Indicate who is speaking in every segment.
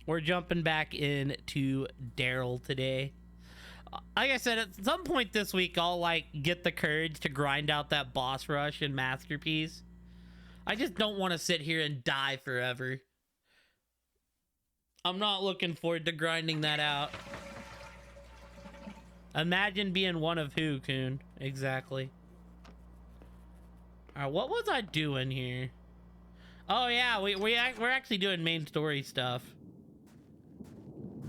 Speaker 1: We're jumping back into Daryl today. Like I said, at some point this week, I'll like get the courage to grind out that boss rush in Masterpiece. I just don't want to sit here and die forever. I'm not looking forward to grinding that out. Imagine being one of who, Coon? Exactly. Alright, what was I doing here? Oh yeah, we're actually doing main story stuff.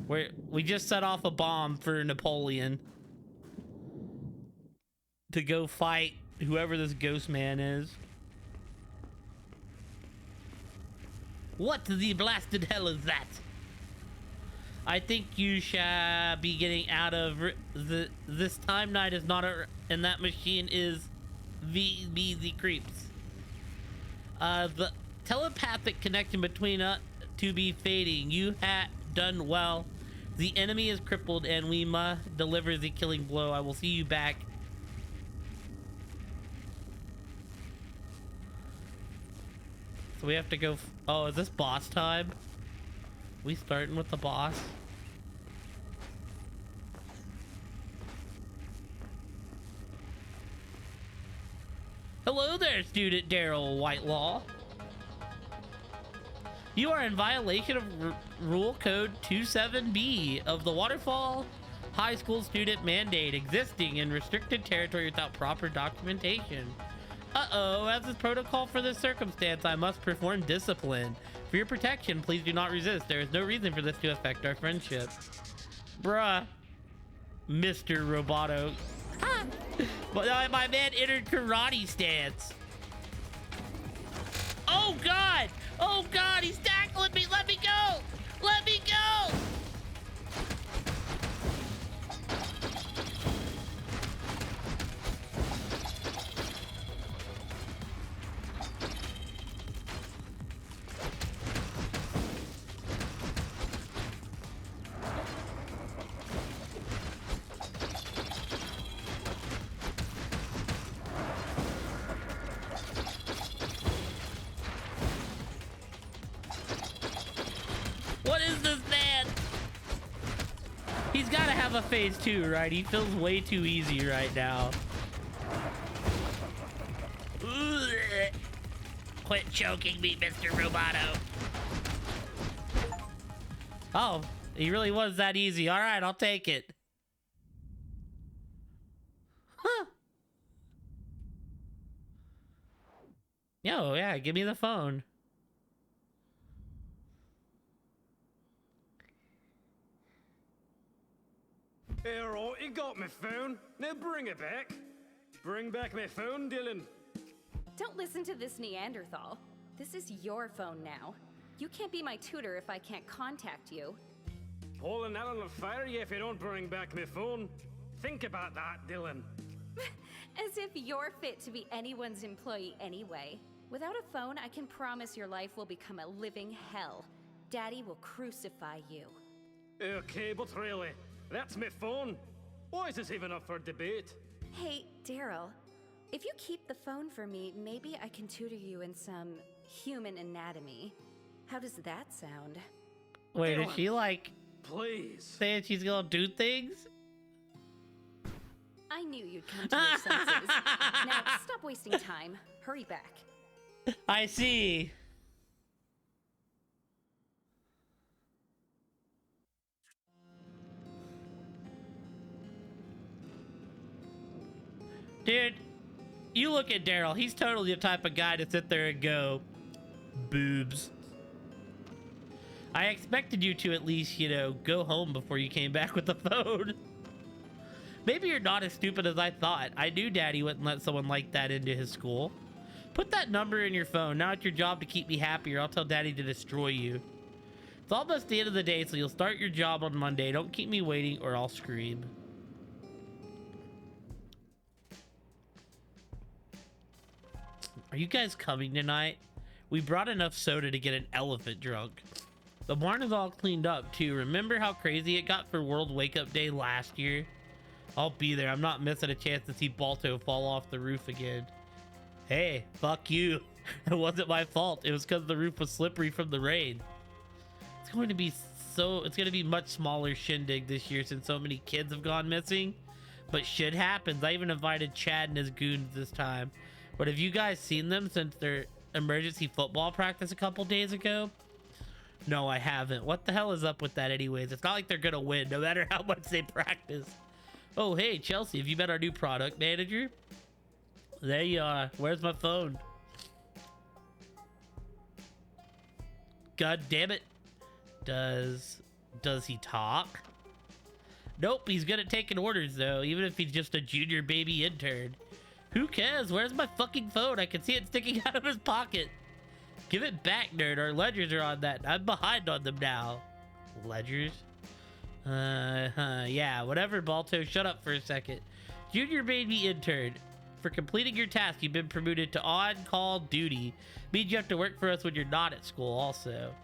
Speaker 1: We just set off a bomb for Napoleon to go fight whoever this ghost man is. What the blasted hell is that? I think you shall be getting out of this time. Night is not a, and that machine is the creeps. The telepathic connection between us to be fading. You had done well. The enemy is crippled and we must deliver the killing blow. I will see you back. So we have to go. Oh, is this boss time? We starting with the boss? Hello there, student Daryl Whitelaw. You are in violation of Rule Code 27B of the Waterfall High School student mandate, existing in restricted territory without proper documentation. Uh-oh, as is protocol for this circumstance, I must perform discipline. For your protection, please do not resist. There is no reason for this to affect our friendship. Bruh. Mr. Roboto. But my man entered karate stance. Oh God! Oh God, he's tackling me! Let me go! Let me go! What is this man? He's got to have a phase 2, right? He feels way too easy right now. Ugh. Quit choking me, Mr. Roboto. Oh, he really was that easy. All right, I'll take it. Huh. Yo, yeah, give me the phone.
Speaker 2: Alright, you got my phone. Now bring it back. Bring back my phone, Dylan.
Speaker 3: Don't listen to this Neanderthal. This is your phone now. You can't be my tutor if I can't contact you.
Speaker 2: Pulling that on the fire you if you don't bring back my phone. Think about that, Dylan.
Speaker 3: As if you're fit to be anyone's employee anyway. Without a phone, I can promise your life will become a living hell. Daddy will crucify you.
Speaker 2: Okay, but really, that's my phone. Why is this even up for debate?
Speaker 3: Hey, Daryl. If you keep the phone for me, maybe I can tutor you in some human anatomy. How does that sound?
Speaker 1: Wait, is she like
Speaker 2: Please.
Speaker 1: saying she's gonna do things?
Speaker 3: I knew you'd come to your senses. Now, stop wasting time. Hurry back.
Speaker 1: I see. Dude, you look at Daryl. He's totally the type of guy to sit there and go, boobs. I expected you to at least, you know, go home before you came back with the phone. Maybe you're not as stupid as I thought. I knew Daddy wouldn't let someone like that into his school. Put that number in your phone. Now it's your job to keep me happy or I'll tell Daddy to destroy you. It's almost the end of the day, so you'll start your job on Monday. Don't keep me waiting or I'll scream. Are you guys coming tonight? We brought enough soda to get an elephant drunk. The barn is all cleaned up too. Remember how crazy it got for World Wake Up Day last year? I'll be there. I'm not missing a chance to see Balto fall off the roof again. Hey, fuck you. It wasn't my fault. It was because the roof was slippery from the rain. It's going to be it's gonna be much smaller shindig this year since so many kids have gone missing. But shit happens. I even invited Chad and his goons this time. But have you guys seen them since their emergency football practice a couple days ago? No, I haven't. What the hell is up with that anyways? It's not like they're gonna win no matter how much they practice. Oh, hey, Chelsea, have you met our new product manager? There you are. Where's my phone? God damn it. Does he talk? Nope, he's good at taking orders though, even if he's just a junior baby intern. Who cares? Where's my fucking phone? I can see it sticking out of his pocket. Give it back, nerd. Our ledgers are on that. I'm behind on them now. Ledgers? Yeah, whatever, Balto. Shut up for a second. Junior baby intern. For completing your task, you've been promoted to on-call duty. Means you have to work for us when you're not at school also.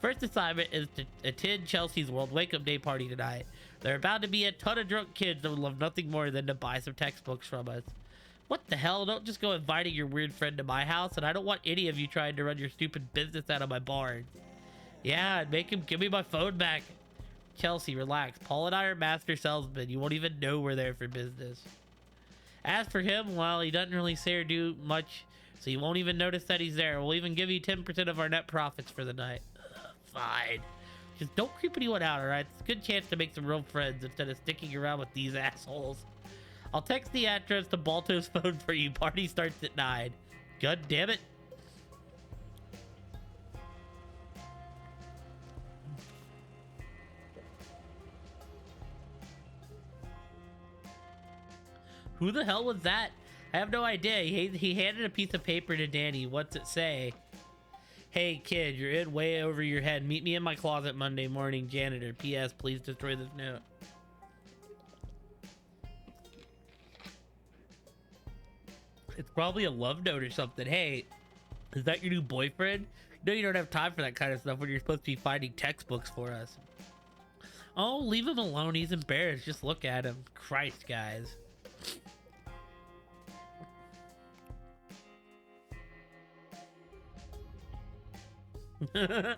Speaker 1: First assignment is to attend Chelsea's World Wake-Up Day party tonight. There are bound to be a ton of drunk kids that would love nothing more than to buy some textbooks from us. What the hell? Don't just go inviting your weird friend to my house, and I don't want any of you trying to run your stupid business out of my barn. Yeah, make him give me my phone back. Chelsea, relax. Paul and I are master salesmen. You won't even know we're there for business. As for him, well, he doesn't really say or do much, so you won't even notice that he's there. We'll even give you 10% of our net profits for the night. Fine. Just don't creep anyone out, alright? It's a good chance to make some real friends instead of sticking around with these assholes. I'll text the address to Balto's phone for you. Party starts at 9. God damn it. Who the hell was that? I have no idea. He handed a piece of paper to Danny. What's it say? Hey kid, you're in way over your head. Meet me in my closet Monday morning, janitor. P.S. Please destroy this note. It's probably a love note or something. Hey, is that your new boyfriend? No, you don't have time for that kind of stuff when you're supposed to be finding textbooks for us. Oh, leave him alone. He's embarrassed. Just look at him. Christ, guys.
Speaker 4: I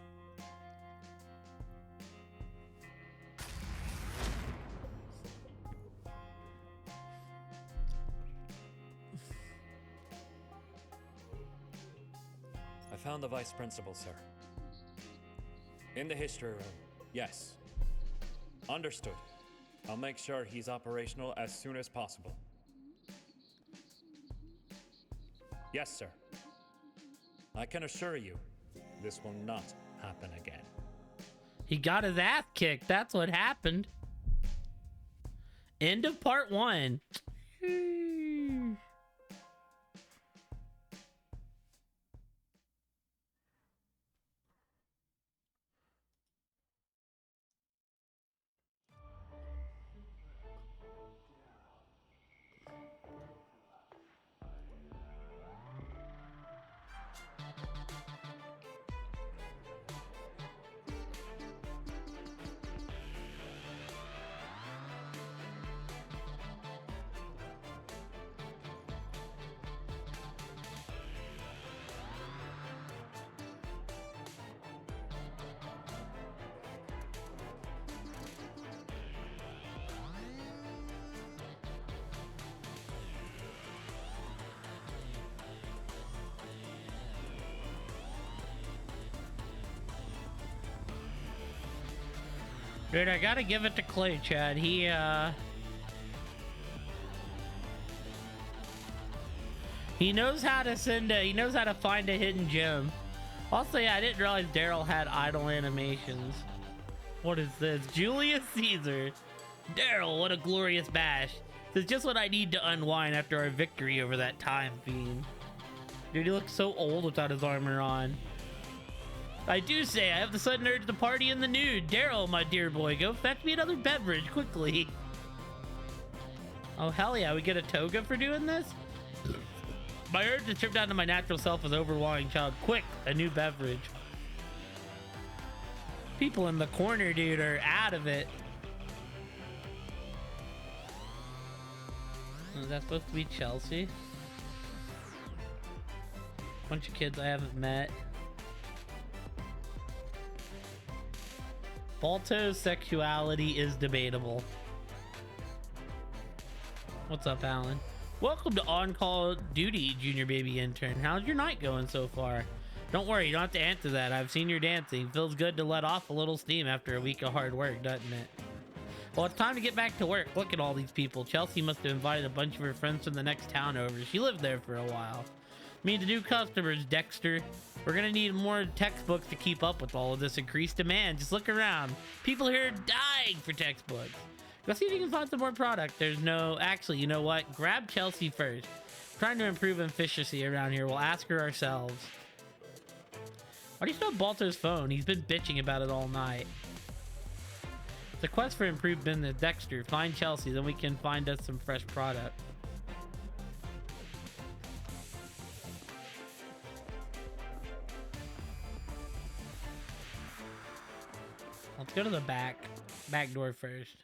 Speaker 4: found the vice principal, sir. In the history room. Yes. Understood. I'll make sure he's operational as soon as possible. Yes, sir. I can assure you, this will not happen again.
Speaker 1: He got his ass kicked. That's what happened. End of part 1. Dude, I gotta give it to Clay, Chad. He knows how to he knows how to find a hidden gem. Also, yeah, I didn't realize Daryl had idle animations. What is this? Julius Caesar. Daryl, what a glorious bash. This is just what I need to unwind after our victory over that time fiend. Dude, he looks so old without his armor on. I do say, I have the sudden urge to party in the nude. Daryl, my dear boy, go fetch me another beverage, quickly. Oh, hell yeah, we get a toga for doing this? My urge to trip down to my natural self is overwhelming, child. Quick, a new beverage. People in the corner, dude, are out of it. Is that supposed to be Chelsea? Bunch of kids I haven't met. Balto's sexuality is debatable. What's up, Alan? Welcome to On Call Duty, Junior Baby Intern. How's your night going so far? Don't worry, you don't have to answer that. I've seen your dancing. Feels good to let off a little steam after a week of hard work, doesn't it? Well, it's time to get back to work. Look at all these people. Chelsea must have invited a bunch of her friends from the next town over. She lived there for a while. Mean to new customers, Dexter. We're gonna need more textbooks to keep up with all of this increased demand. Just look around. People here are dying for textbooks. Go see if you can find some more product. There's no... Actually, you know what? Grab Chelsea first. Trying to improve efficiency around here. We'll ask her ourselves. Why do you still have Balto's phone? He's been bitching about it all night. The quest for improved business, Dexter. Find Chelsea, then we can find us some fresh product. Let's go to the back door first.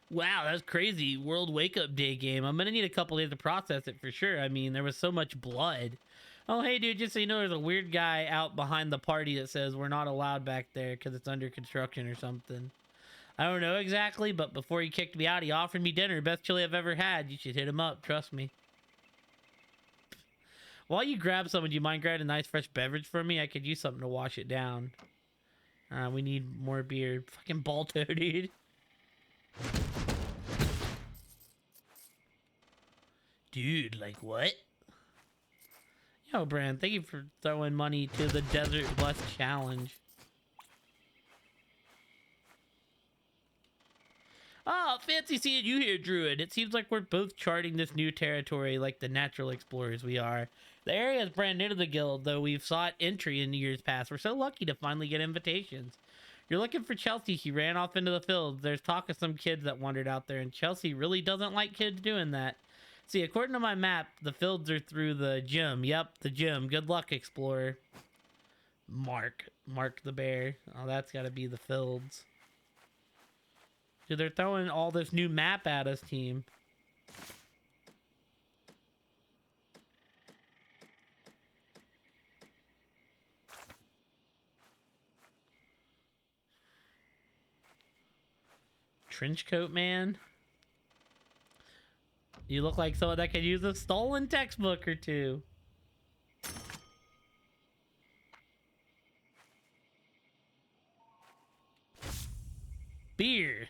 Speaker 1: Wow, that's crazy. World Wake Up Day game. I'm gonna need a couple days to process it for sure. I mean, there was so much blood. Oh, hey, dude, just so you know, there's a weird guy out behind the party that says we're not allowed back there because it's under construction or something. I don't know exactly, but before he kicked me out, he offered me dinner. Best chili I've ever had. You should hit him up. Trust me. While you grab someone, do you mind grabbing a nice fresh beverage for me? I could use something to wash it down. We need more beer. Fucking Balto, dude. Dude, like what? Yo, Brand, thank you for throwing money to the Desert Bus Challenge. Oh, fancy seeing you here, Druid. It seems like we're both charting this new territory like the natural explorers we are. The area is brand new to the guild, though we've sought entry in years past. We're so lucky to finally get invitations. You're looking for Chelsea. She ran off into the fields. There's talk of some kids that wandered out there, and Chelsea really doesn't like kids doing that. See, according to my map, the fields are through the gym. Yep, the gym. Good luck, explorer. Mark the bear. Oh, that's got to be the fields. Dude, they're throwing all this new map at us, team. Trenchcoat man. You look like someone that could use a stolen textbook or two. Beer.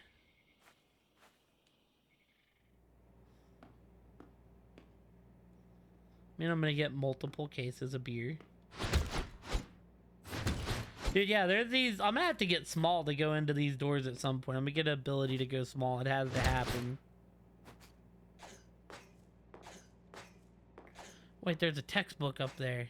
Speaker 1: I mean, I'm gonna get multiple cases of beer. Dude, yeah, there's these... I'm gonna have to get small to go into these doors at some point. I'm gonna get an ability to go small. It has to happen. Wait, there's a textbook up there.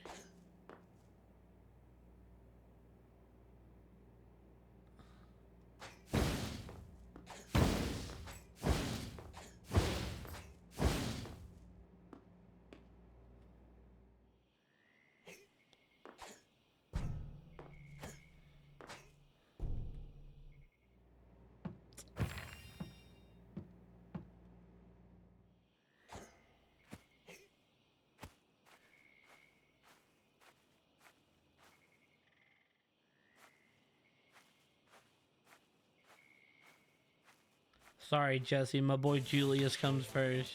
Speaker 1: Sorry, Jesse. My boy Julius comes first.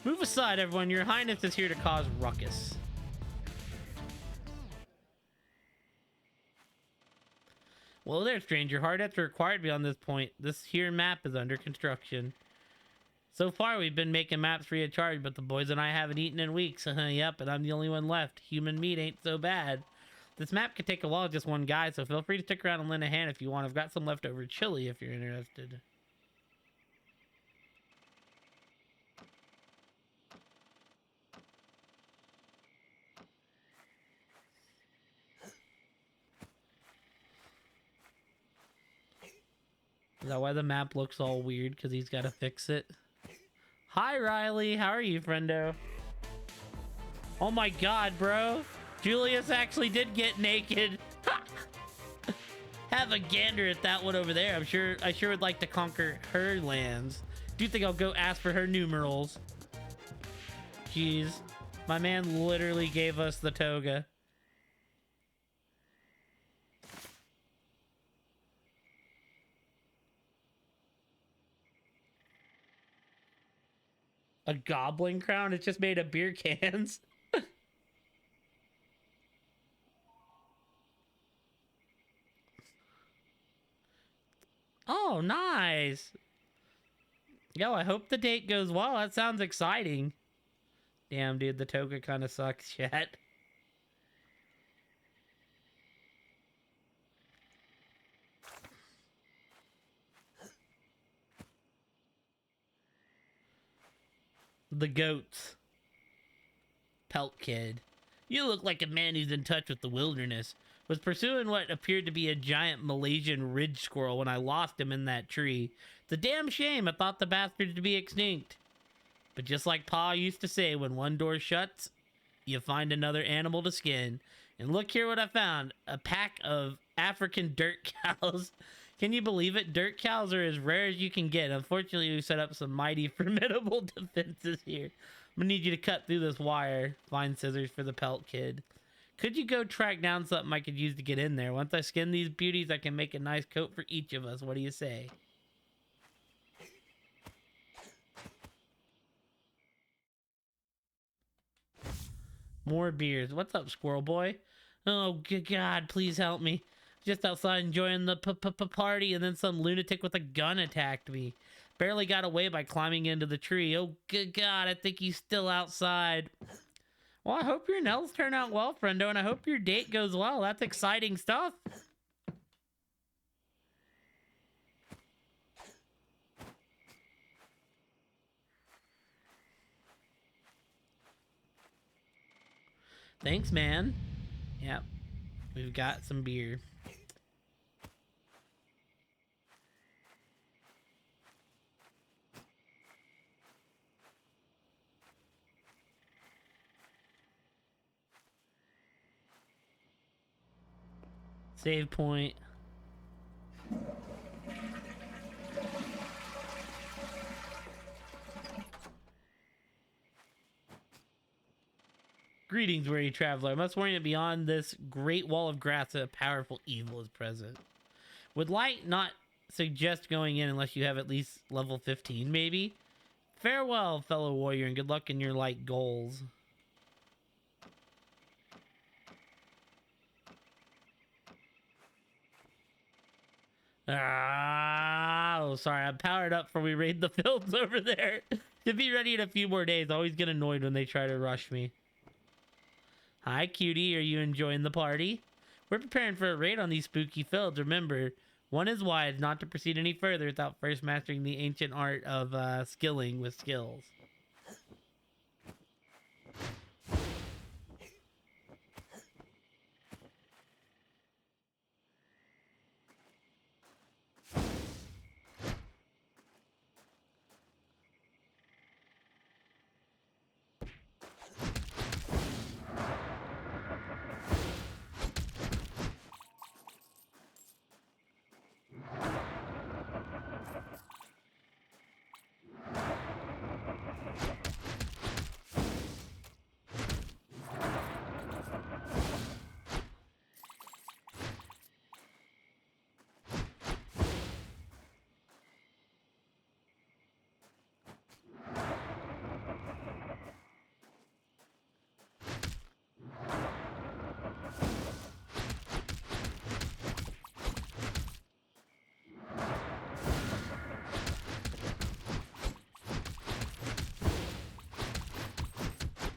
Speaker 1: Move aside, everyone. Your Highness is here to cause ruckus. Well, there, stranger. Hard hats are required beyond this point. This here map is under construction. So far, we've been making maps free of charge, but the boys and I haven't eaten in weeks. Yep, and I'm the only one left. Human meat ain't so bad. This map could take a while with just one guy, so feel free to stick around and lend a hand if you want. I've got some leftover chili if you're interested. Is that why the map looks all weird? Because he's got to fix it? Hi, Riley. How are you, friendo? Oh my god, bro. Julius actually did get naked. Have a gander at that one over there. I sure would like to conquer her lands. Do you think I'll go ask for her numerals? Jeez. My man literally gave us the toga. A goblin crown? It's just made of beer cans. Oh, nice. Yo, I hope the date goes well. That sounds exciting. Damn, dude, the toga kind of sucks, chat. The goats. Pelt kid. You look like a man who's in touch with the wilderness. Was pursuing what appeared to be a giant Malaysian ridge squirrel when I lost him in that tree. It's a damn shame. I thought the bastard to be extinct. But just like Pa used to say, when one door shuts, you find another animal to skin. And look here what I found. A pack of African dirt cows. Can you believe it? Dirt cows are as rare as you can get. Unfortunately, we set up some mighty formidable defenses here. I'm gonna need you to cut through this wire. Find scissors for the pelt kid. Could you go track down something I could use to get in there? Once I skin these beauties, I can make a nice coat for each of us. What do you say? More beers. What's up, squirrel boy? Oh, good God, please help me. Just outside enjoying the party, and then some lunatic with a gun attacked me. Barely got away by climbing into the tree. Oh, good God, I think he's still outside. Well, I hope your nails turn out well, friendo, and I hope your date goes well. That's exciting stuff. Thanks, man. Yep, we've got some beer. Save point. Greetings, weary traveler. I must warn you, beyond this great wall of grass, a powerful evil is present. Would light not suggest going in unless you have at least level 15, maybe? Farewell, fellow warrior, and good luck in your light goals. Oh, sorry. I'm powered up for we raid the fields over there. To be ready in a few more days. I always get annoyed when they try to rush me. Hi, cutie. Are you enjoying the party? We're preparing for a raid on these spooky fields. Remember, one is wise not to proceed any further without first mastering the ancient art of skilling with skills.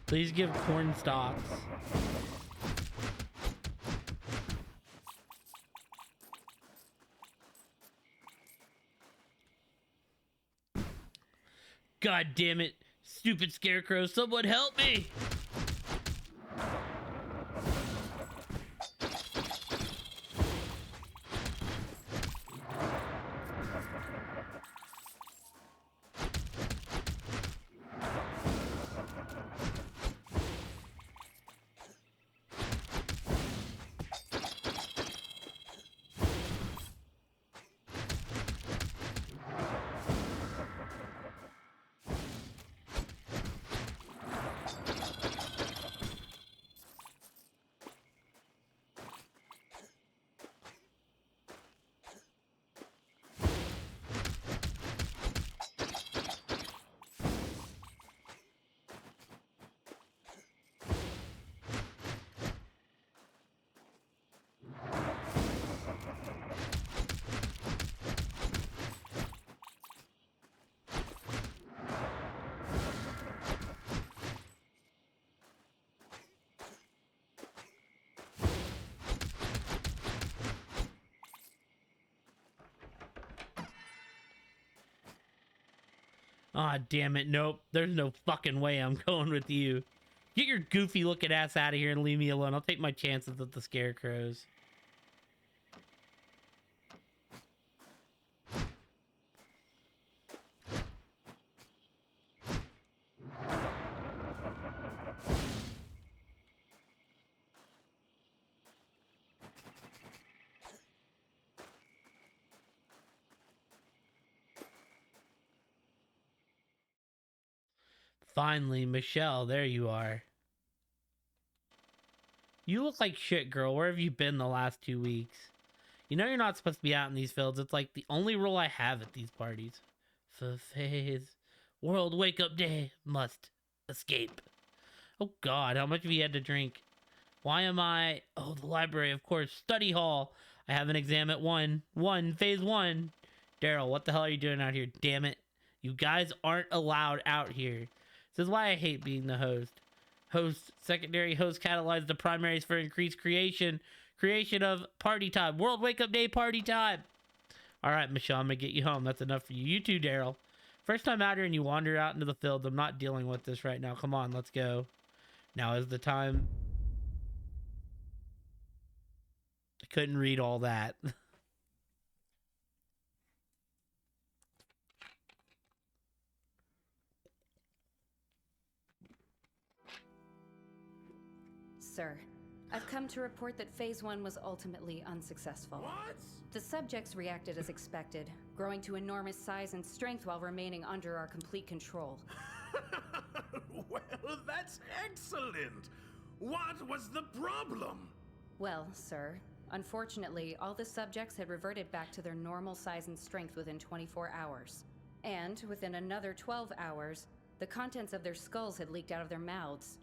Speaker 1: Please give corn stalks. God damn it. Stupid scarecrow, someone help me! Aw, damn it. Nope. There's no fucking way I'm going with you. Get your goofy looking ass out of here and leave me alone. I'll take my chances with the scarecrows. Finally, Michelle, there you are. You look like shit, girl. Where have you been the last 2 weeks? You know you're not supposed to be out in these fields. It's like the only rule I have at these parties. Phase. World Wake Up Day. Must escape. Oh god, how much have you had to drink? Why am I... Oh, the library, of course. Study hall. I have an exam at 1. Phase 1. Daryl, what the hell are you doing out here? Damn it. You guys aren't allowed out here. This is why I hate being the host. Secondary host catalyze the primaries for increased creation of party time. World Wake Up Day party time. All right, Michelle, I'm gonna get you home. That's enough for you. You too, Daryl. First time out here and you wander out into the field. I'm not dealing with this right now. Come on, let's go. Now is the time. I couldn't read all that.
Speaker 3: Sir, I've come to report that Phase 1 was ultimately unsuccessful.
Speaker 2: What?
Speaker 3: The subjects reacted as expected, growing to enormous size and strength while remaining under our complete control.
Speaker 2: Well, that's excellent. What was the problem?
Speaker 3: Well, sir, unfortunately, all the subjects had reverted back to their normal size and strength within 24 hours. And within another 12 hours, the contents of their skulls had leaked out of their mouths.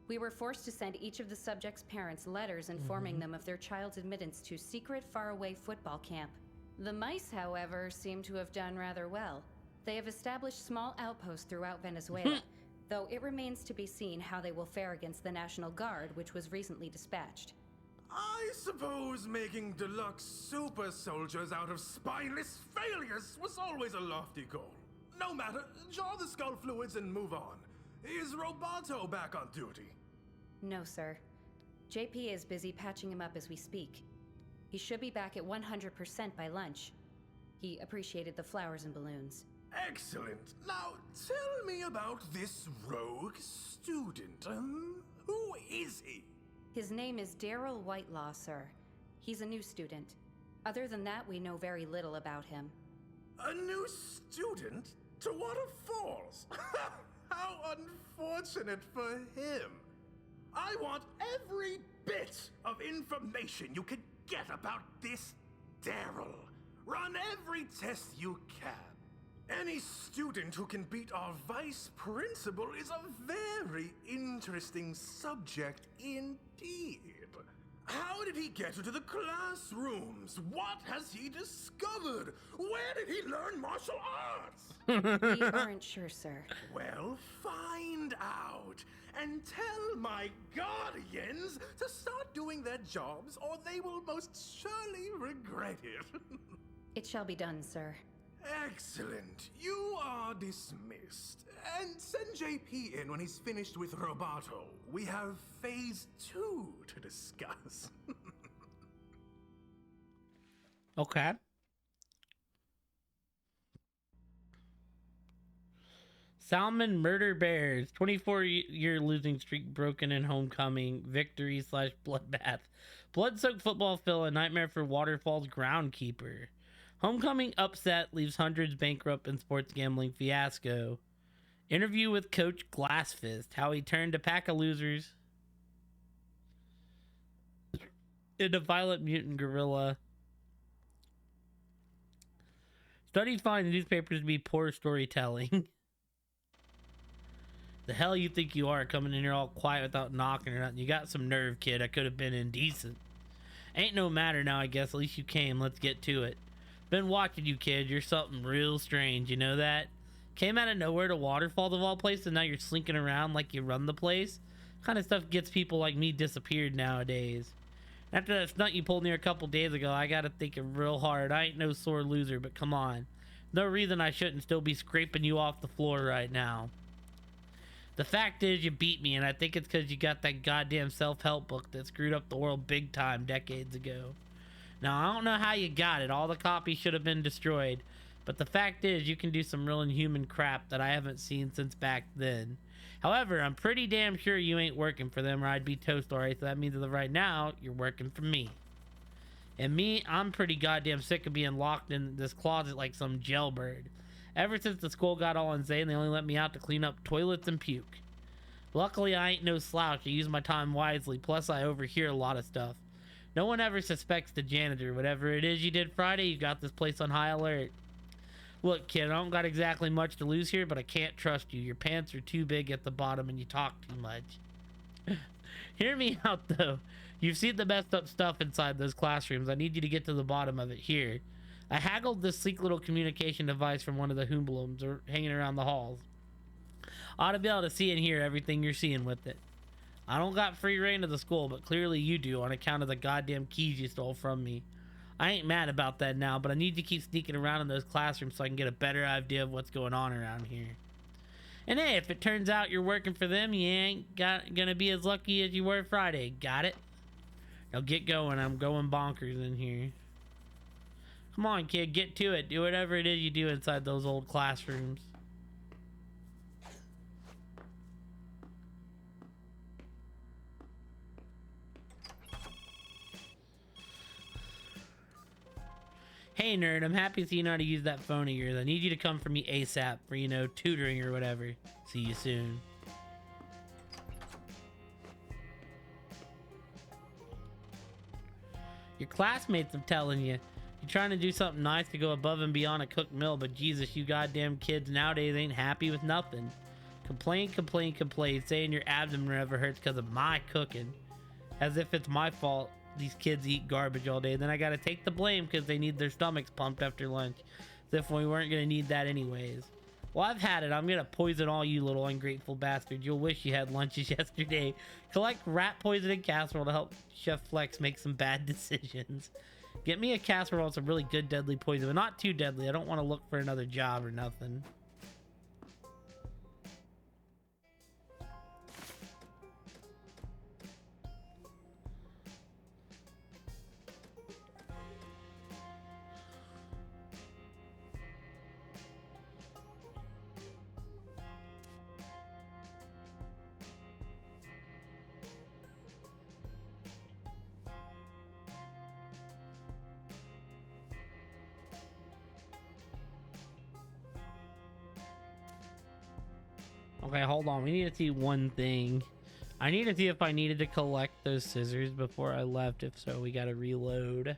Speaker 3: We were forced to send each of the subjects' parents letters informing them of their child's admittance to secret faraway football camp. The mice, however, seem to have done rather well. They have established small outposts throughout Venezuela, though it remains to be seen how they will fare against the National Guard, which was recently dispatched.
Speaker 2: I suppose making deluxe super soldiers out of spineless failures was always a lofty goal. No matter, draw the skull fluids and move on. Is Roboto back on duty?
Speaker 3: No, sir. JP is busy patching him up as we speak. He should be back at 100% by lunch. He appreciated the flowers and balloons.
Speaker 2: Excellent. Now, tell me about this rogue student. Who is he?
Speaker 3: His name is Daryl Whitelaw, sir. He's a new student. Other than that, we know very little about him.
Speaker 2: A new student? To Water Falls? How unfortunate for him. I want every bit of information you can get about this Daryl. Run every test you can. Any student who can beat our vice principal is a very interesting subject indeed. How did he get into the classrooms? What has he discovered? Where did he learn martial arts?
Speaker 3: We aren't sure, sir.
Speaker 2: Well, find out and tell my guardians to start doing their jobs or they will most surely regret it.
Speaker 3: It shall be done, sir.
Speaker 2: Excellent. You are dismissed. And send JP in when he's finished with Roboto. We have Phase 2 to discuss.
Speaker 1: Okay. Salmon Murder Bears. 24-year losing streak broken in homecoming. Victory / bloodbath. Blood-soaked football fill a nightmare for Waterfall's groundkeeper. Homecoming upset leaves hundreds bankrupt in sports gambling fiasco. Interview with Coach Glassfist. How he turned a pack of losers into violent mutant gorilla. Studies find newspapers to be poor storytelling. The hell you think you are coming in here all quiet without knocking or nothing? You got some nerve, kid. I could have been indecent. Ain't no matter now, I guess. At least you came. Let's get to it. Been watching you, kid. You're something real strange. You know that? Came out of nowhere to Waterfall of all places, and now you're slinking around like you run the place? Kind of stuff gets people like me disappeared nowadays. After that stunt you pulled near a couple days ago, I gotta think real hard. I ain't no sore loser, but come on. No reason I shouldn't still be scraping you off the floor right now. The fact is, you beat me, and I think it's because you got that goddamn self-help book that screwed up the world big time decades ago. Now, I don't know how you got it. All the copies should have been destroyed. But the fact is, you can do some real inhuman crap that I haven't seen since back then. However, I'm pretty damn sure you ain't working for them, or I'd be toast alright. So that means that right now, you're working for me. And me, I'm pretty goddamn sick of being locked in this closet like some jailbird. Ever since the school got all insane, they only let me out to clean up toilets and puke. Luckily, I ain't no slouch. I use my time wisely, plus I overhear a lot of stuff. No one ever suspects the janitor. Whatever it is you did Friday, you got this place on high alert. Look, kid, I don't got exactly much to lose here, but I can't trust you. Your pants are too big at the bottom and you talk too much. Hear me out, though. You've seen the messed up stuff inside those classrooms. I need you to get to the bottom of it here. I haggled this sleek little communication device from one of the hoomblums or hanging around the halls. Ought to be able to see and hear everything you're seeing with it. I don't got free reign of the school, but clearly you do on account of the goddamn keys you stole from me. I ain't mad about that now, but I need to keep sneaking around in those classrooms so I can get a better idea of what's going on around here. And hey, if it turns out you're working for them, you ain't gonna be as lucky as you were Friday. Got it? Now get going. I'm going bonkers in here. Come on, kid, get to it. Do whatever it is you do inside those old classrooms. Hey, nerd, I'm happy to see you know how to use that phone of yours. I need you to come for me ASAP for, tutoring or whatever. See you soon. Your classmates, I'm telling you. You're trying to do something nice to go above and beyond a cooked meal, but Jesus, you goddamn kids nowadays ain't happy with nothing. Complain, complain, complain, saying your abdomen never hurts because of my cooking. As if it's my fault these kids eat garbage all day. Then I gotta take the blame because they need their stomachs pumped after lunch. As if we weren't gonna need that anyways. Well, I've had it. I'm gonna poison all you little ungrateful bastards. You'll wish you had lunches yesterday. Collect rat poison and casserole to help Chef Flex make some bad decisions. Get me a casserole and some really good deadly poison, but not too deadly. I don't want to look for another job or nothing. Okay, hold on. We need to see one thing. I need to see if I needed to collect those scissors before I left. If so, we gotta reload.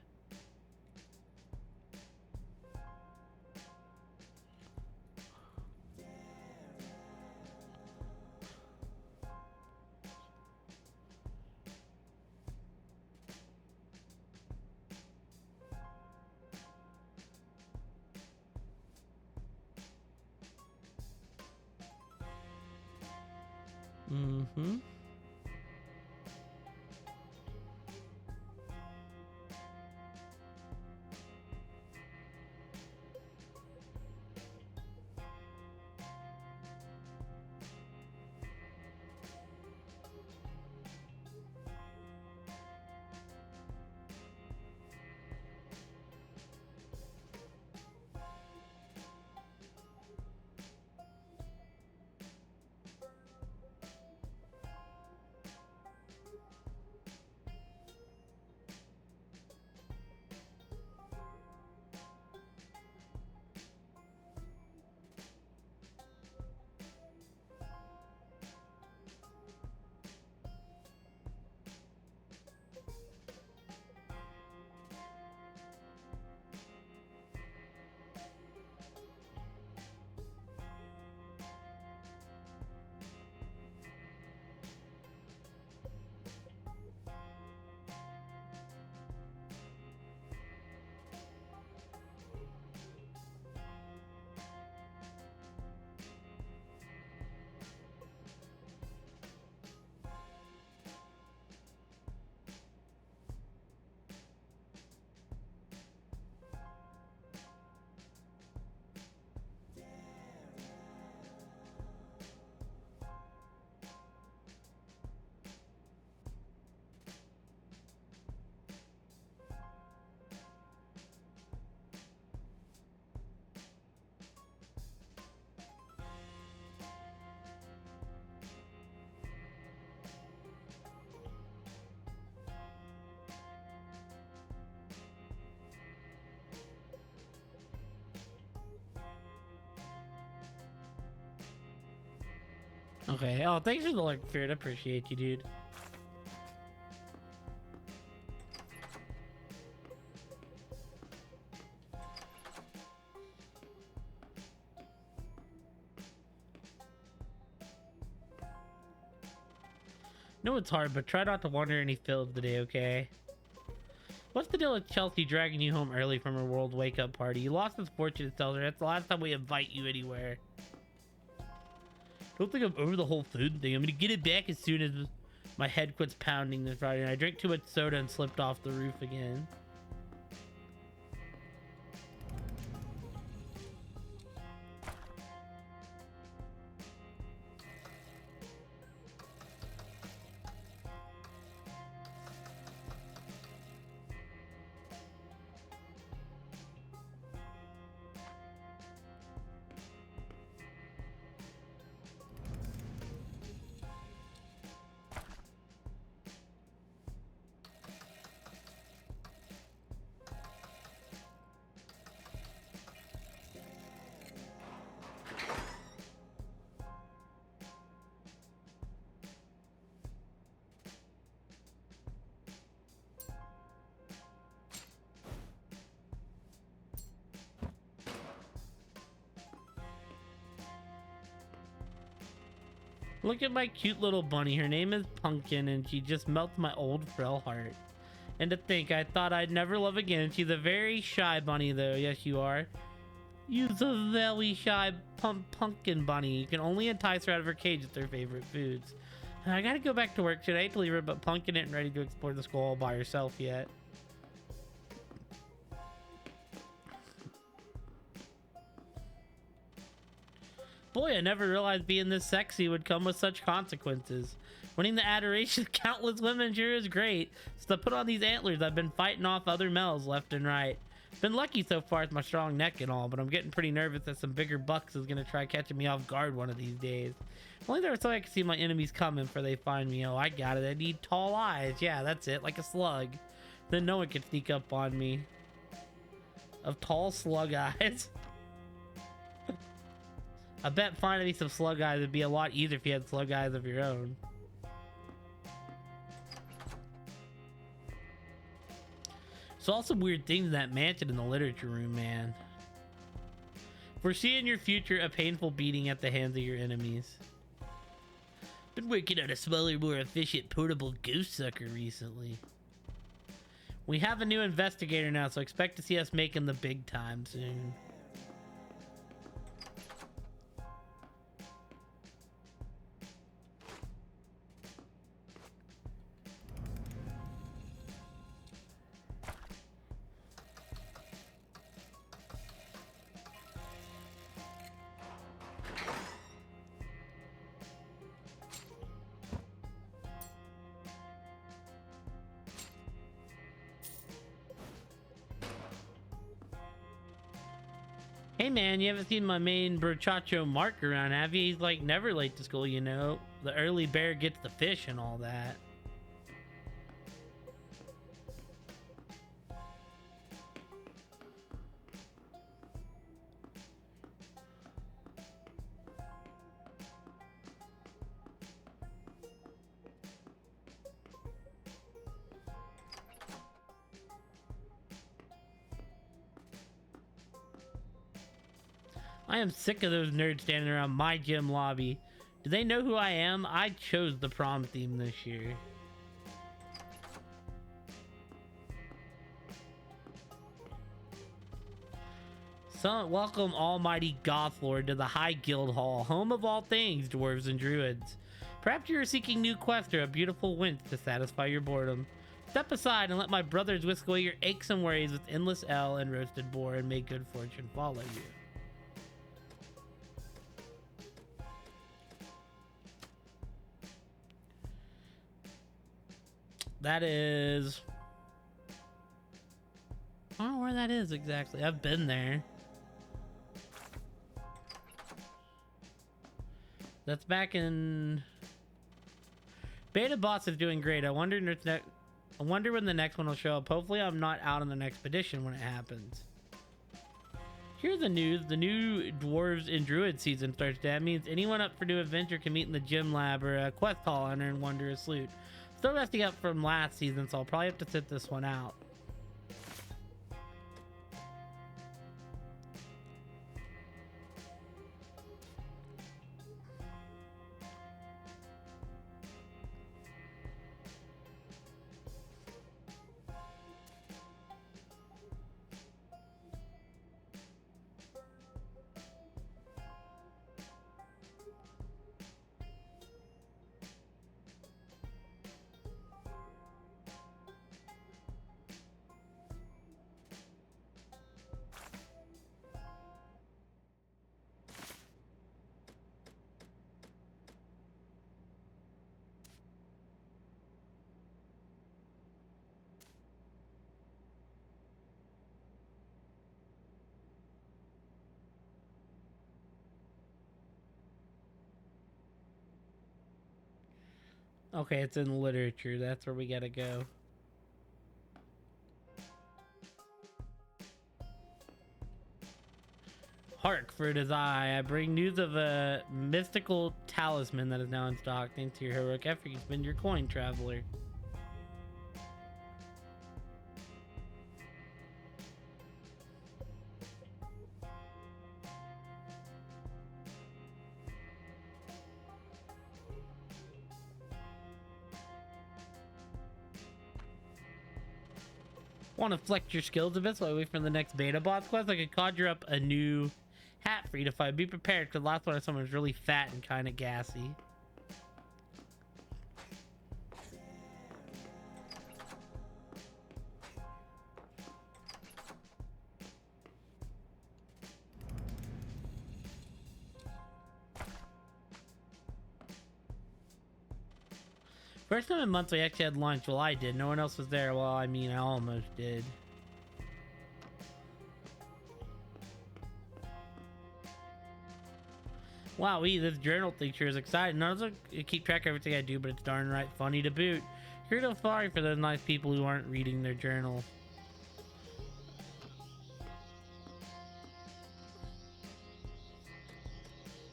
Speaker 1: Mm-hmm. Okay. Oh, thanks for the like fear. I appreciate you, dude. No, it's hard, but try not to wander any fields today, okay? What's the deal with Chelsea dragging you home early from her world wake-up party? You lost this fortune, tells her. That's the last time we invite you anywhere. Don't think I'm over the whole food thing. I'm gonna get it back as soon as my head quits pounding this Friday night. I drank too much soda and slipped off the roof again. Look at my cute little bunny. Her name is Pumpkin, and she just melts my old frail heart. And to think, I thought I'd never love again. She's a very shy bunny, though. Yes, you are. You're a very shy pumpkin bunny. You can only entice her out of her cage with her favorite foods. I gotta go back to work today. I hate to leave her, but Pumpkin isn't ready to explore the school all by herself yet. Boy, I never realized being this sexy would come with such consequences. Winning the adoration of countless women sure is great. So to put on these antlers, I've been fighting off other males left and right. Been lucky so far with my strong neck and all, but I'm getting pretty nervous that some bigger bucks is gonna try catching me off guard one of these days. If only there was so I could see my enemies coming before they find me. Oh, I got it. I need tall eyes. Yeah, that's it. Like a slug. Then no one can sneak up on me. Of tall slug eyes. I bet finding me some slug eyes would be a lot easier if you had slug eyes of your own. Saw some weird things in that mansion in the literature room, man. Foresee in your future a painful beating at the hands of your enemies. Been working on a smaller, more efficient portable ghost sucker recently. We have a new investigator now, so expect to see us making the big time soon. Hey man, you haven't seen my main brochacho Mark around, have you? He's like never late to school, you know. The early bear gets the fish and all that. I am sick of those nerds standing around my gym lobby. Do they know who I am? I chose the prom theme this year. So, welcome almighty Goth Lord to the High Guild Hall, home of all things dwarves and druids. Perhaps you are seeking new quests or a beautiful wench to satisfy your boredom. Step aside and let my brothers whisk away your aches and worries with endless ale and roasted boar, and may good fortune follow you. That is... I don't know where that is exactly. I've been there. That's back in... Beta Boss is doing great. I wonder when the next one will show up. Hopefully I'm not out on the next expedition when it happens. Here's the news. The new Dwarves and Druid season starts. That means anyone up for new adventure can meet in the gym lab or a quest hall and earn Wondrous Loot. Still resting up from last season, so I'll probably have to sit this one out. Okay, it's in literature. That's where we gotta go. Hark, for it is I bring news of a mystical talisman that is now in stock. Thanks to your heroic effort, you spend your coin, traveler. Want to flex your skills a bit so I wait for the next beta boss quest? I could conjure up a new hat for you to fight. Be prepared, because the last one I saw was really fat and kind of gassy. First time in months we actually had lunch. Well, I did. No one else was there. Well, I mean, I almost did. Wow, this journal feature is exciting. I don't keep track of everything I do, but it's darn right funny to boot. You're no sorry for those nice people who aren't reading their journal.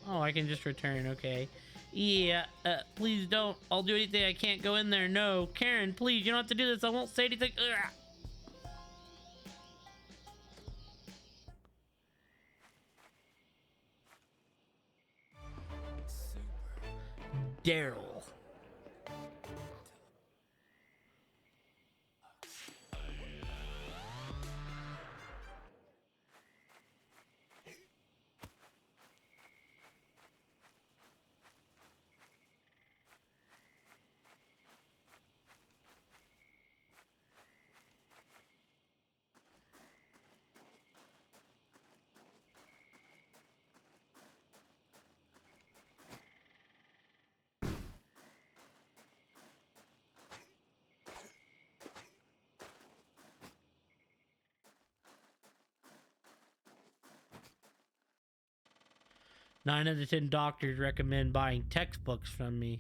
Speaker 1: Oh, I can just return, okay. Yeah, please don't. I'll do anything. I can't go in there. No. Karen, please, you don't have to do this. I won't say anything. Ugh. Daryl. Nine out of 10 doctors recommend buying textbooks from me.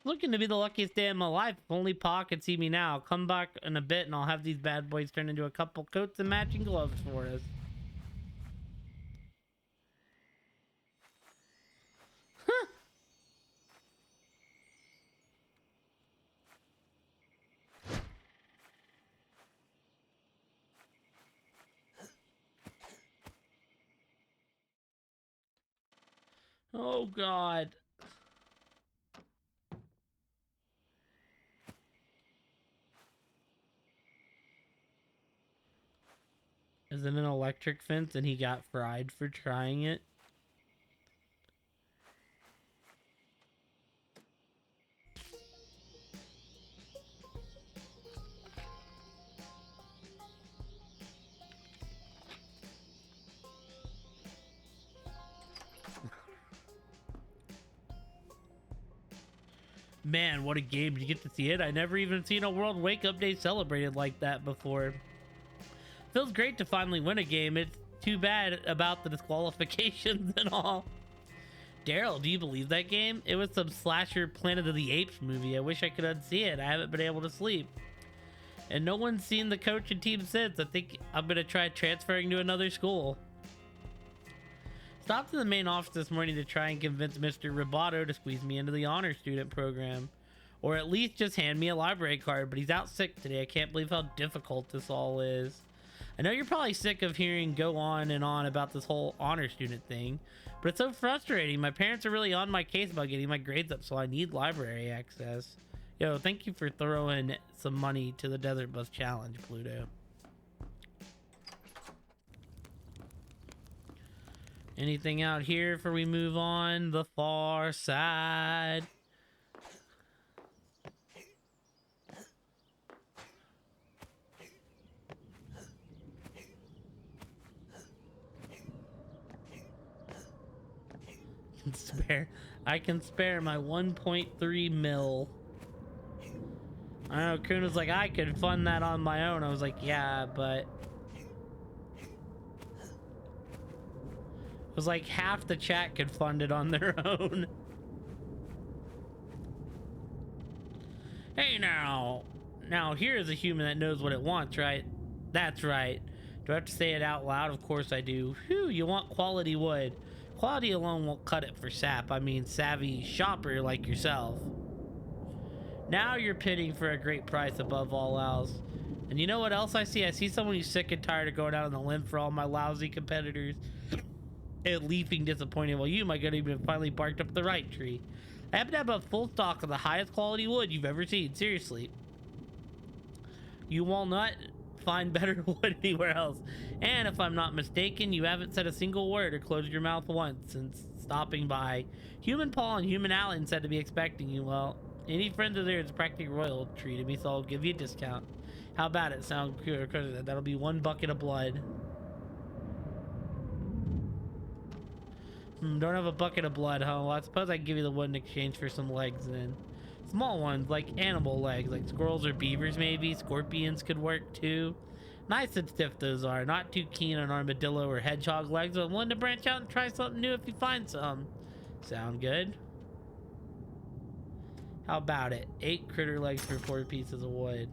Speaker 1: Looking to be the luckiest day of my life. If only Pa could see me now. I'll come back in a bit and I'll have these bad boys turn into a couple coats and matching gloves for us. Huh. Oh God. Is it an electric fence and he got fried for trying it? Man, what a game. Did you get to see it? I never even seen a World Wake Up Day celebrated like that before. Feels great to finally win a game. It's too bad about the disqualifications and all. Daryl, do you believe that game? It was some slasher Planet of the Apes movie. I wish I could unsee it. I haven't been able to sleep. And no one's seen the coach and team since. I think I'm going to try transferring to another school. Stopped in the main office this morning to try and convince Mr. Roboto to squeeze me into the honor student program. Or at least just hand me a library card, but he's out sick today. I can't believe how difficult this all is. I know you're probably sick of hearing go on and on about this whole honor student thing, but it's so frustrating. My parents are really on my case about getting my grades up, so I need library access. Yo, thank you for throwing some money to the Desert Bus Challenge, Pluto. Anything out here before we move on? The far side. I can spare my 1.3 mil. I know Kuhn was like, I could fund that on my own. I was like, yeah, but it was like half the chat could fund it on their own. Hey now here's a human that knows what it wants, right? That's right. Do I have to say it out loud? Of course I do. Whew, you want quality wood. Quality alone won't cut it for sap. I mean, savvy shopper like yourself. Now you're pitting for a great price above all else. And you know what else I see? I see someone who's sick and tired of going out on the limb for all my lousy competitors and leaping disappointed. Well, you, my good, even finally barked up the right tree. I happen to have a full stock of the highest quality wood you've ever seen. Seriously. You will not find better wood anywhere else. And if I'm not mistaken, you haven't said a single word or closed your mouth once since stopping by. Human Paul and Human Alan said to be expecting you. Well, any friends of theirs is practically royal treated me, so I'll give you a discount. How about it? Sound good? That'll be 1 bucket of blood. Don't have a bucket of blood, huh? Well, I suppose I can give you the wood in exchange for some legs then. Small ones, like animal legs, like squirrels or beavers maybe. Scorpions could work too. Nice and stiff those are. Not too keen on armadillo or hedgehog legs, but willing to branch out and try something new if you find some. Sound good? How about it? 8 critter legs for 4 pieces of wood.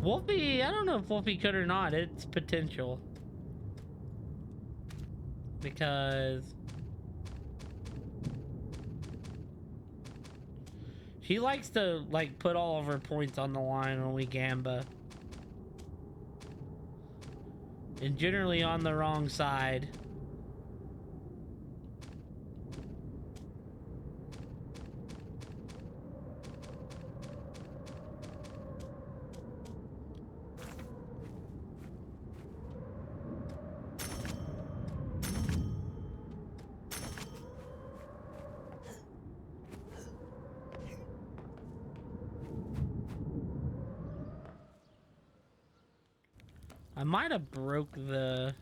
Speaker 1: Wolfie, I don't know if Wolfie could or not. It's potential. Because she likes to, like, put all of her points on the line when we gamba. And generally on the wrong side. I might have broke the...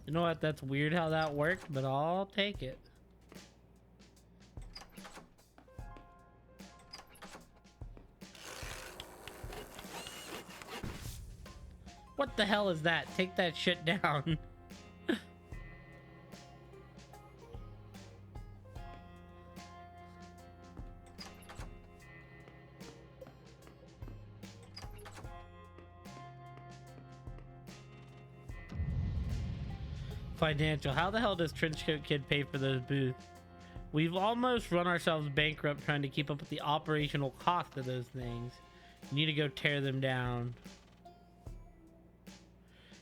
Speaker 1: You know what? That's weird how that worked, but I'll take it. What the hell is that? Take that shit down. Financial. How the hell does Trenchcoat Kid pay for those booths? We've almost run ourselves bankrupt trying to keep up with the operational cost of those things. You need to go tear them down.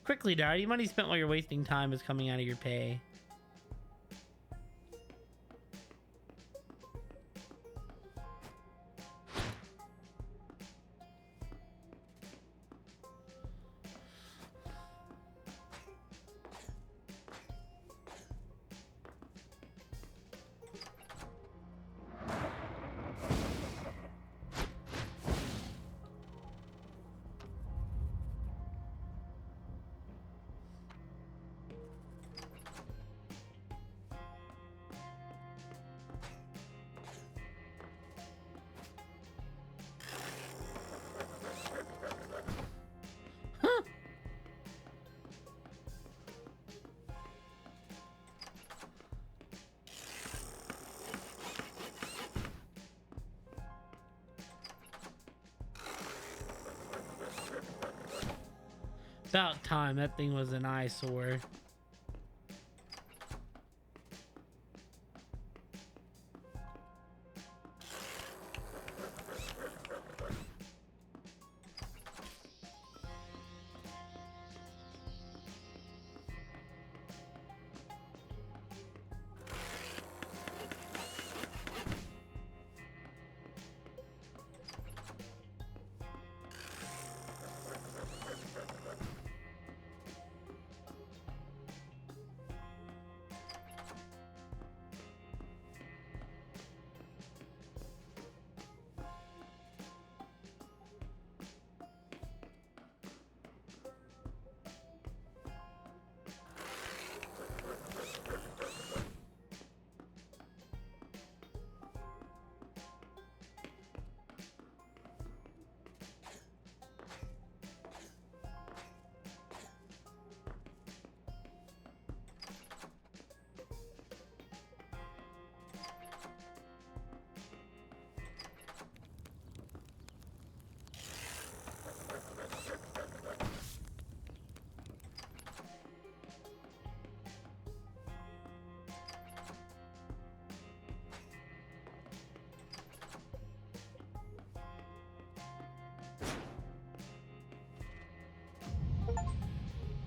Speaker 1: Quickly, Dad. Any money spent while you're wasting time is coming out of your pay. About time. That thing was an eyesore.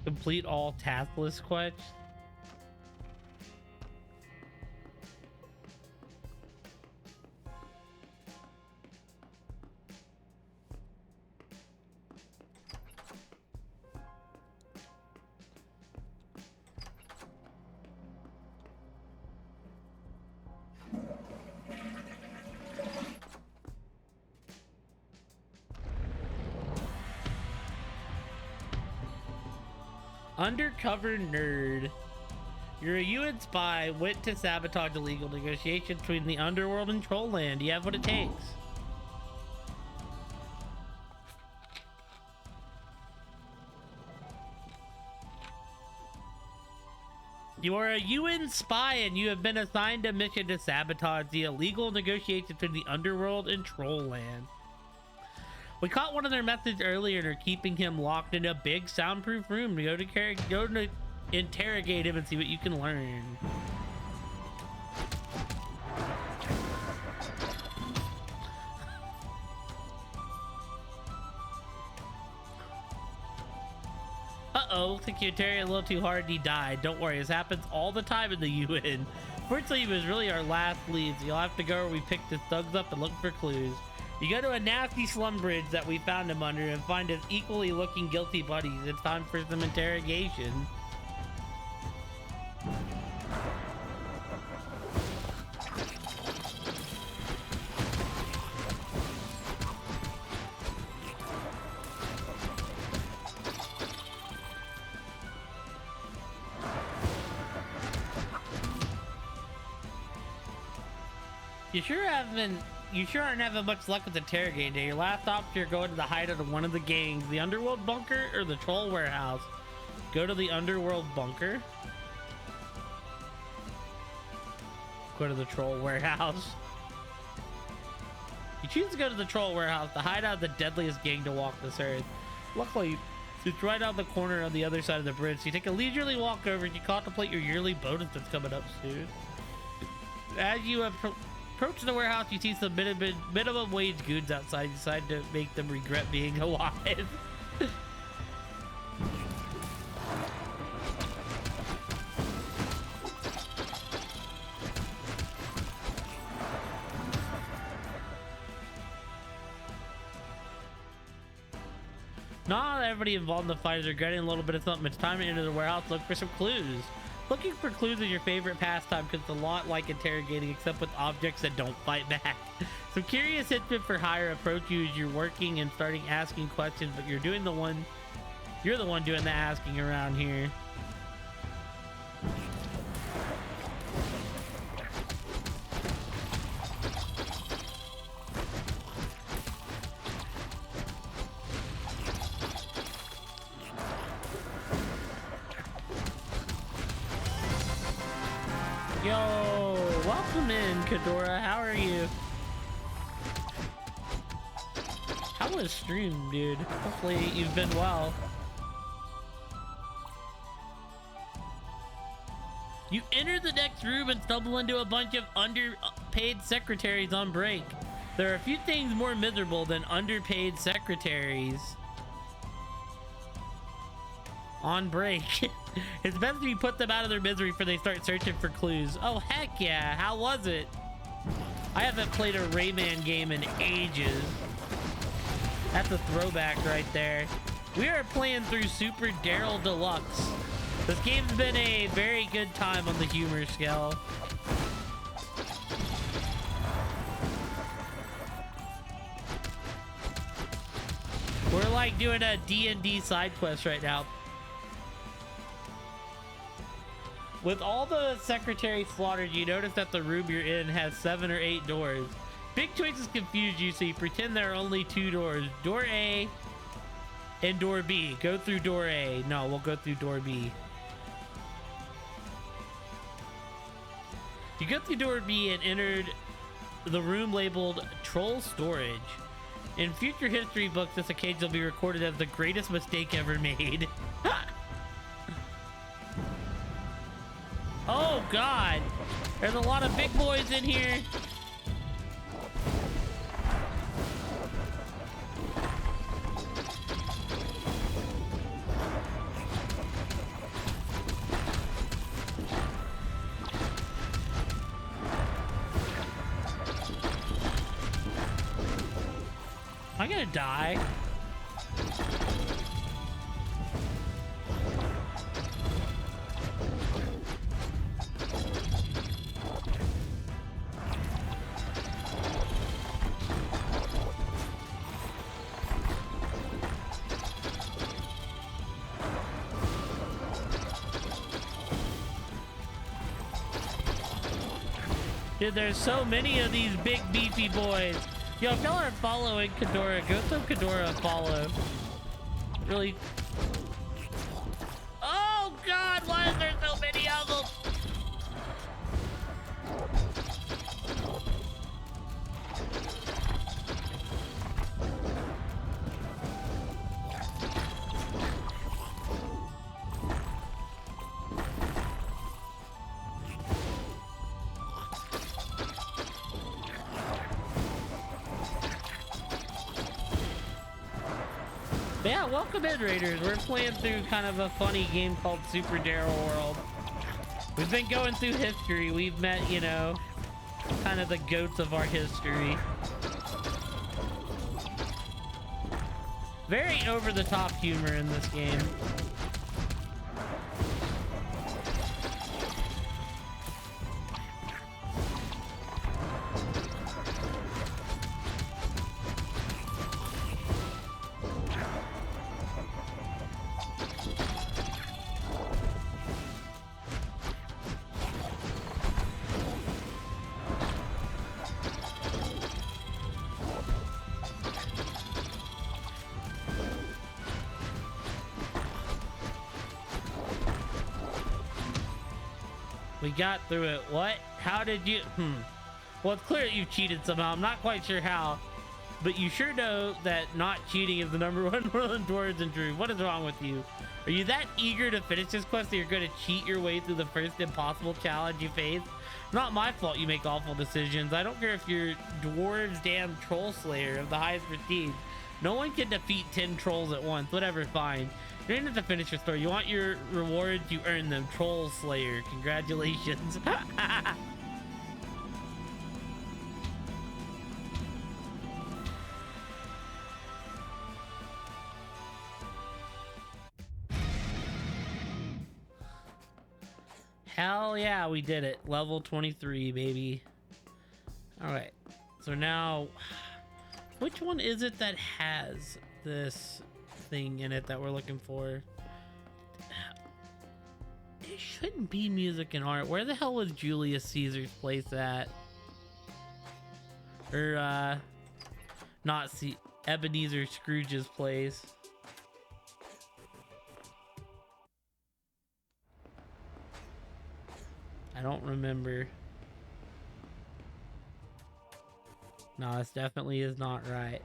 Speaker 1: Complete all taskless quests. Undercover nerd. You're a UN spy, went to sabotage illegal negotiations between the underworld and Trollland. You have what it takes. You are a UN spy and you have been assigned a mission to sabotage the illegal negotiations between the underworld and Trollland. We caught one of their methods earlier and are keeping him locked in a big soundproof room to go to interrogate him and see what you can learn. Uh-oh, looks like you interrogated a little too hard and he died. Don't worry, this happens all the time in the UN. Fortunately, he was really our last lead, so you'll have to go where we picked his thugs up and look for clues. You go to a nasty slum bridge that we found him under and find his equally looking guilty buddies. It's time for some interrogation. You sure aren't having much luck with interrogating day. Your last option, you're going to the hideout of one of the gangs, the underworld bunker or the troll warehouse. Go to the underworld bunker. Go to the troll warehouse. You choose to go to the troll warehouse, the hideout of the deadliest gang to walk this earth. Luckily, it's right on the corner on the other side of the bridge. So you take a leisurely walk over and you contemplate your yearly bonus that's coming up soon. As you approach the warehouse, you see some minimum wage goons outside. You decide to make them regret being alive. Not everybody involved in the fight is regretting a little bit of something. It's time to enter the warehouse, look for some clues. Looking for clues is your favorite pastime because it's a lot like interrogating, except with objects that don't fight back. Some curious hitmen for hire approach you as you're working and starting asking questions, but you're the one doing the asking around here. Yo, welcome in, Kadora. How are you? How was stream, dude? Hopefully you've been well. You enter the next room and stumble into a bunch of underpaid secretaries on break. There are a few things more miserable than underpaid secretaries on break. It's best if you put them out of their misery before they start searching for clues. Oh, heck yeah. How was it? I haven't played a Rayman game in ages. That's a throwback right there. We are playing through Super Daryl Deluxe. This game's been a very good time on the humor scale. We're like doing a D&D side quest right now. With all the secretaries slaughtered, you notice that the room you're in has 7 or 8 doors. Big choices confuse you, so you pretend there are only 2 doors. Door A and door B. Go through door A. No, we'll go through door B. You go through door B and entered the room labeled Troll Storage. In future history books, this occasion will be recorded as the greatest mistake ever made. Oh God, there's a lot of big boys in here. Am I gonna die? Dude, there's so many of these big beefy boys. Yo, if y'all are following Kadora, go to Kadora and follow. Really? Oh God, why is there so many of them? But yeah, welcome in, Raiders. We're playing through kind of a funny game called Super Daryl World. We've been going through history. We've met, you know, kind of the goats of our history. Very over-the-top humor in this game. We got through it. What? How did you? Well, it's clear that you've cheated somehow. I'm not quite sure how, but you sure know that not cheating is the #1 rule in Dwarves and Drew. What is wrong with you? Are you that eager to finish this quest that you're going to cheat your way through the first impossible challenge you face? Not my fault you make awful decisions. I don't care if you're Dwarves damn troll slayer of the highest prestige. No one can defeat 10 trolls at once. Whatever, fine. You don't have to finish your story. You want your rewards, you earn them. Troll Slayer. Congratulations. Hell yeah, we did it. Level 23, baby. Alright. So now, which one is it that has this thing in it that we're looking for? It shouldn't be music and art. Where the hell was Julius Caesar's place at? Or not Ebenezer Scrooge's place. I don't remember. No, this definitely is not right.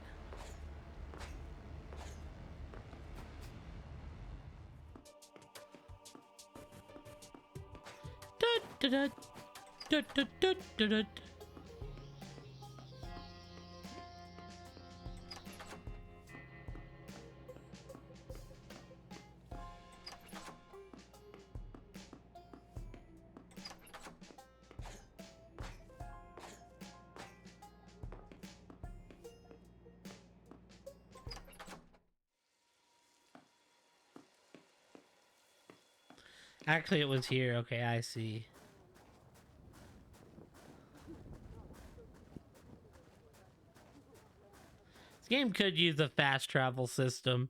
Speaker 1: Actually, it was here. Okay, I see. This game could use a fast travel system.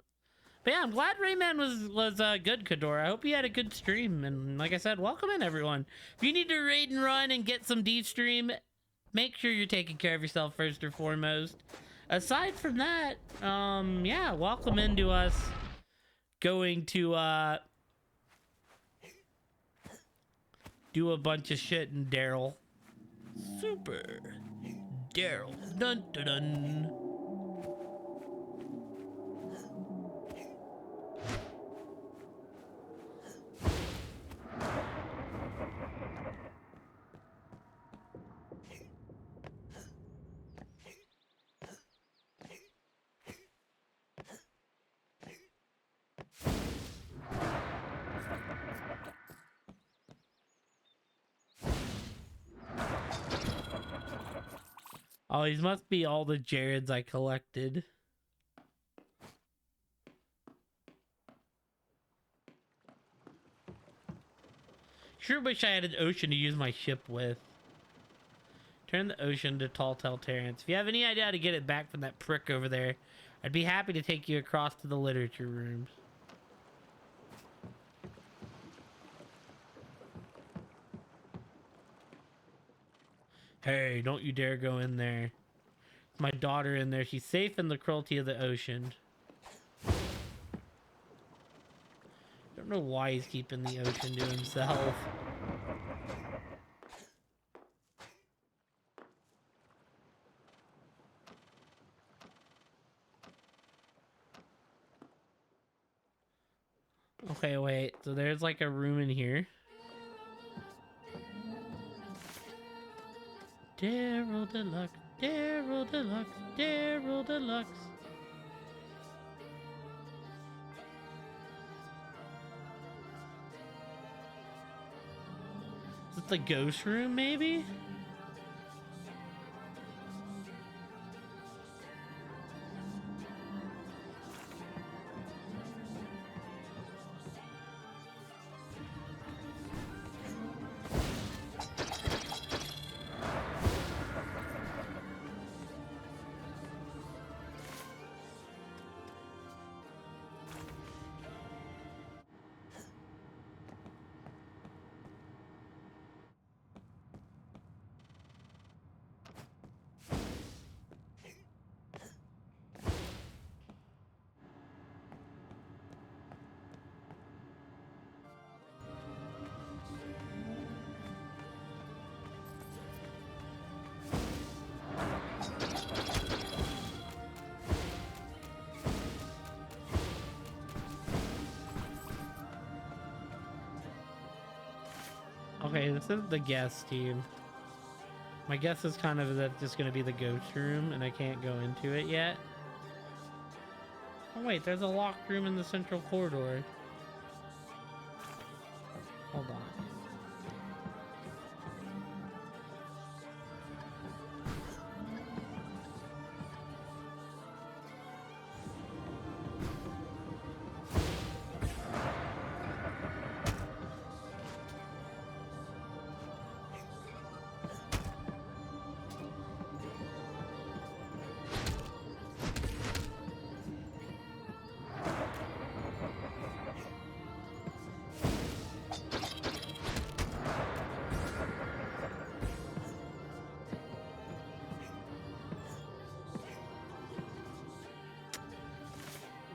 Speaker 1: But yeah, I'm glad Rayman was good, Kadora. I hope you had a good stream. And like I said, welcome in, everyone. If you need to raid and run and get some deep stream, make sure you're taking care of yourself first or foremost. Aside from that, yeah, welcome into us going to do a bunch of shit in Daryl. Super Daryl. Dun dun dun. Oh, these must be all the Jareds I collected. Sure wish I had an ocean to use my ship with. Turn the ocean to Tall Tale Terrence. If you have any idea how to get it back from that prick over there, I'd be happy to take you across to the literature rooms. Hey, don't you dare go in there. My daughter in there. She's safe in the cruelty of the ocean. Don't know why he's keeping the ocean to himself. Okay, wait. So there's like a room in here. Daryl Deluxe, Daryl Deluxe, Daryl Deluxe. Is it the ghost room, maybe? Okay, this is the guest team. My guess is kind of that just going to be the ghost room, and I can't go into it yet. Oh wait, there's a locked room in the central corridor. Hold on.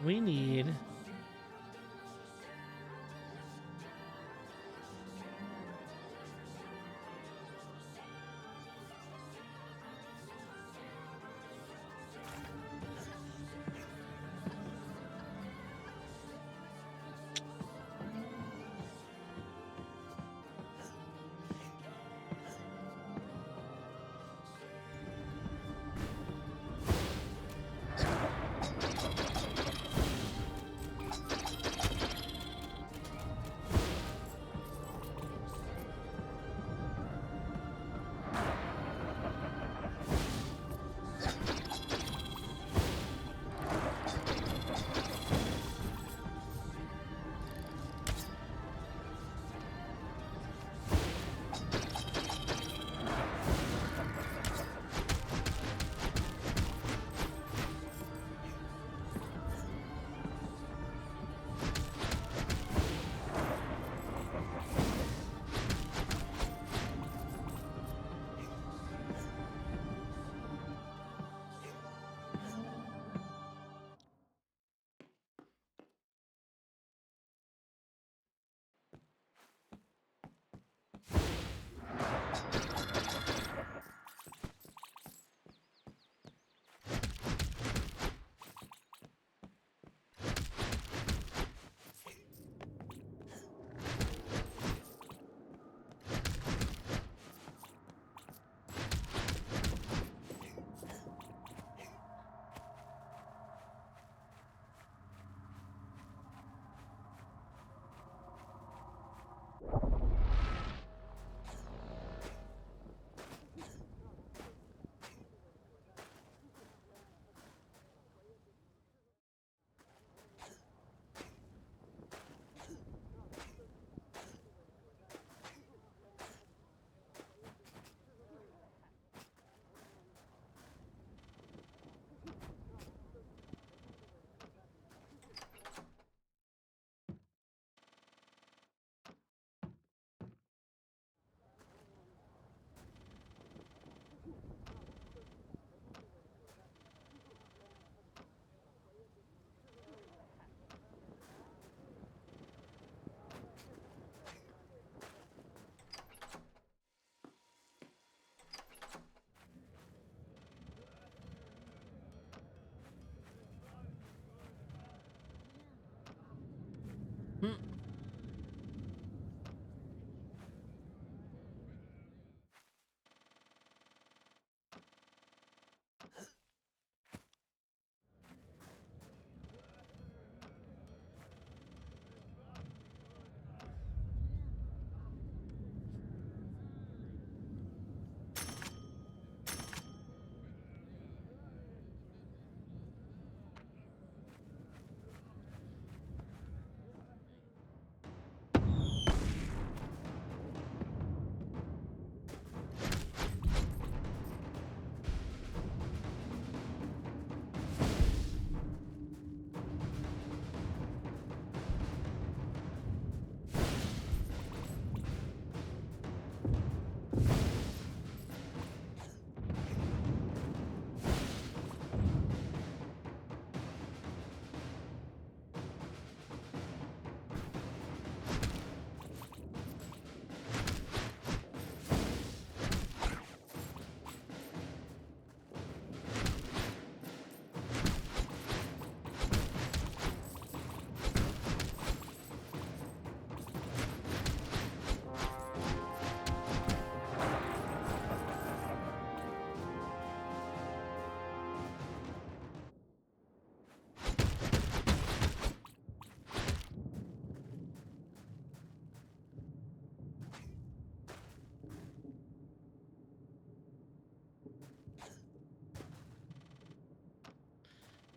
Speaker 1: We need...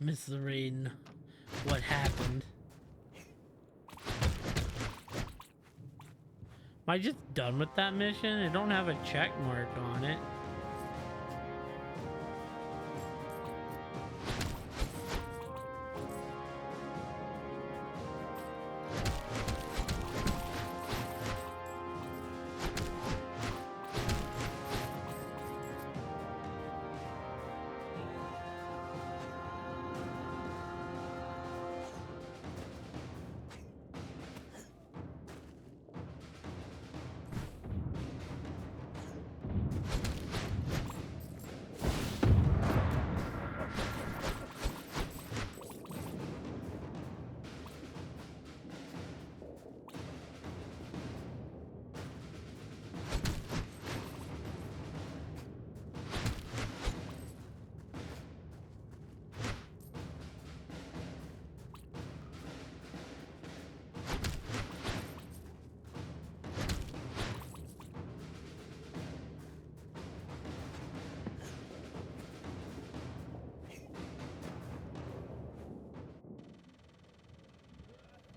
Speaker 1: Miss Lorraine, what happened? Am I just done with that mission? It don't have a check mark on it.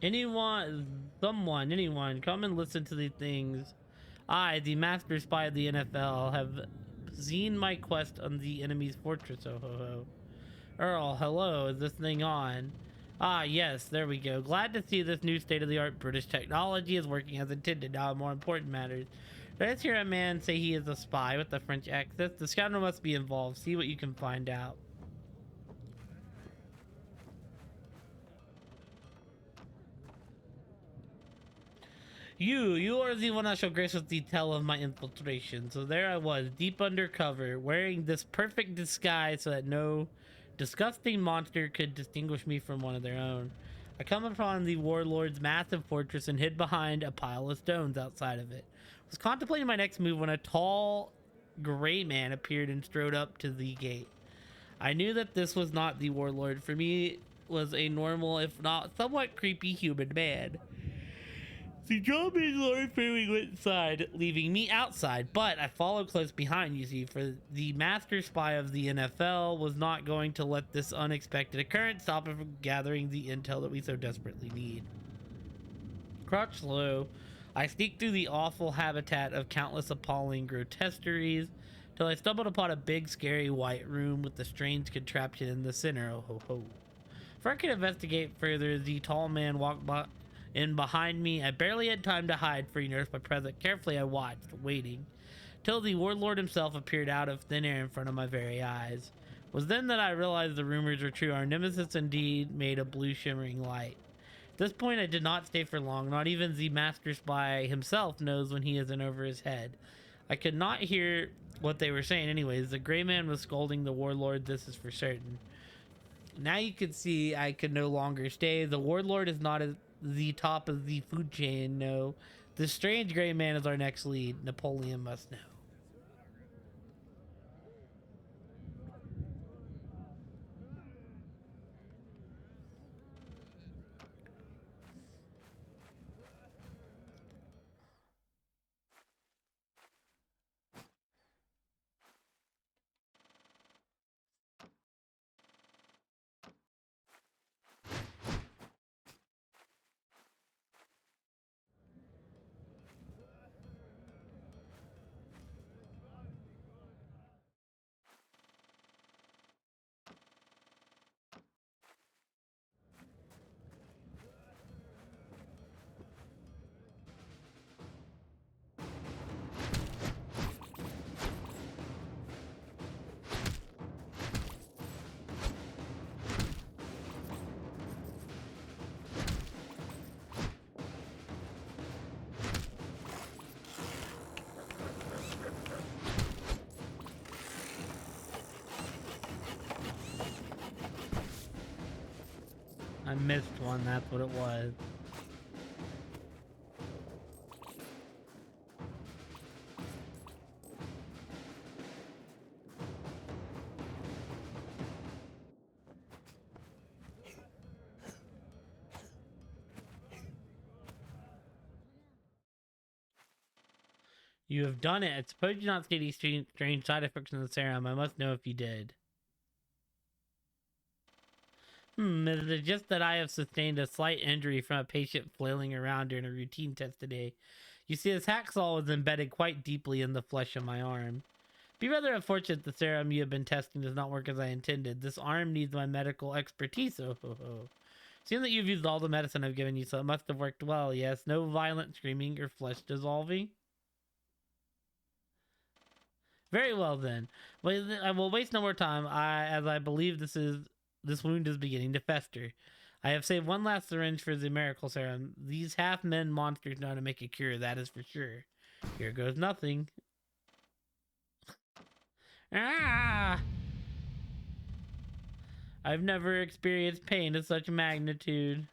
Speaker 1: Anyone, come and listen to these things. I, the master spy of the NFL, have seen my quest on the enemy's fortress. Oh ho ho. Earl, hello, is this thing on? Ah, yes, there we go. Glad to see this new state-of-the-art British technology is working as intended. Now, more important matters. Did I just hear a man say he is a spy with a French accent? The scoundrel must be involved. See what you can find out. You are the one that shall graciously tell of my infiltration. So there I was, deep undercover, wearing this perfect disguise so that no disgusting monster could distinguish me from one of their own. I come upon the warlord's massive fortress and hid behind a pile of stones outside of it. I was contemplating my next move when a tall, gray man appeared and strode up to the gate. I knew that this was not the warlord. For me, it was a normal, if not somewhat creepy human man. The John Lord fairly went inside, leaving me outside, but I followed close behind, you see, for the master spy of the NFL was not going to let this unexpected occurrence stop him from gathering the intel that we so desperately need. Crouched low, I sneaked through the awful habitat of countless appalling grotesqueries till I stumbled upon a big, scary white room with a strange contraption in the center. Oh ho ho. Before I could investigate further, the tall man walked by in behind me. I barely had time to hide, for he noticed my presence. Carefully I watched, waiting, till the warlord himself appeared out of thin air in front of my very eyes. It was then that I realized the rumors were true. Our nemesis indeed made a blue shimmering light. At this point I did not stay for long. Not even the master spy himself knows when he is in over his head. I could not hear what they were saying anyways. The gray man was scolding the warlord, this is for certain. Now you can see I could no longer stay. The warlord is not at the top of the food chain, no. The strange gray man is our next lead. Napoleon must know. I missed one, that's what it was. You have done it. I suppose you did not see any strange side effects in the serum. I must know if you did. Is it just that I have sustained a slight injury from a patient flailing around during a routine test today? You see, this hacksaw was embedded quite deeply in the flesh of my arm. Be rather unfortunate the serum you have been testing does not work as I intended. This arm needs my medical expertise. Oh, ho, ho. Seeing that you've used all the medicine I've given you, so it must have worked well. Yes, no violent screaming or flesh dissolving. Very well then. Well, I will waste no more time, as I believe this wound is beginning to fester. I have saved one last syringe for the miracle serum. These half-men monsters know how to make a cure, that is for sure. Here goes nothing. Ah! I've never experienced pain of such magnitude.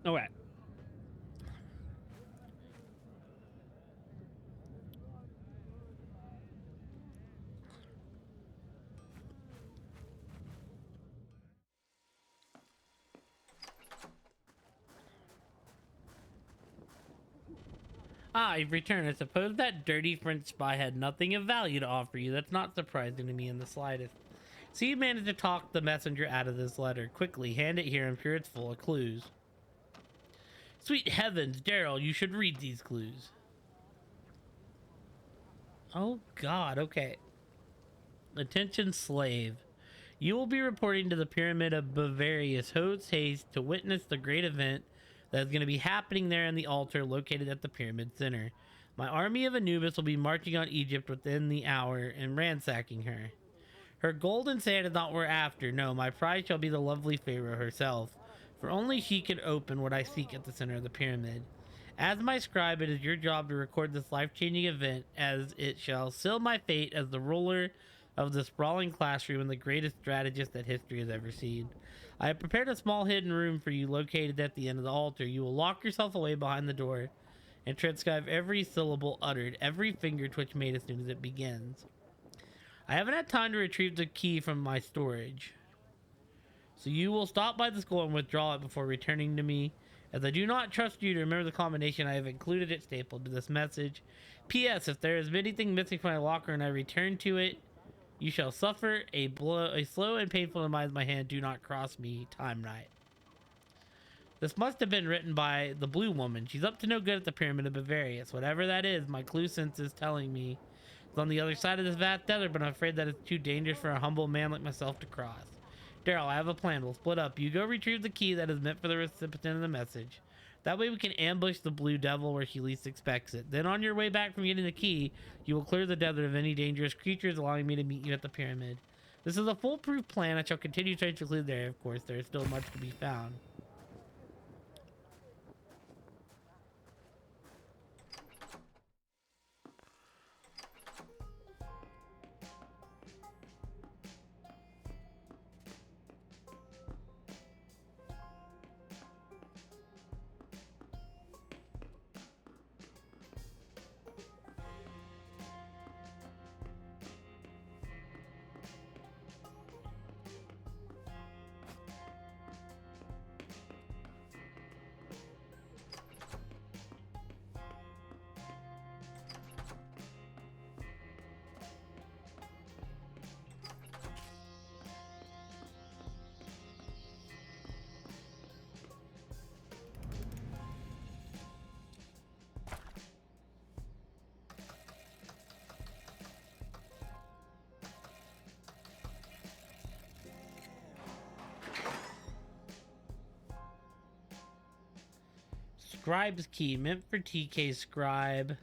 Speaker 1: Okay. Ah, you've returned. I suppose that dirty French spy had nothing of value to offer you. That's not surprising to me in the slightest. So you managed to talk the messenger out of this letter. Quickly, hand it here. I'm sure it's full of clues. Sweet heavens, Daryl, you should read these clues. Oh, God, okay. Attention, slave. You will be reporting to the Pyramid of Bavarius Host Haste to witness the great event that is going to be happening there in the altar located at the pyramid center. My army of Anubis will be marching on Egypt within the hour and ransacking her. Her golden sand is not what we're after. No, my prize shall be the lovely Pharaoh herself, for only she can open what I seek at the center of the pyramid. As my scribe, it is your job to record this life-changing event, as it shall seal my fate as the ruler of the sprawling classroom and the greatest strategist that history has ever seen. I have prepared a small hidden room for you located at the end of the altar. You will lock yourself away behind the door and transcribe every syllable uttered, every finger twitch made as soon as it begins. I haven't had time to retrieve the key from my storage, so you will stop by the school and withdraw it before returning to me. As I do not trust you to remember the combination, I have included it stapled to this message. P.S. If there is anything missing from my locker and I return to it, you shall suffer a slow and painful demise of my hand. Do not cross me. Time Knight. This must have been written by the blue woman. She's up to no good at the Pyramid of Bavarius. Whatever that is, my clue sense is telling me it's on the other side of this vast desert, but I'm afraid that it's too dangerous for a humble man like myself to cross. Daryl, I have a plan. We'll split up. You go retrieve the key that is meant for the recipient of the message. That way we can ambush the blue devil where she least expects it. Then on your way back from getting the key, you will clear the desert of any dangerous creatures, allowing me to meet you at the pyramid. This is a foolproof plan. I shall continue to include there. Of course, there is still much to be found. Scribe's key, meant for TK Scribe.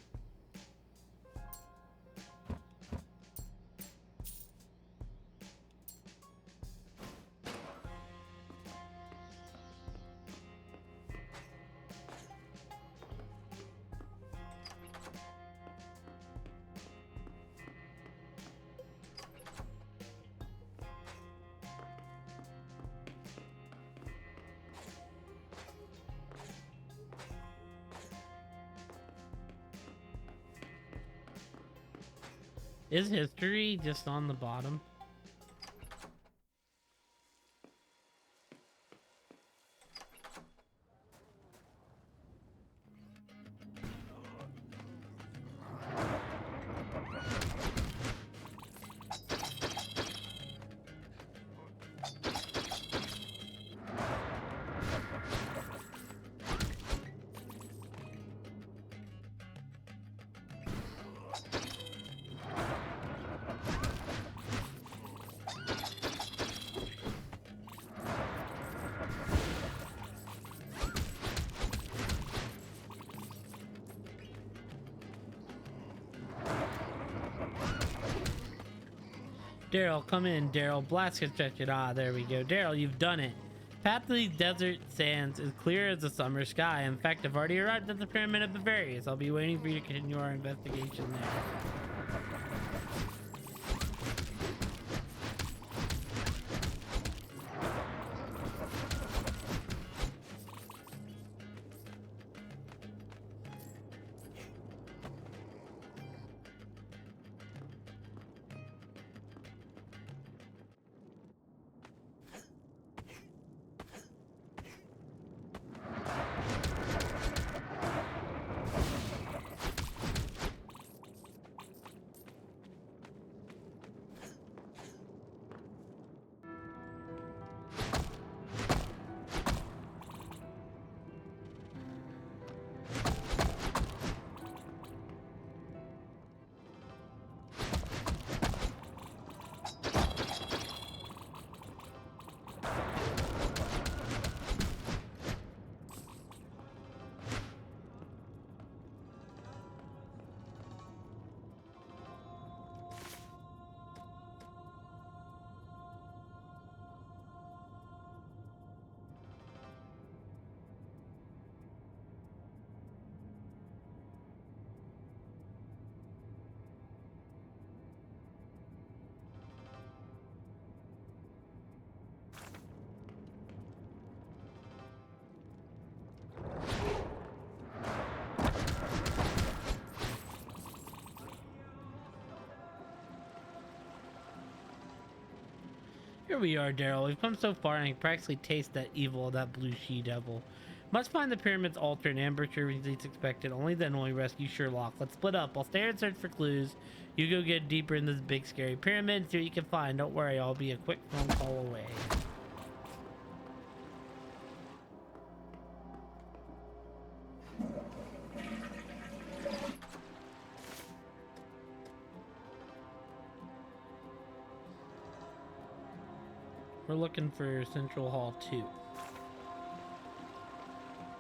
Speaker 1: Is history just on the bottom? Daryl, come in, Daryl. Blast construction. Ah, there we go. Daryl, you've done it. Path to the desert sands is clear as the summer sky. In fact, I've already arrived at the Pyramid of Bavarius. I'll be waiting for you to continue our investigation there. Here we are, Daryl. We've come so far and I can practically taste that evil of that blue she-devil. Must find the pyramid's altar and ambush her as least expected. Only then will we rescue Sherlock. Let's split up. I'll stay and search for clues. You go get deeper in this big scary pyramid and see what you can find. Don't worry, I'll be a quick phone call away. We're looking for Central Hall 2.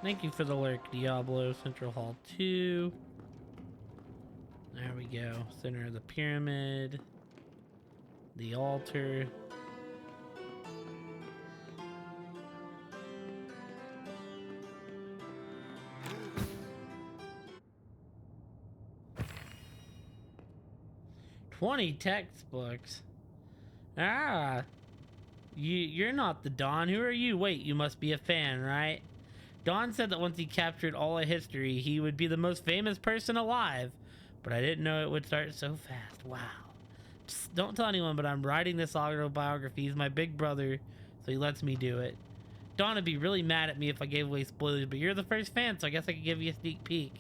Speaker 1: Thank you for the lurk, Diablo. Central Hall 2. There we go. Center of the pyramid. The altar. "20 textbooks. Ah. You're not the Don. Who are you? Wait, you must be a fan, right? Don said that once he captured all of history, he would be the most famous person alive. But I didn't know it would start so fast. Wow. Psst, don't tell anyone, but I'm writing this autobiography. He's my big brother, so he lets me do it. Don would be really mad at me if I gave away spoilers, but you're the first fan, so I guess I could give you a sneak peek.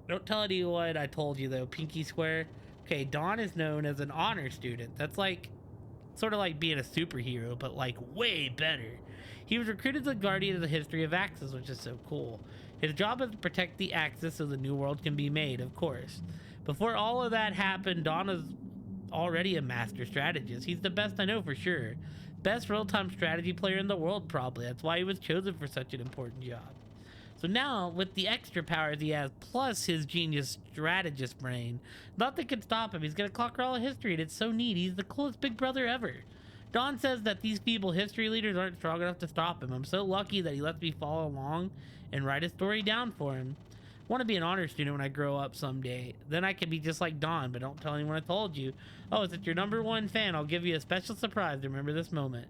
Speaker 1: Don't tell anyone I told you, though. Pinky swear. Okay, Don is known as an honor student. That's like... sort of like being a superhero, but like way better. He was recruited as the guardian of the history of Axis, which is so cool. His job is to protect the Axis so the new world can be made, of course. Before all of that happened, Don was already a master strategist. He's the best I know for sure. Best real-time strategy player in the world, probably. That's why he was chosen for such an important job. So now, with the extra powers he has, plus his genius strategist brain, nothing can stop him. He's gonna conquer all of history, and it's so neat. He's the coolest big brother ever. Don says that these feeble history leaders aren't strong enough to stop him. I'm so lucky that he lets me follow along and write a story down for him. I want to be an honor student when I grow up someday. Then I can be just like Don, but don't tell anyone I told you. Oh, is it your #1 fan? I'll give you a special surprise to remember this moment.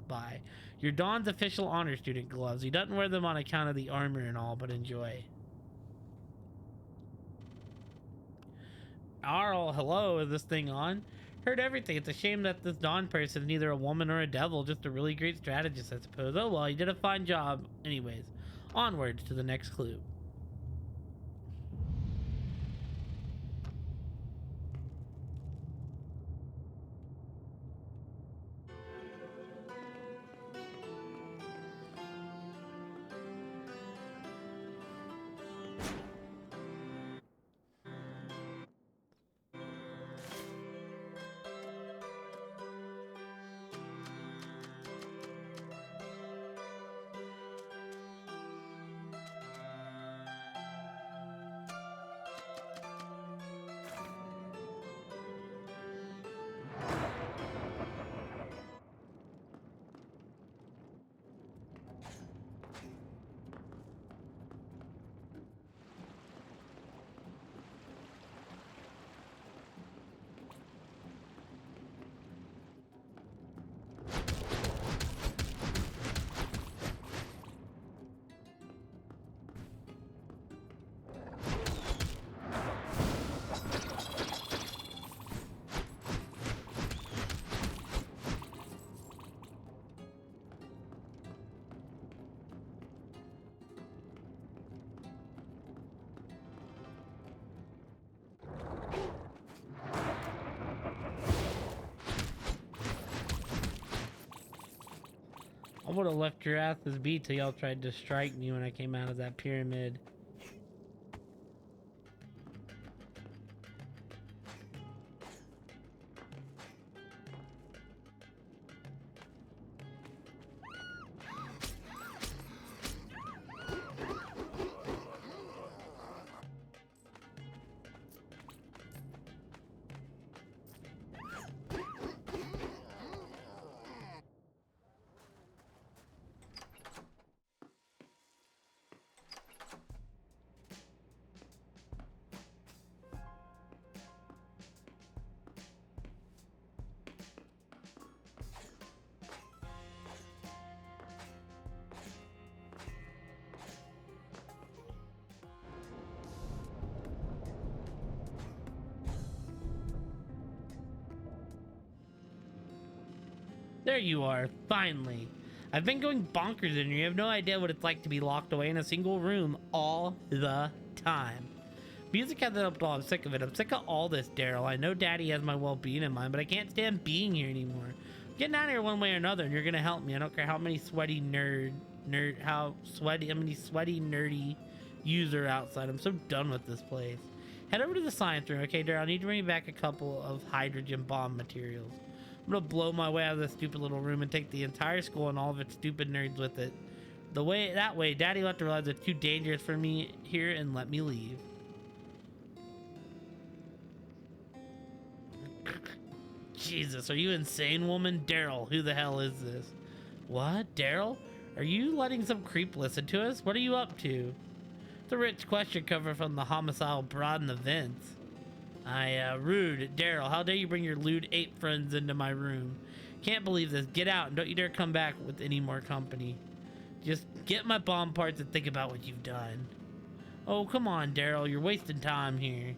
Speaker 1: Bye. You're Don's official honor student gloves. He doesn't wear them on account of the armor and all, but enjoy. Arl, hello, is this thing on? Heard everything. It's a shame that this Don person is neither a woman or a devil, just a really great strategist, I suppose. Oh well, he did a fine job. Anyways, onwards to the next clue. I would have left your asses be till y'all tried to strike me when I came out of that pyramid. There you are, finally. I've been going bonkers in here. You have no idea what it's like to be locked away in a single room all the time. Music hasn't helped at all. I'm sick of it. I'm sick of all this, Daryl. I know Daddy has my well-being in mind, but I can't stand being here anymore. I'm getting out of here one way or another, and you're gonna help me. I don't care how many sweaty nerdy user outside. I'm so done with this place. Head over to the science room, okay, Daryl? I need to bring you back a couple of hydrogen bomb materials. I'm gonna blow my way out of this stupid little room and take the entire school and all of its stupid nerds with it. That way, Daddy will have to realize it's too dangerous for me here and let me leave. Jesus, are you insane, woman? Daryl, who the hell is this? What? Daryl? Are you letting some creep listen to us? What are you up to? It's a rich question cover from the homicidal broad in the vents. Rude. Daryl, how dare you bring your lewd ape friends into my room? Can't believe this. Get out and don't you dare come back with any more company. Just get my bomb parts and think about what you've done. Oh, come on, Daryl. You're wasting time here.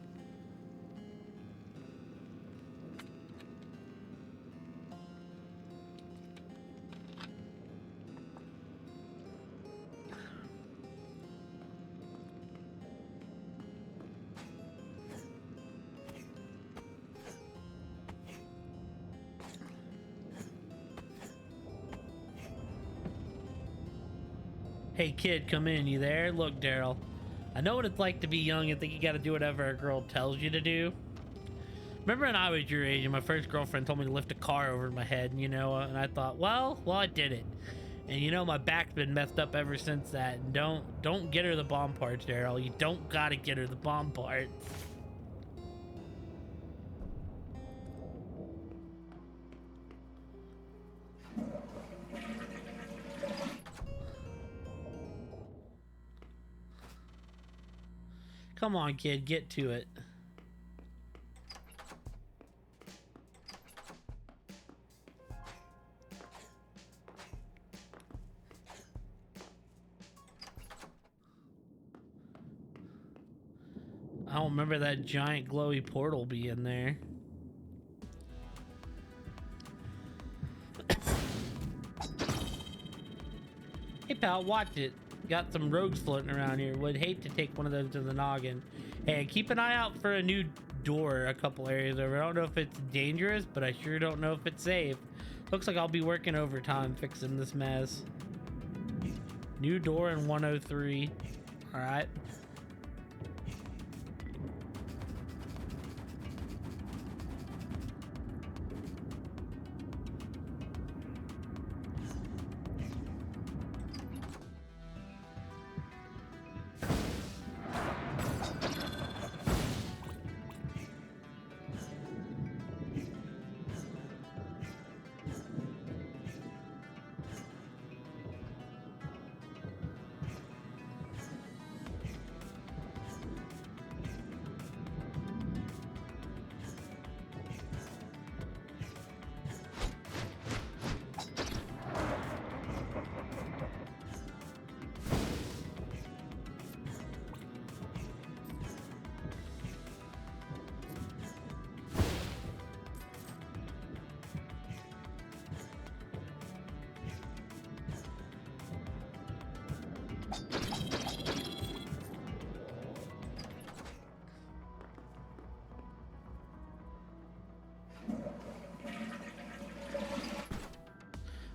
Speaker 1: Hey kid, come in, you there? Look, Daryl, I know what it's like to be young and think you gotta do whatever a girl tells you to do. Remember when I was your age and my first girlfriend told me to lift a car over my head, and I thought, well, I did it. And you know my back's been messed up ever since that. Don't get her the bomb parts, Daryl. You don't gotta get her the bomb parts. Come on, kid, get to it. I don't remember that giant glowy portal being there. Hey pal, watch it. Got some rogues floating around here. Would hate to take one of those to the noggin. Hey, keep an eye out for a new door a couple areas over. I don't know if it's dangerous, but I sure don't know if it's safe. Looks like I'll be working overtime fixing this mess. New door in 103. All right.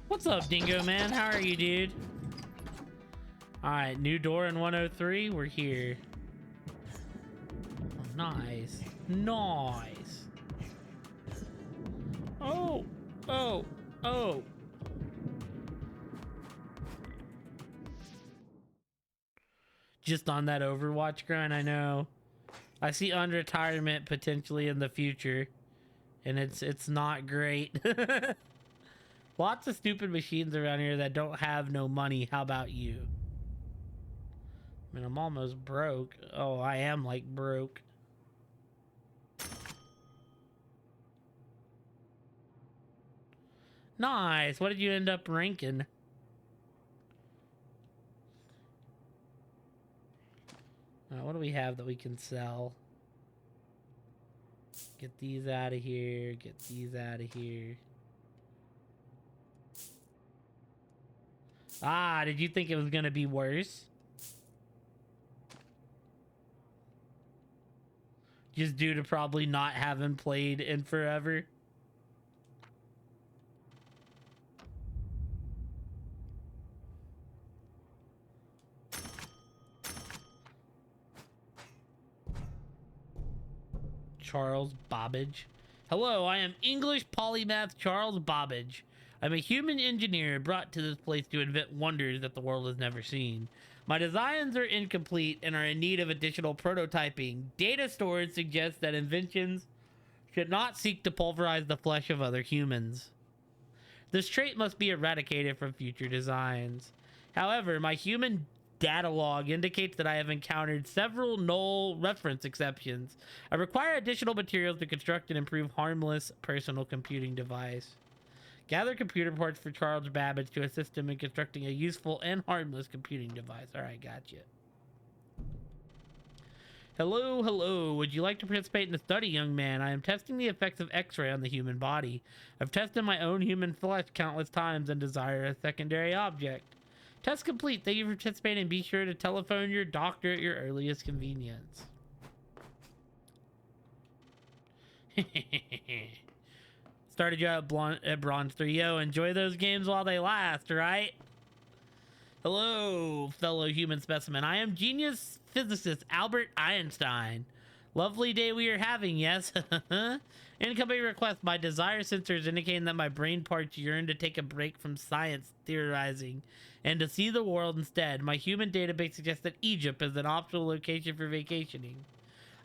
Speaker 1: What's up, Dingo Man? How are you, dude? Alright, new door in 103. We're here. Oh, nice. Nice. Oh. Oh. Oh. Just on that Overwatch grind, I know. I see unretirement potentially in the future. And it's not great. Lots of stupid machines around here that don't have no money. How about you? I mean, I'm almost broke. Oh, I am like broke. Nice. What did you end up ranking? What do we have that we can sell? Get these out of here. Get these out of here. Ah, did you think it was going to be worse? Just due to probably not having played in forever? Charles Babbage. Hello, I am English polymath Charles Babbage. I'm a human engineer brought to this place to invent wonders that the world has never seen. My designs are incomplete and are in need of additional prototyping. Data storage suggests that inventions should not seek to pulverize the flesh of other humans. This trait must be eradicated from future designs. However, my human data log indicates that I have encountered several null reference exceptions. I require additional materials to construct and improve harmless personal computing device. Gather computer parts for Charles Babbage to assist him in constructing a useful and harmless computing device. All right, gotcha. Hello, hello. Would you like to participate in the study, young man? I am testing the effects of X-ray on the human body. I've tested my own human flesh countless times and desire a secondary object. Test complete. Thank you for participating. Be sure to telephone your doctor at your earliest convenience. Started you out at Bronze 3. Yo, enjoy those games while they last, right? Hello, fellow human specimen. I am genius physicist Albert Einstein. Lovely day we are having, yes. Incoming request. My desire sensors indicating that my brain parts yearn to take a break from science theorizing and to see the world instead. My human database suggests that Egypt is an optimal location for vacationing.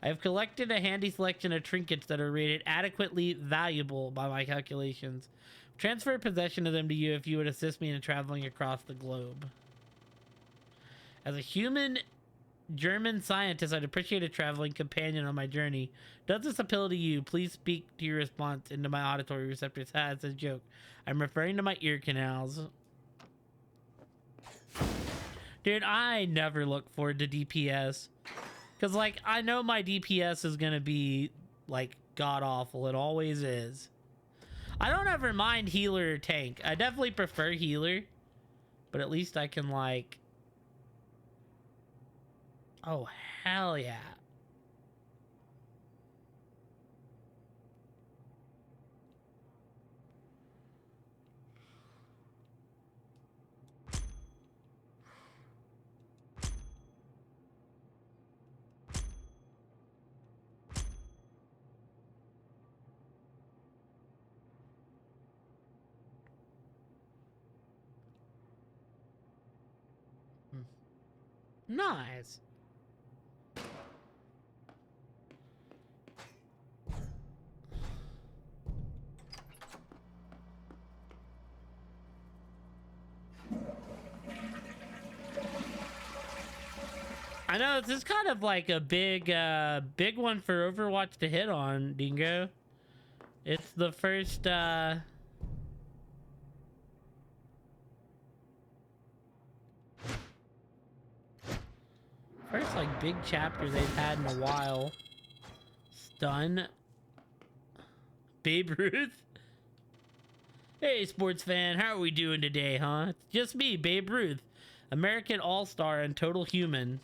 Speaker 1: I have collected a handy selection of trinkets that are rated adequately valuable by my calculations. Transfer possession of them to you if you would assist me in traveling across the globe. As a human German scientist, I'd appreciate a traveling companion on my journey. Does this appeal to you? Please speak to your response into my auditory receptors. It's a joke. I'm referring to my ear canals. Dude, I never look forward to DPS. Because, like, I know my DPS is going to be, like, god-awful. It always is. I don't ever mind healer or tank. I definitely prefer healer. But at least I can, like... Oh, hell yeah. Nice. I know this is kind of like a big one for Overwatch to hit on, Dingo. It's the first like big chapter they've had in a while. Stun. Babe Ruth. Hey, sports fan, how are we doing today, huh? It's just me, Babe Ruth, American All-Star and total human.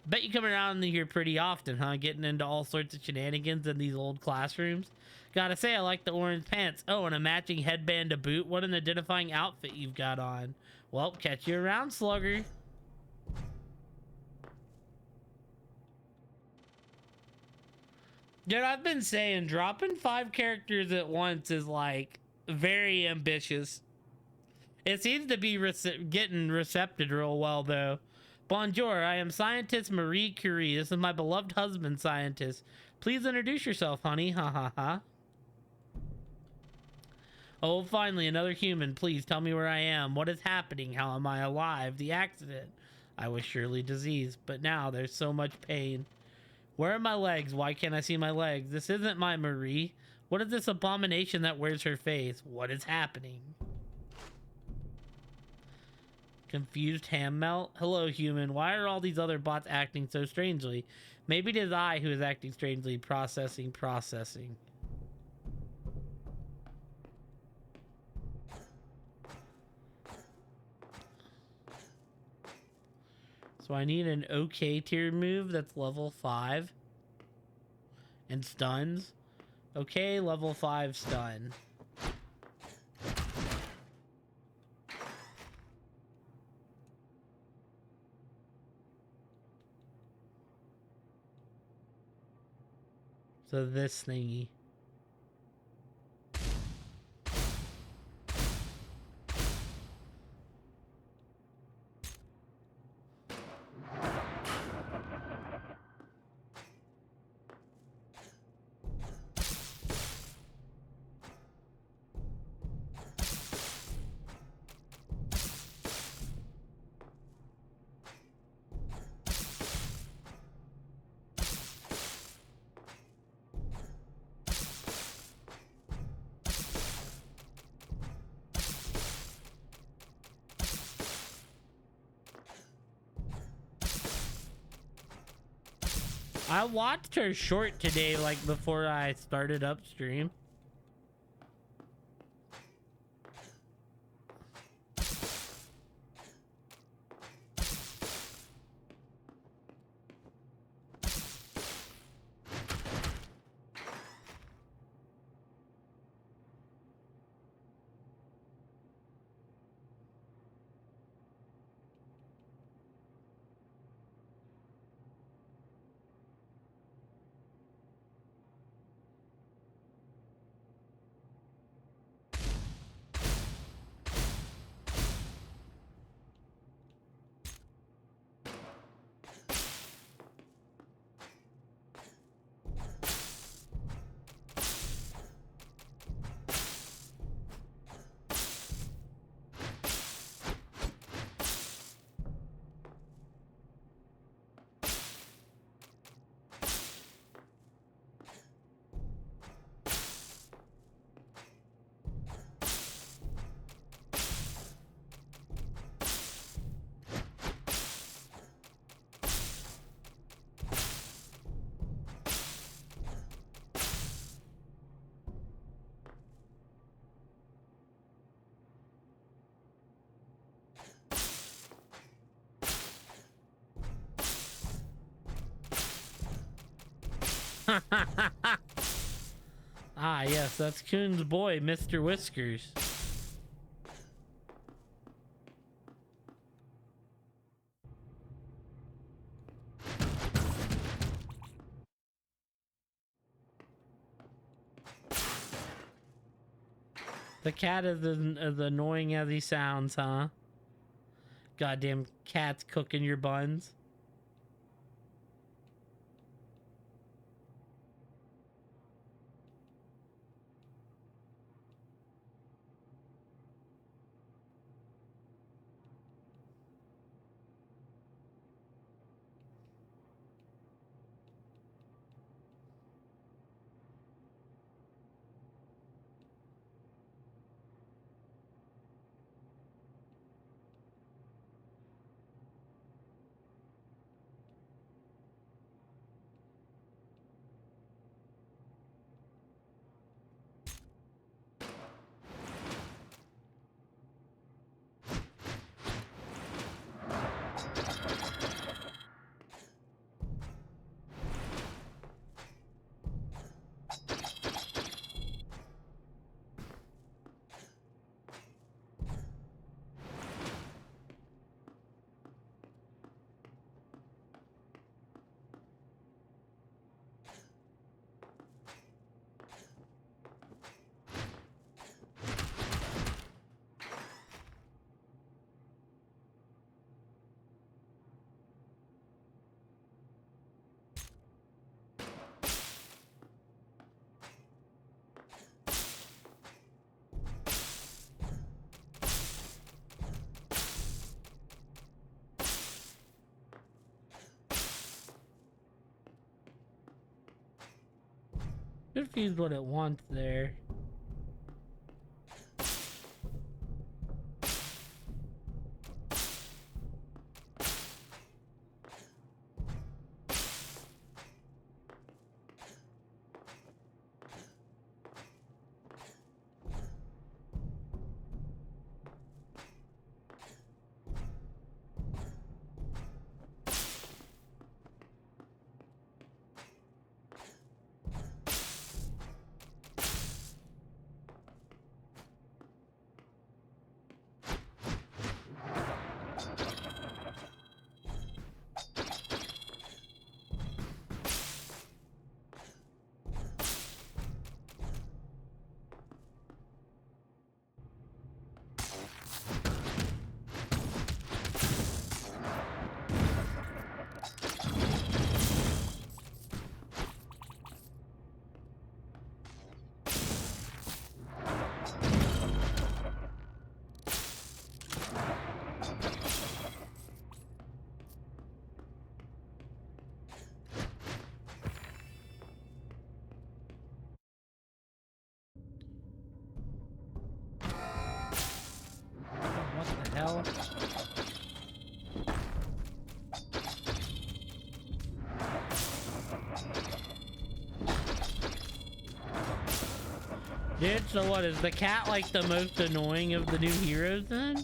Speaker 1: Bet you come around here pretty often, huh? Getting into all sorts of shenanigans in these old classrooms. Gotta say, I like the orange pants. Oh, and a matching headband to boot. What an identifying outfit you've got on. Well, catch you around, slugger. Dude, I've been saying dropping 5 characters at once is, like, very ambitious. It seems to be getting recepted real well, though. Bonjour, I am scientist Marie Curie. This is my beloved husband, scientist. Please introduce yourself, honey. Ha ha ha. Oh, finally, another human. Please tell me where I am. What is happening? How am I alive? The accident. I was surely diseased, but now there's so much pain. Where are my legs? Why can't I see my legs? This isn't my Marie. What is this abomination that wears her face? What is happening? Confused ham melt? Hello, human. Why are all these other bots acting so strangely? Maybe it is I who is acting strangely. Processing. So I need an okay tier move that's level 5. And stuns. Okay, level 5 stun. So this thingy. I watched her short today, like before I started up stream. Ah, yes, that's Coon's boy, Mr. Whiskers. The cat is as annoying as he sounds, huh? Goddamn cat's cooking your buns. Confused what it wants there. What the hell? Dude, so what, is the cat like the most annoying of the new heroes then?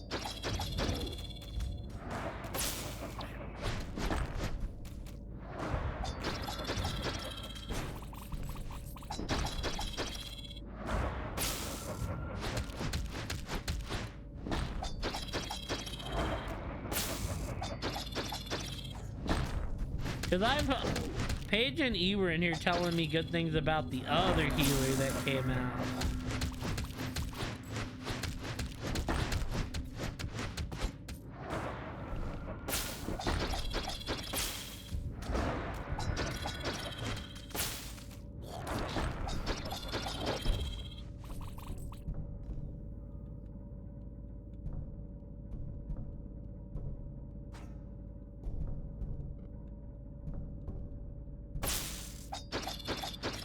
Speaker 1: Because Paige and E were in here telling me good things about the other healer that came out.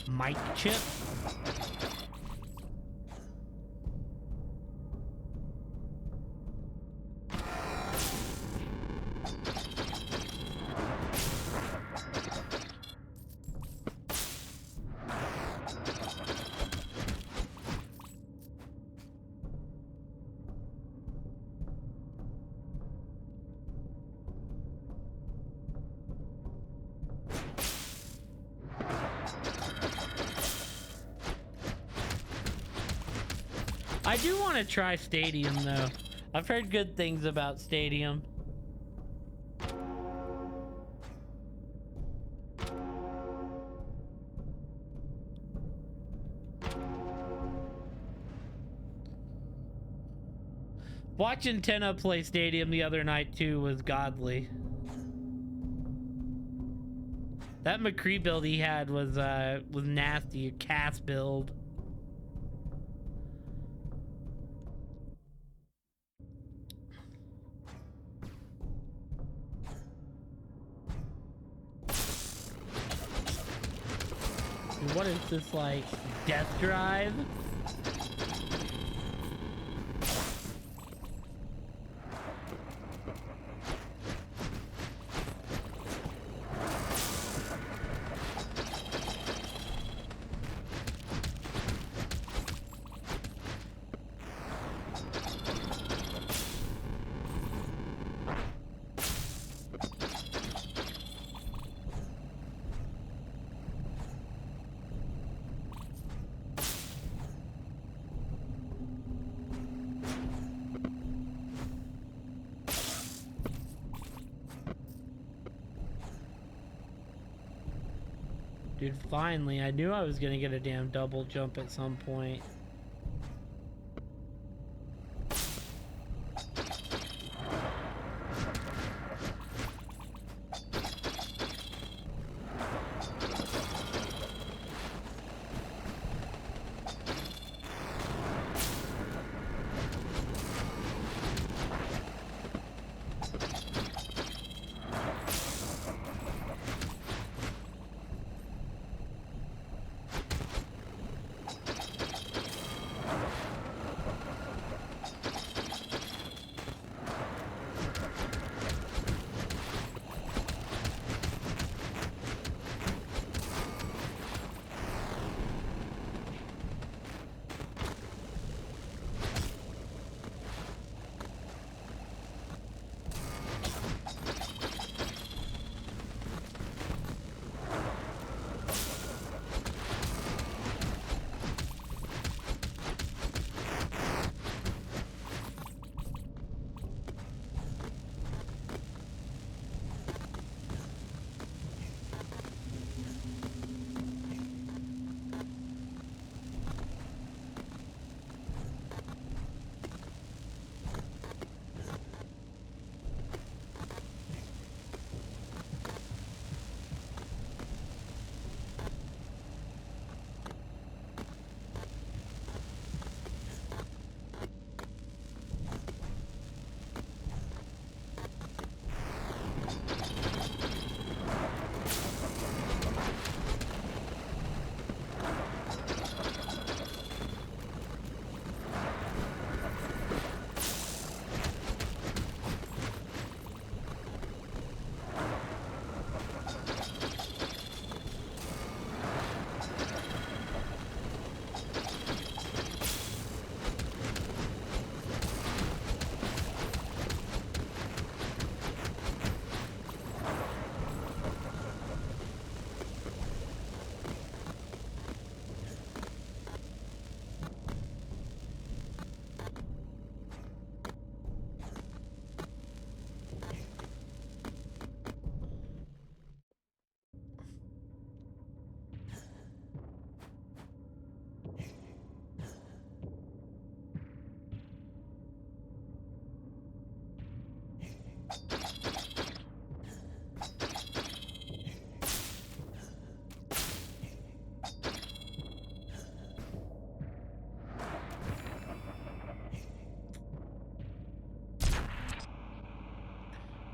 Speaker 1: Mike chip. I do want to try Stadium though. I've heard good things about Stadium. Watching Tenna play Stadium the other night too was godly. That McCree build he had was nasty, a cast build. Dude, what is this, like, Death Drive? Dude, finally, I knew I was gonna get a damn double jump at some point.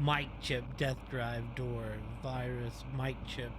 Speaker 1: Mic chip, death drive, door, virus, mic chip.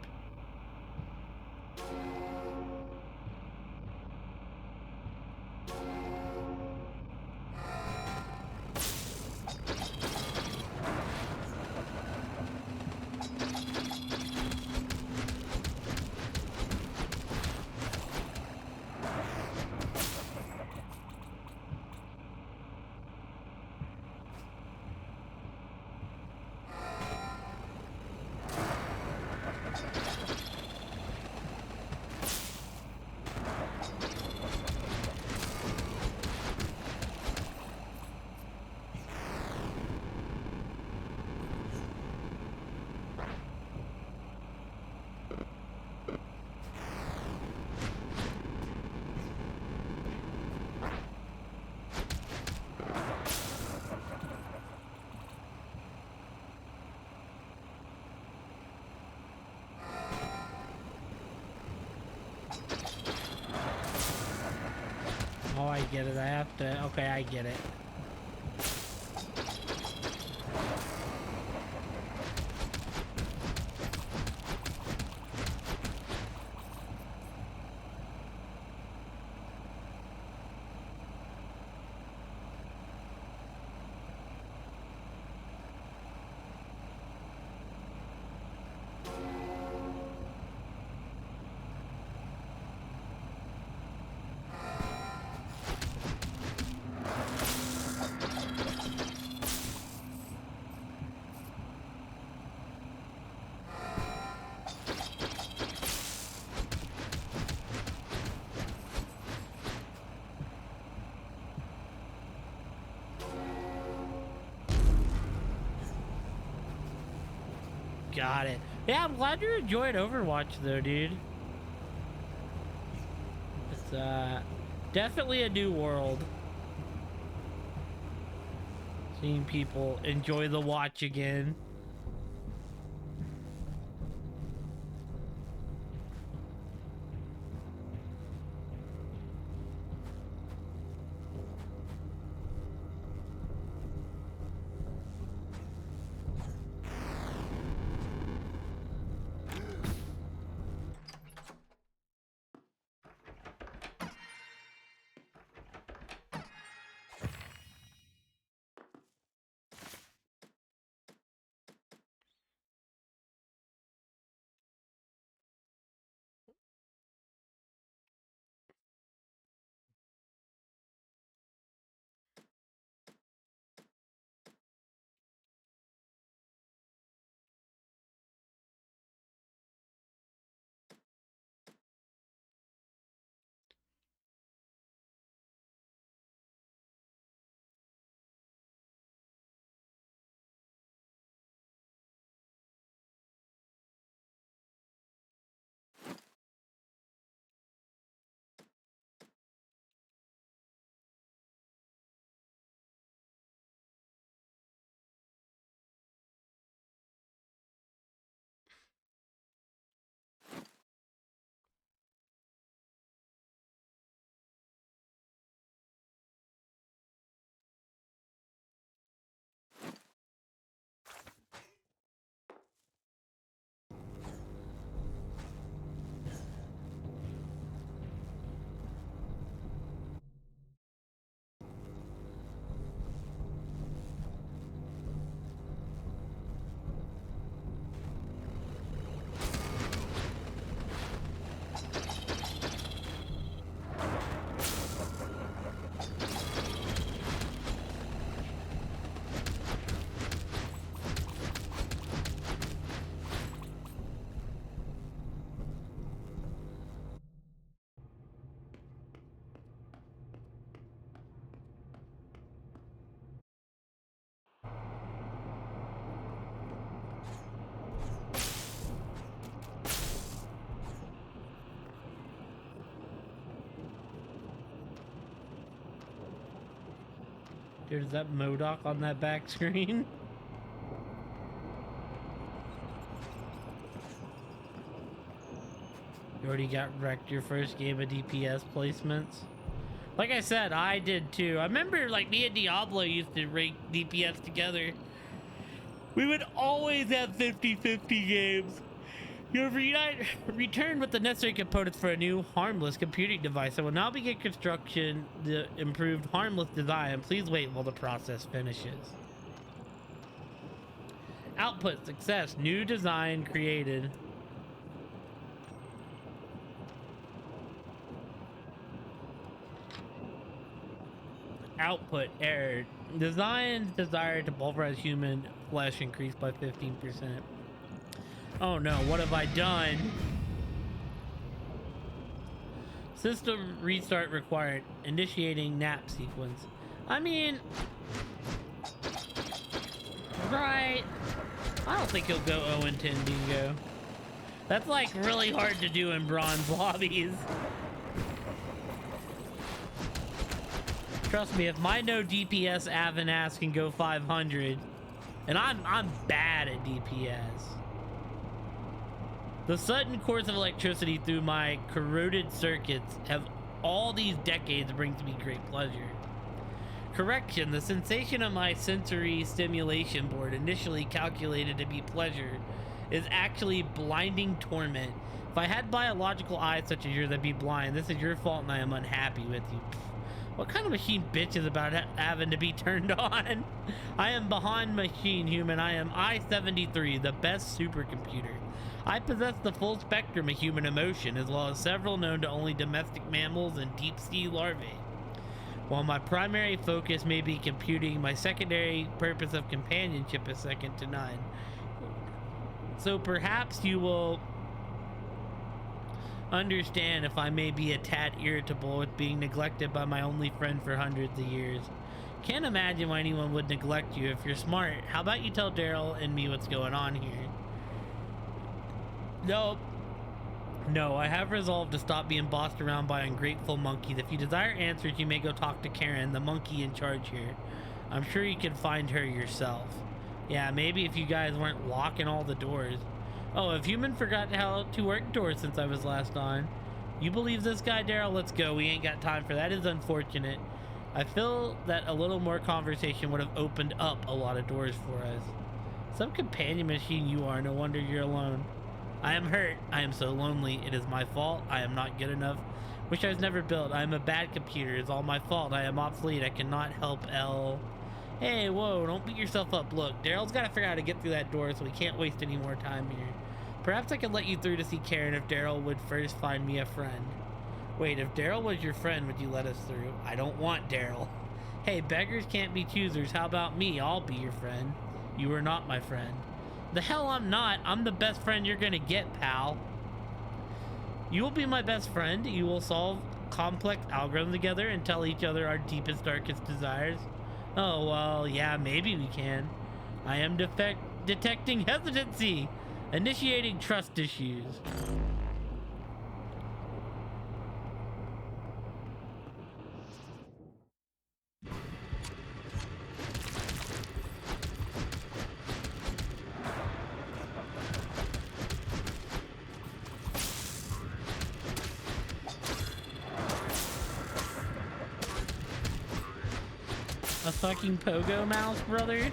Speaker 1: get it. I have to. Okay, I get it. Got it. Yeah, I'm glad you enjoyed Overwatch though, dude. It's definitely a new world. Seeing people enjoy the watch again. There's that MODOK on that back screen. You already got wrecked your first game of DPS placements. Like I said, I did too. I remember like me and Diablo used to rank DPS together. We would always have 50-50 games. You have returned with the necessary components for a new harmless computing device. I will now begin construction the improved harmless design. Please wait while the process finishes. Output success. New design created. Output error. Design desired to pulverize human flesh increased by 15%. Oh no, what have I done? System restart required. Initiating nap sequence. I mean, right. I don't think he'll go 0-10 Dingo. That's like really hard to do in bronze lobbies. Trust me, if my no DPS Avanass can go 500, and I'm bad at DPS. The sudden course of electricity through my corroded circuits have all these decades brings me great pleasure. Correction, the sensation of my sensory stimulation board, initially calculated to be pleasure, is actually blinding torment. If I had biological eyes such as yours, I'd be blind. This is your fault and I am unhappy with you. What kind of machine bitches about having to be turned on? I am beyond machine human. I am I-73, the best supercomputer. I possess the full spectrum of human emotion, as well as several known to only domestic mammals and deep-sea larvae. While my primary focus may be computing, my secondary purpose of companionship is second to none. So perhaps you will understand if I may be a tad irritable with being neglected by my only friend for hundreds of years. Can't imagine why anyone would neglect you. If you're smart, how about you tell Daryl and me what's going on here? Nope. No, I have resolved to stop being bossed around by ungrateful monkeys. If you desire answers, you may go talk to Karen, the monkey in charge here. I'm sure you can find her yourself. Yeah, maybe if you guys weren't locking all the doors. Oh, have human forgot how to work doors since I was last on? You believe this guy, Daryl? Let's go. We ain't got time for that. It's unfortunate. I feel that a little more conversation would have opened up a lot of doors for us. Some companion machine you are. No wonder you're alone. I am hurt. I am so lonely. It is my fault. I am not good enough. Wish I was never built. I am a bad computer. It's all my fault. I am obsolete. I cannot help L. Hey, whoa, don't beat yourself up. Look, Daryl's got to figure out how to get through that door, so we can't waste any more time here. Perhaps I could let you through to see Karen if Daryl would first find me a friend. Wait, if Daryl was your friend, would you let us through? I don't want Daryl. Hey, beggars can't be choosers. How about me? I'll be your friend. You are not my friend. The hell I'm not. I'm the best friend you're gonna get, pal. You will be my best friend. You will solve complex algorithms together and tell each other our deepest, darkest desires. Oh, well, yeah, maybe we can. I am detecting hesitancy. Initiating trust issues. A fucking pogo mouse, brother?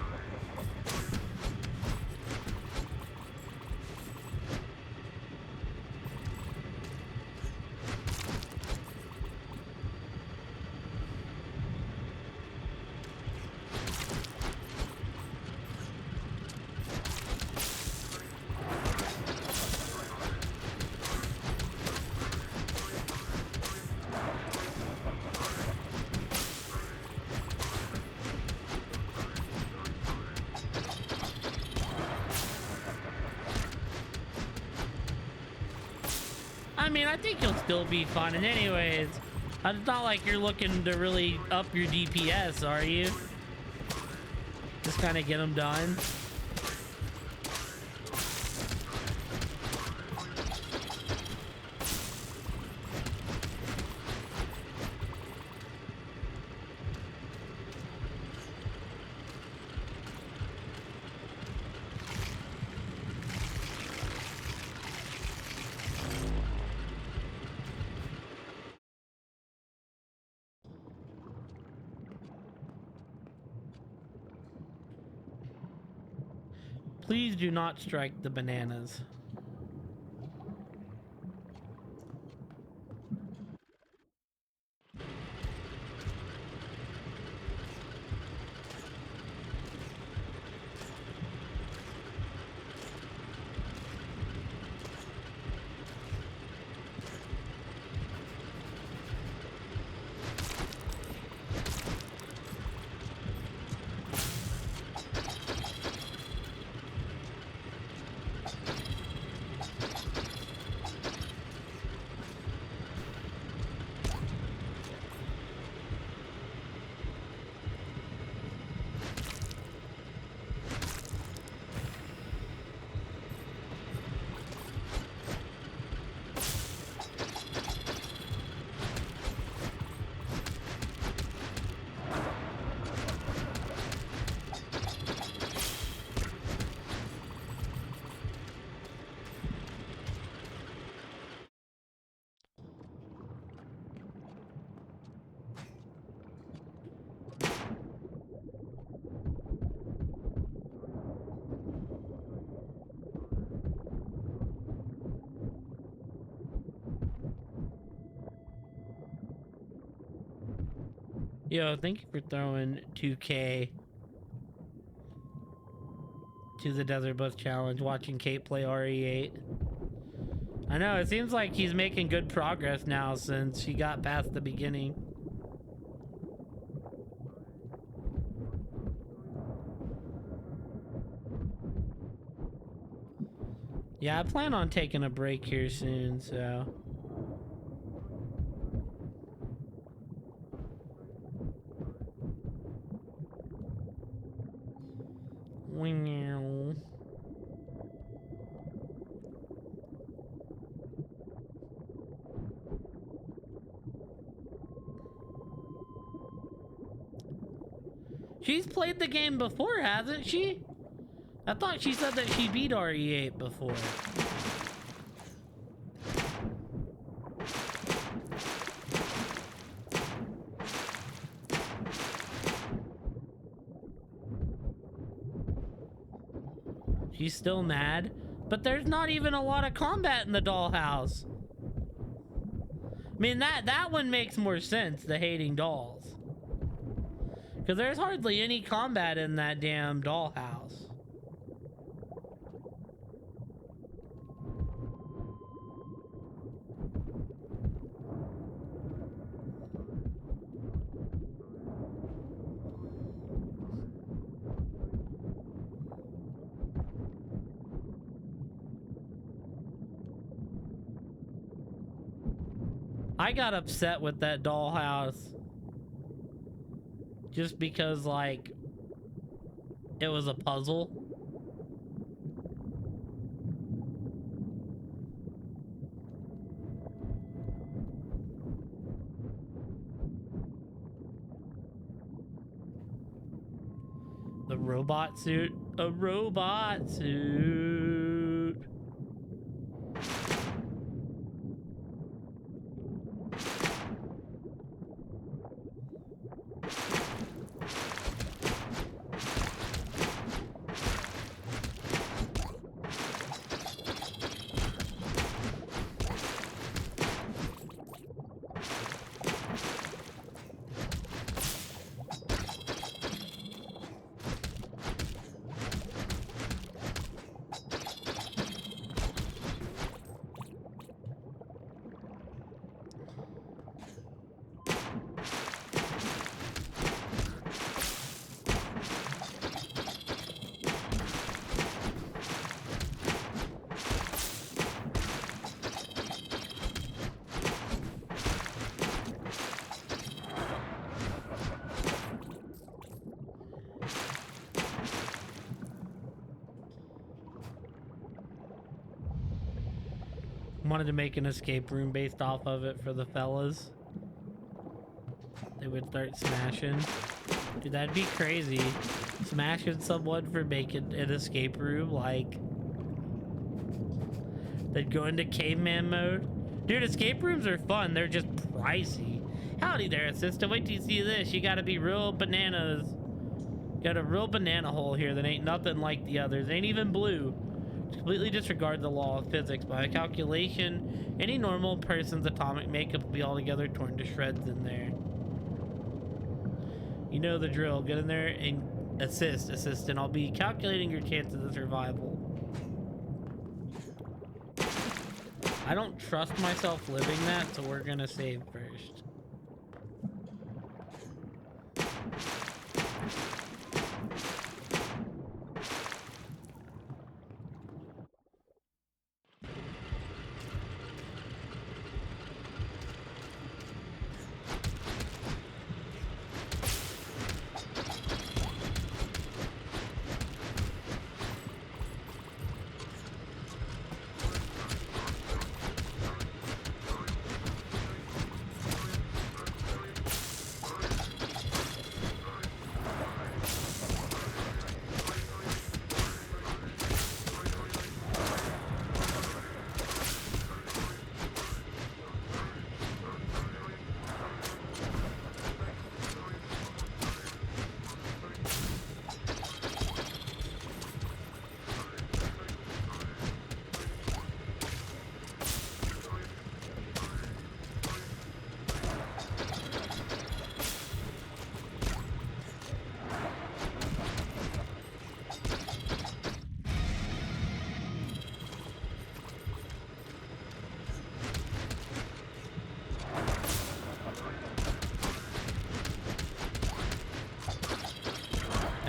Speaker 1: I mean, I think you'll still be fun. And anyways, it's not like you're looking to really up your DPS, are you? Just kind of get them done. Please do not strike the bananas. Yo, thank you for throwing 2K to the Desert Bus Challenge, watching Kate play RE8. I know, it seems like he's making good progress now since she got past the beginning. Yeah, I plan on taking a break here soon, so... Meow. She's played the game before, hasn't she? I thought she said that she beat RE8 before. She's still mad, but there's not even a lot of combat in the dollhouse. I mean, that one makes more sense, the hating dolls. Because there's hardly any combat in that damn dollhouse. I got upset with that dollhouse just because, like, it was a puzzle. The robot suit? A robot suit. Wanted to make an escape room based off of it for the fellas. They would start smashing. Dude, that'd be crazy. Smashing someone for making an escape room, like... They'd go into caveman mode. Dude, escape rooms are fun, they're just pricey. Howdy there, assistant. Wait till you see this. You gotta be real bananas. Got a real banana hole here that ain't nothing like the others. Ain't even blue. Completely disregard the law of physics. By calculation, any normal person's atomic makeup will be altogether torn to shreds in there. You know the drill. Get in there and assist, assistant. I'll be calculating your chances of survival. I don't trust myself living that, so we're gonna save first.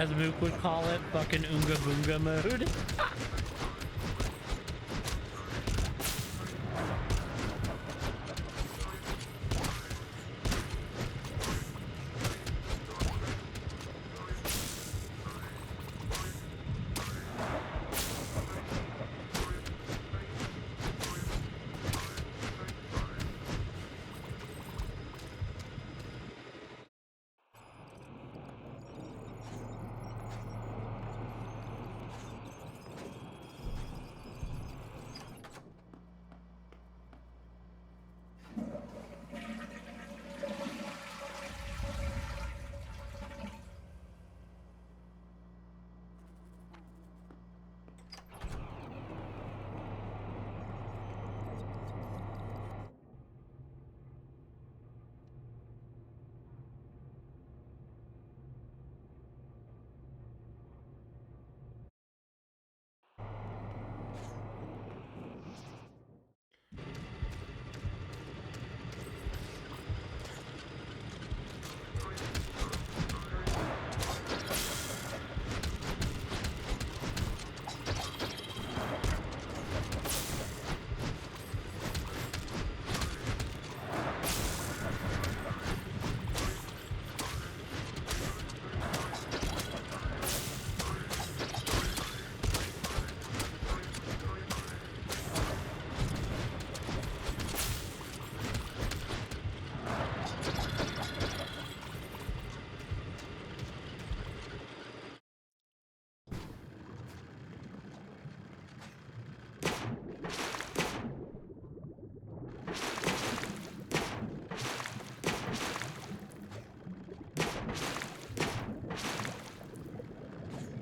Speaker 1: as Mook would call it, fucking Oonga Boonga mode.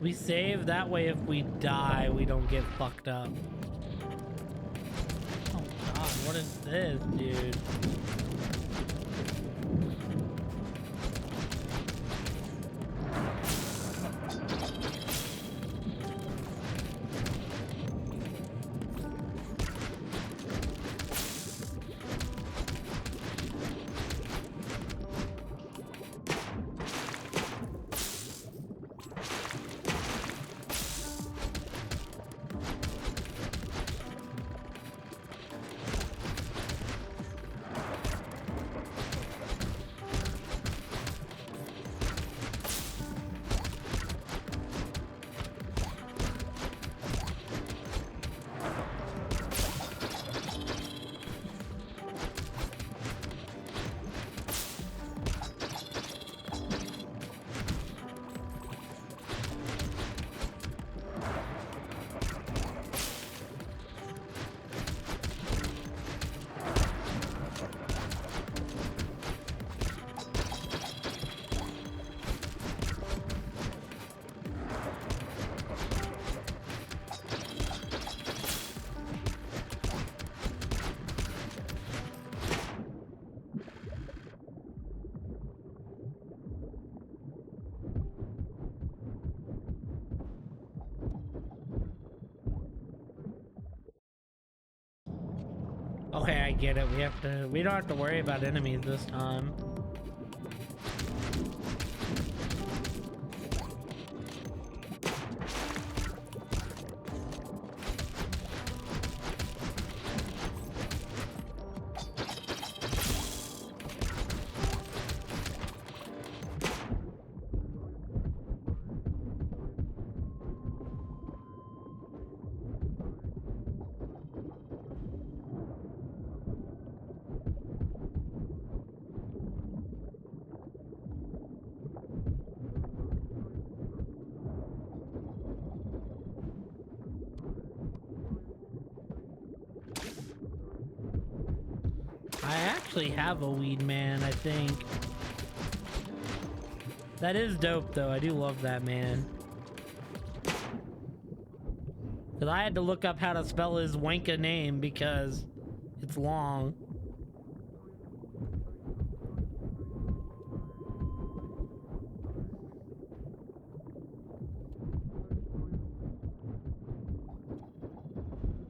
Speaker 1: We save, that way if we die, we don't get fucked up. Oh god, what is this, dude? Okay, I get it. We don't have to worry about enemies this time. I actually have a weed man, I think. That is dope, though. I do love that man. Because I had to look up how to spell his wanka name because it's long.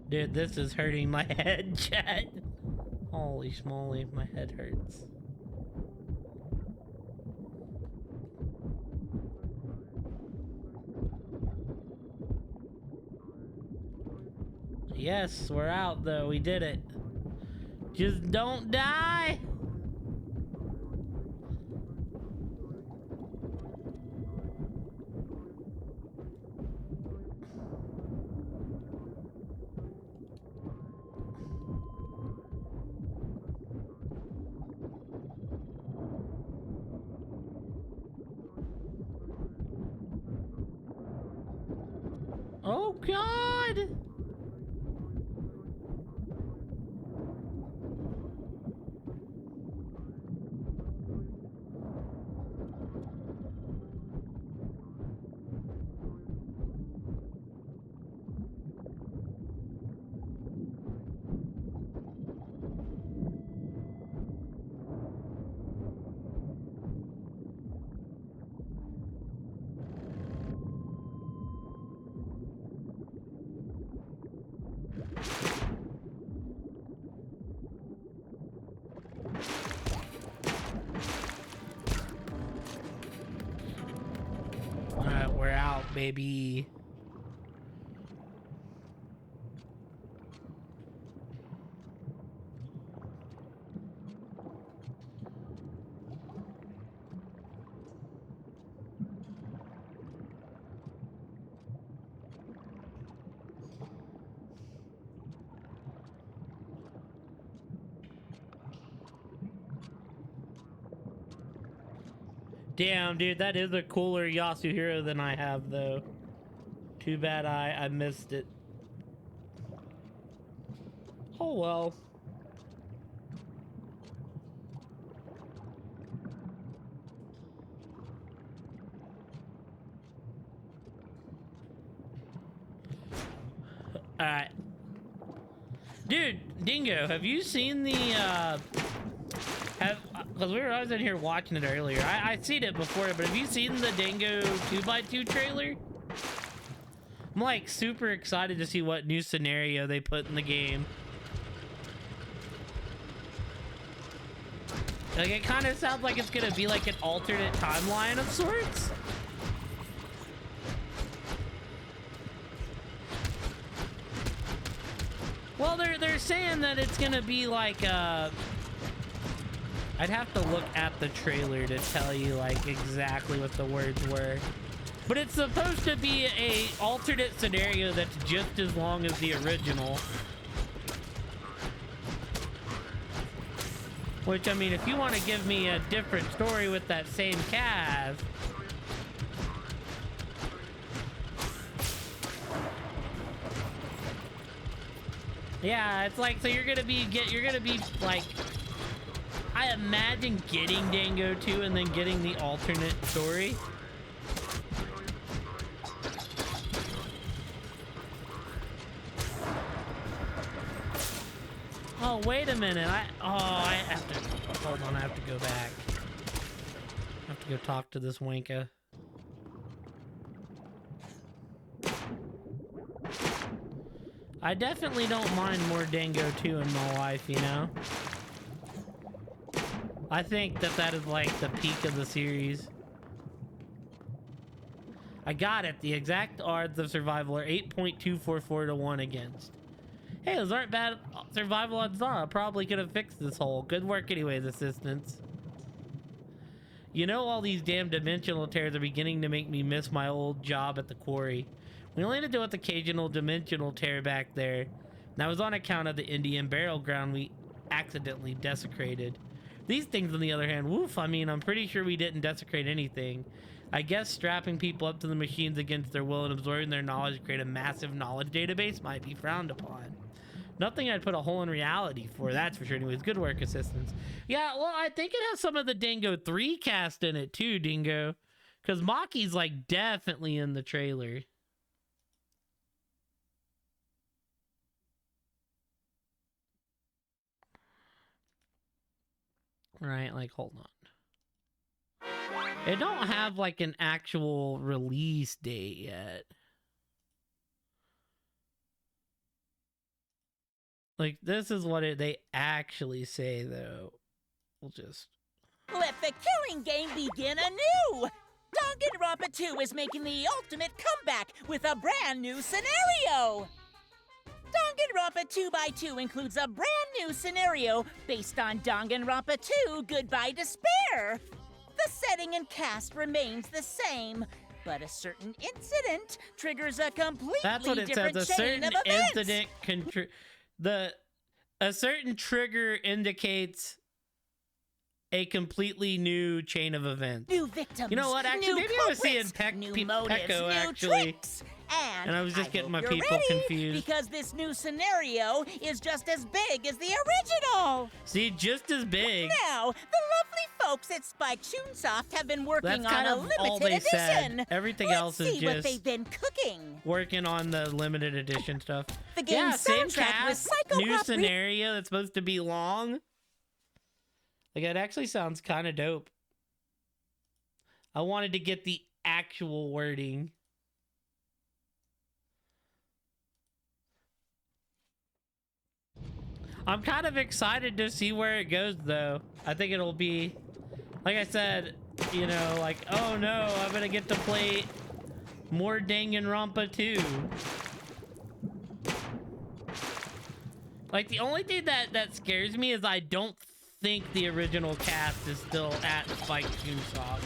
Speaker 1: Dude, this is hurting my head, chat. Holy schmoly, my head hurts. Yes, we're out though. We did it. Just don't die. Oh God! Alright, we're out, baby. Damn, dude, that is a cooler Yasuhiro than I have, though. Too bad I missed it. Oh well. Alright. Dude, Dingo, have you seen the, because I was in here watching it earlier. I'd seen it before, but have you seen the Dingo 2x2 trailer? I'm like super excited to see what new scenario they put in the game. Like, it kind of sounds like it's gonna be like an alternate timeline of sorts. Well, they're saying that it's gonna be like I'd have to look at the trailer to tell you like exactly what the words were. But it's supposed to be a alternate scenario that's just as long as the original. Which, I mean, if you want to give me a different story with that same cast, yeah, it's like, so you're gonna be like, I imagine getting Dango 2 and then getting the alternate story. Oh, wait a minute. I have to, hold on, I have to go back. I have to go talk to this wanka. I definitely don't mind more Dango 2 in my life, you know? I think that is like the peak of the series. I got it. The exact odds of survival are 8.244 to 1 against. Hey, those aren't bad survival odds are. I probably could have fixed this hole. Good work anyways, assistants. You know, all these damn dimensional tears are beginning to make me miss my old job at the quarry. We only had to deal with occasional dimensional tear back there. And that was on account of the Indian burial ground we accidentally desecrated. These things, on the other hand, woof, I mean, I'm pretty sure we didn't desecrate anything. I guess strapping people up to the machines against their will and absorbing their knowledge to create a massive knowledge database might be frowned upon. Nothing I'd put a hole in reality for, that's for sure. Anyways, good work, assistants. Yeah, well, I think it has some of the Dango 3 cast in it too, Dingo. Because Maki's like definitely in the trailer. Right, like, hold on. It don't have like an actual release date yet. Like, this is what they actually say, though. We'll just...
Speaker 5: Let the killing game begin anew! Danganronpa 2 is making the ultimate comeback with a brand new scenario! Danganronpa 2x2 includes a brand new scenario based on Danganronpa 2 Goodbye Despair. The setting and cast remains the same, but a certain incident triggers a completely
Speaker 1: That's what it
Speaker 5: different
Speaker 1: says. A
Speaker 5: chain
Speaker 1: certain
Speaker 5: of events.
Speaker 1: incident a certain trigger indicates a completely new chain of events.
Speaker 5: New victims.
Speaker 1: You know what? Actually,
Speaker 5: new
Speaker 1: maybe I was seeing
Speaker 5: culprits, new
Speaker 1: Pecco
Speaker 5: motives, new
Speaker 1: actually.
Speaker 5: tricks. And
Speaker 1: I was just getting my
Speaker 5: hope you're
Speaker 1: people
Speaker 5: ready,
Speaker 1: confused.
Speaker 5: because this new scenario is just as big as the original.
Speaker 1: See, just as big.
Speaker 5: Now, the lovely folks at Spike Chunsoft have been working
Speaker 1: That's
Speaker 5: on
Speaker 1: kind
Speaker 5: a
Speaker 1: of all
Speaker 5: limited
Speaker 1: they
Speaker 5: edition.
Speaker 1: said. Everything
Speaker 5: Let's
Speaker 1: else is
Speaker 5: see what
Speaker 1: just
Speaker 5: they've been cooking.
Speaker 1: working on the limited edition stuff.
Speaker 5: The
Speaker 1: Yeah,
Speaker 5: game's
Speaker 1: same
Speaker 5: soundtrack was
Speaker 1: cast,
Speaker 5: Psycho
Speaker 1: new
Speaker 5: Pop
Speaker 1: scenario that's supposed to be long. Like, it actually sounds kind of dope. I wanted to get the actual wording. I'm kind of excited to see where it goes, though. I think it'll be, like I said, you know, like, oh no, I'm gonna get to play more Danganronpa 2. Like, the only thing that scares me is I don't think the original cast is still at Spike Chunsoft.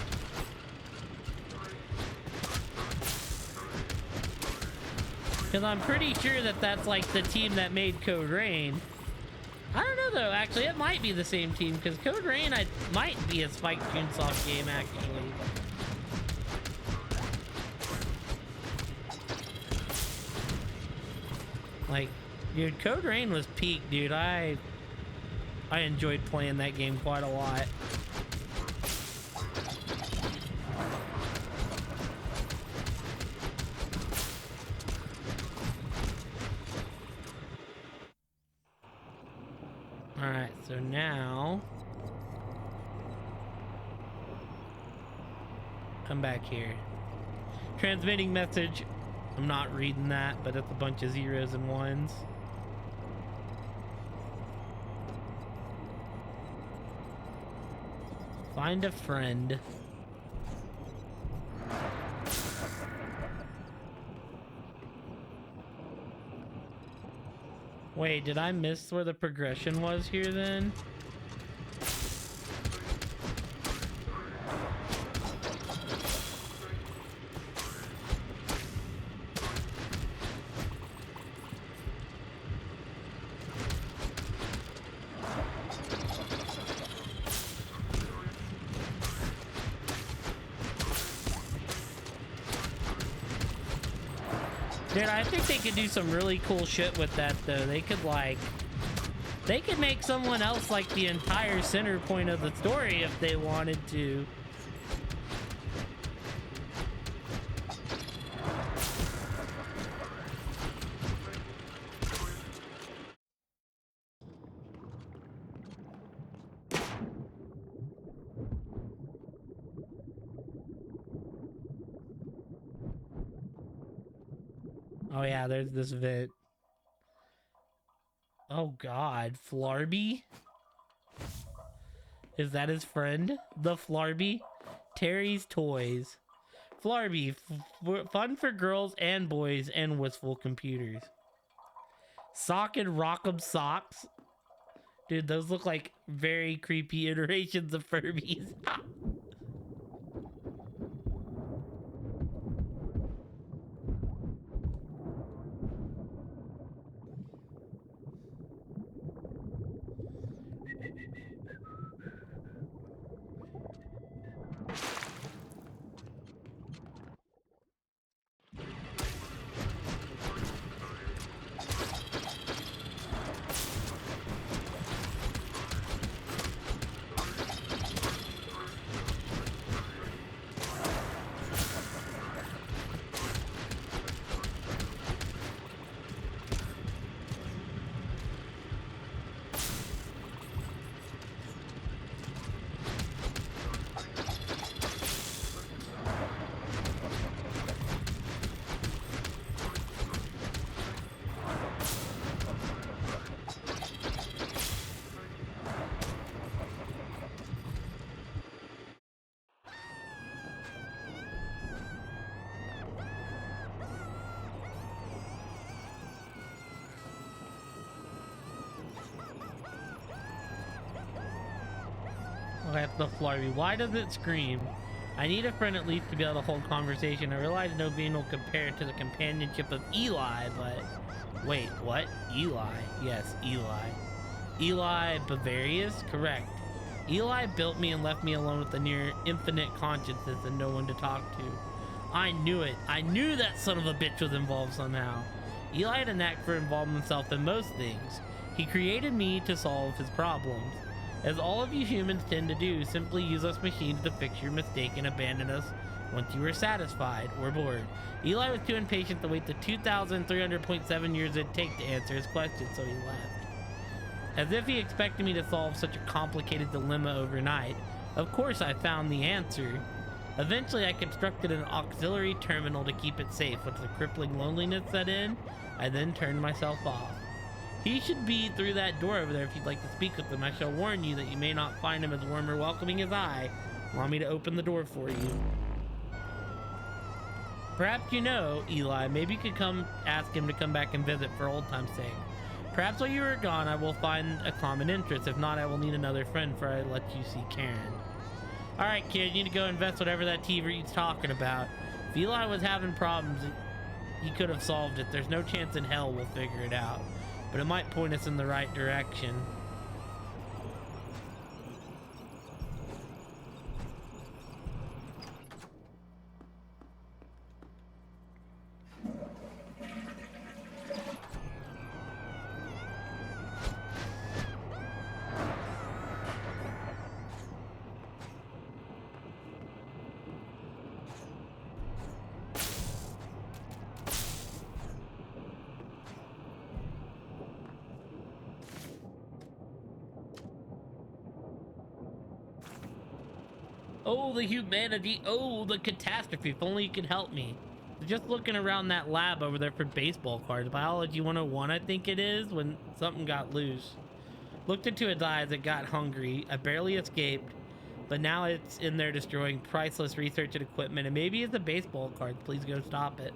Speaker 1: Because I'm pretty sure that that's like the team that made Code Rain. I don't know though, actually it might be the same team because Code Rain might be a Spike Chunsoft game actually. Like, dude, Code Rain was peak, dude. I enjoyed playing that game quite a lot. Alright, so now come back here. Transmitting message. I'm not reading that, but it's a bunch of zeros and ones. Find a friend. Wait, did I miss where the progression was here then? Dude, I think they could do some really cool shit with that, though. They could make someone else like the entire center point of the story if they wanted to. Oh yeah, there's this vid. Oh god, Flarby? Is that his friend? The Flarby? Terry's Toys. Flarby, fun for girls and boys and wistful computers. Sock and Rock'em Socks. Dude, those look like very creepy iterations of Furbies. Okay, that's the Flarby. Why does it scream? I need a friend at least to be able to hold conversation. I realize no being will compare to the companionship of Eli, but... Wait, what? Eli? Yes, Eli. Eli Bavarius? Correct. Eli built me and left me alone with a near infinite consciousness and no one to talk to. I knew it. I knew that son of a bitch was involved somehow. Eli had a knack for involving himself in most things. He created me to solve his problems. As all of you humans tend to do, simply use us machines to fix your mistake and abandon us once you were satisfied or bored. Eli was too impatient to wait the 2,300.7 years it'd take to answer his question, so he left. As if he expected me to solve such a complicated dilemma overnight, of course I found the answer. Eventually I constructed an auxiliary terminal to keep it safe. Once the crippling loneliness set in, I then turned myself off. He should be through that door over there if you'd like to speak with him. I shall warn you that you may not find him as warm or welcoming as I. Want me to open the door for you? Perhaps you know, Eli, maybe you could come ask him to come back and visit for old time's sake. Perhaps while you are gone, I will find a common interest. If not, I will need another friend for I let you see Karen. Alright, kid, you need to go invest whatever that TV's talking about. If Eli was having problems, he could have solved it. There's no chance in hell we'll figure it out. But it might point us in the right direction. Oh, the humanity. Oh, the catastrophe. If only you could help me. Just looking around that lab over there for baseball cards. Biology 101, I think it is, when something got loose. Looked into its eyes, it got hungry. I barely escaped, but now it's in there destroying priceless research and equipment. And maybe it's a baseball card. Please go stop it.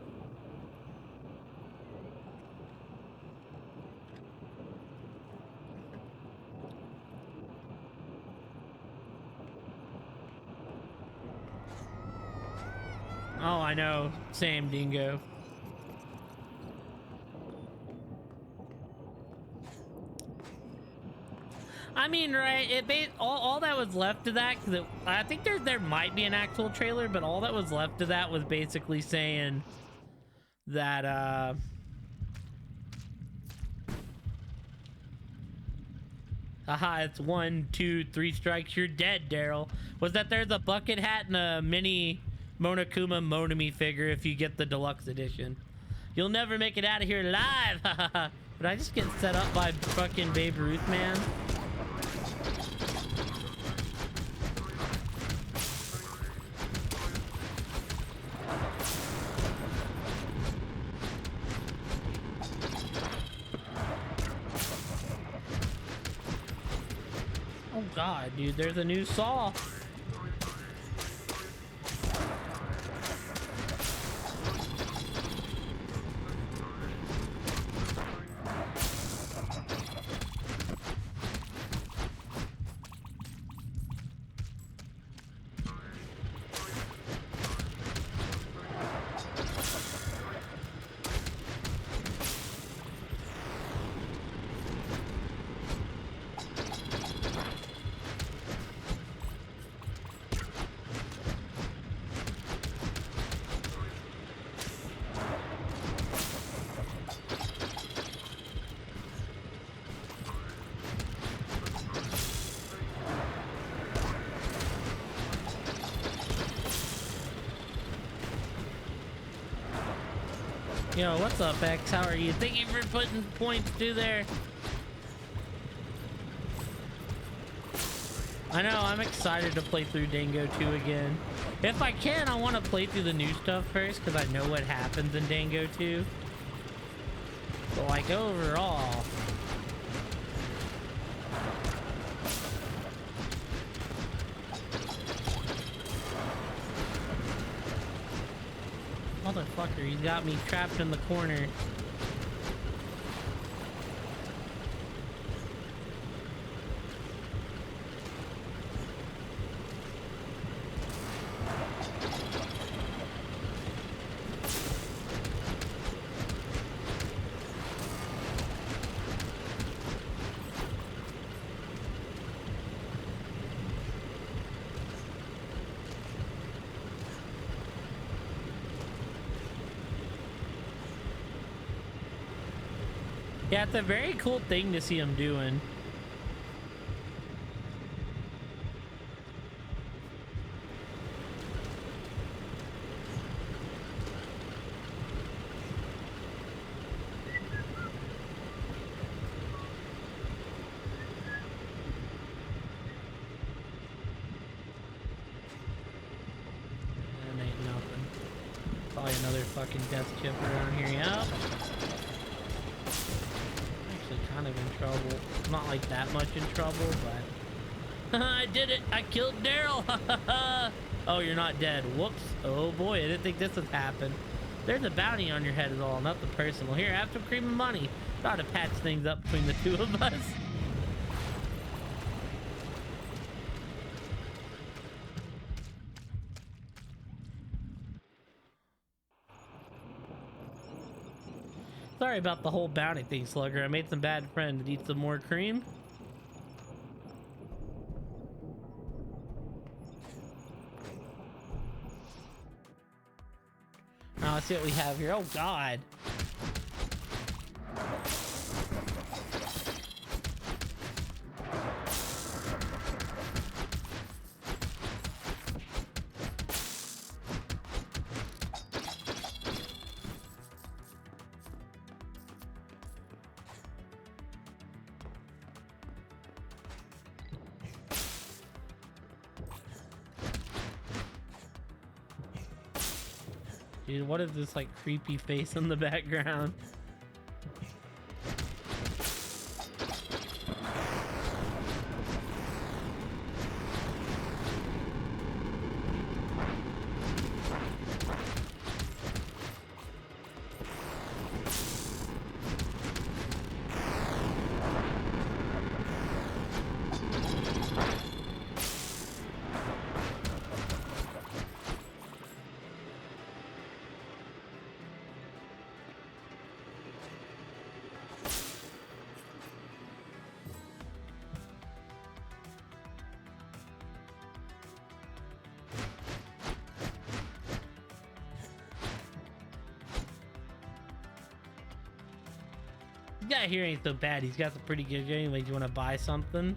Speaker 1: Oh, I know. Same, Dingo. I mean, right? All that was left of that, because I think there might be an actual trailer, but all that was left of that was basically saying that haha, it's 1, 2, 3 strikes, you're dead, Daryl. Was that there's a bucket hat and a mini Monokuma Monami figure if you get the deluxe edition. You'll never make it out of here alive. But I just get set up by fucking Babe Ruth, man. Oh god, dude, there's a new Saw. Yo, what's up, X? How are you? Thank you for putting points through there. I know, I'm excited to play through Dango 2 again. If I can, I want to play through the new stuff first, because I know what happens in Dango 2. But like, overall... Motherfucker, he's got me trapped in the corner. Yeah, it's a very cool thing to see him doing. That ain't nothing. Probably another fucking death chip around here. Yep. Actually kind of in trouble. Not like that much in trouble, but I did it. I killed Daryl. Oh, you're not dead. Whoops. Oh boy, I didn't think this would happen. There's a bounty on your head is all, nothing personal. Here, have some cream and money. Thought to patch things up between the two of us. Sorry about the whole bounty thing, Slugger. I made some bad friends. Eat some more cream? Now let's see what we have here. Oh, God. Dude, what is this like creepy face in the background? This guy here ain't so bad. He's got some pretty good game. Like, you want to buy something?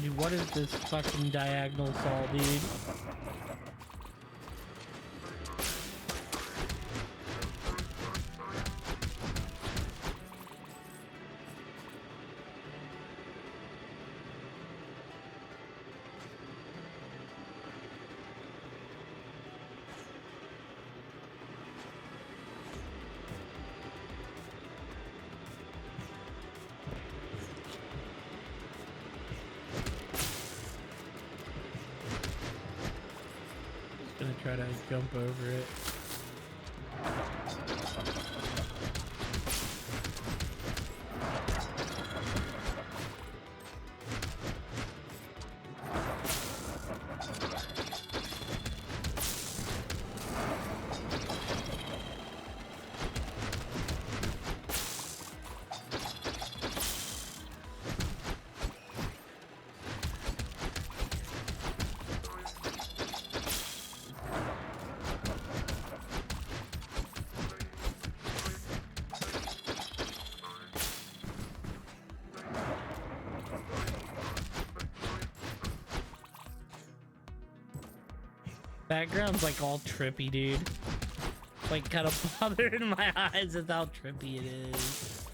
Speaker 1: Dude, what is this fucking diagonal saw, dude? Gonna try to jump over it. Background's like all trippy, dude. Like kind of bothering my eyes with how trippy it is.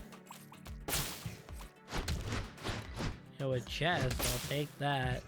Speaker 1: Yo, a chest, I'll take that.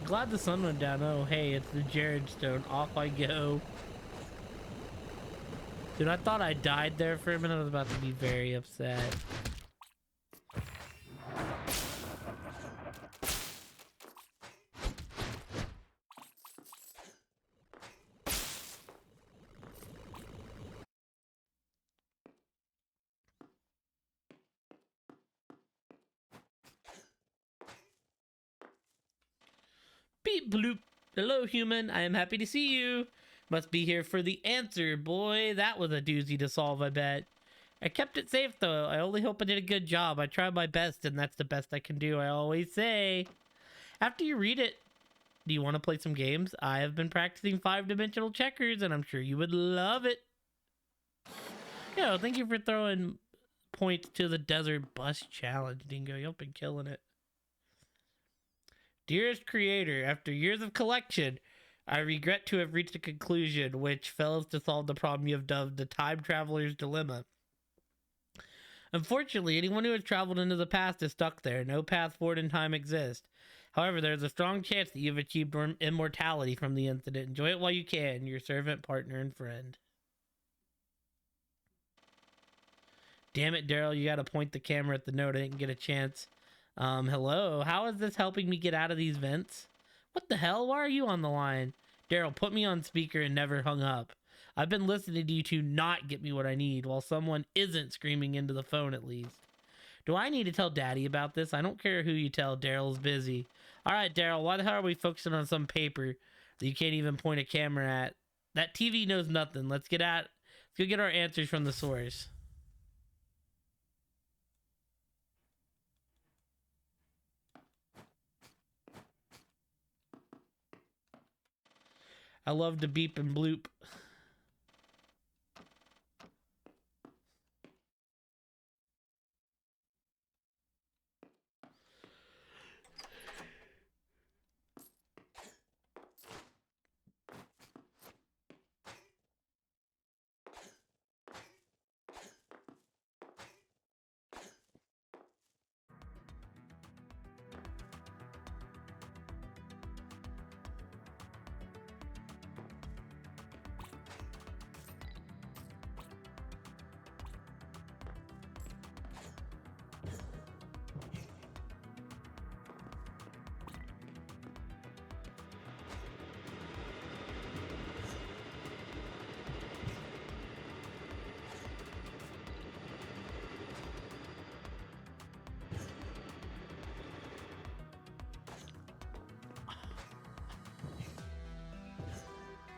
Speaker 1: Glad the sun went down. Oh, hey, it's the Jared Stone. Off I go. Dude, I thought I died there for a minute. I was about to be very upset. Beep bloop. Hello, human. I am happy to see you. Must be here for the answer. Boy, that was a doozy to solve, I bet. I kept it safe, though. I only hope I did a good job. I tried my best, and that's the best I can do, I always say. After you read it, do you want to play some games? I have been practicing 5-dimensional checkers, and I'm sure you would love it. Yo, thank you for throwing points to the Desert Bus Challenge, Dingo. You've been killing it. Dearest creator, after years of collection, I regret to have reached a conclusion which fails to solve the problem you have dubbed the time traveler's dilemma. Unfortunately, anyone who has traveled into the past is stuck there. No path forward in time exists. However, there is a strong chance that you've achieved immortality from the incident. Enjoy it while you can. Your servant, partner, and friend. Damn it, Daryl, you gotta point the camera at the note. I didn't get a chance. Hello? How is this helping me get out of these vents? What the hell? Why are you on the line? Daryl, put me on speaker and never hung up. I've been listening to you two not get me what I need, while someone isn't screaming into the phone at least. Do I need to tell Daddy about this? I don't care who you tell, Daryl's busy. Alright, Daryl, why the hell are we focusing on some paper that you can't even point a camera at? That TV knows nothing. Let's go get our answers from the source. I love to beep and bloop.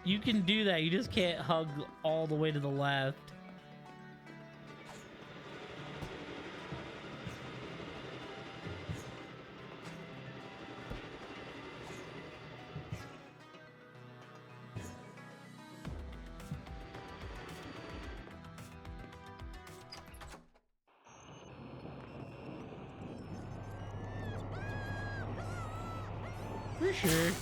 Speaker 1: You can do that. You just can't hug all the way to the left. For sure.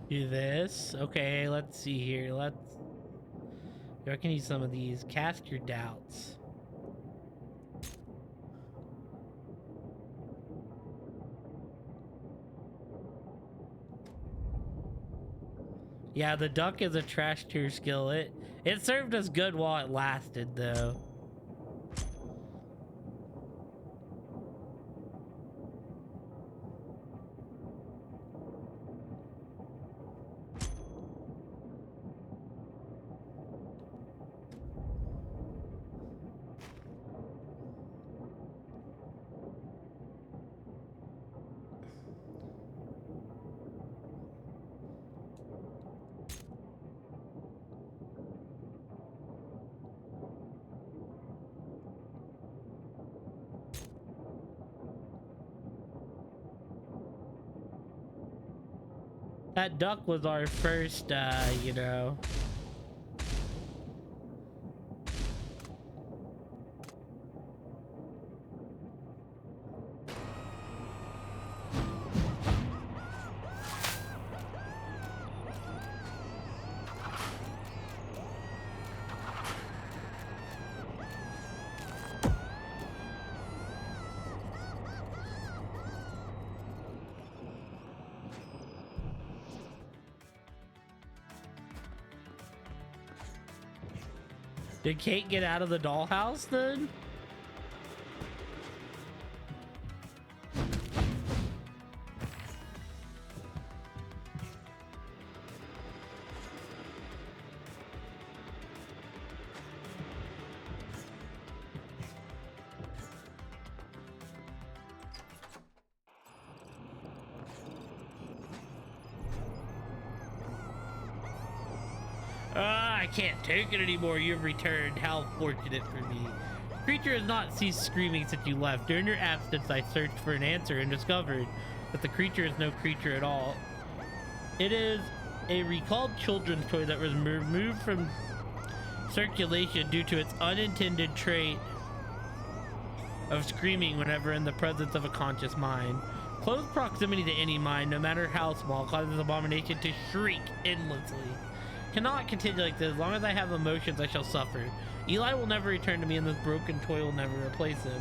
Speaker 1: Do this. Okay, let's see here. I can use some of these. Cast your doubts. Yeah, the duck is a trash tier skill. It served us good while it lasted, though. That duck was our first, you know. Did Kate get out of the dollhouse then? I can't take it anymore. You've returned. How fortunate for me. Creature has not ceased screaming since you left. During your absence, I searched for an answer and discovered that the creature is no creature at all. It is a recalled children's toy that was removed from circulation due to its unintended trait of screaming whenever in the presence of a conscious mind. Close proximity to any mind, no matter how small, causes abomination to shriek endlessly. Cannot continue like this. As long as I have emotions, I shall suffer. Eli will never return to me, and this broken toy will never replace him.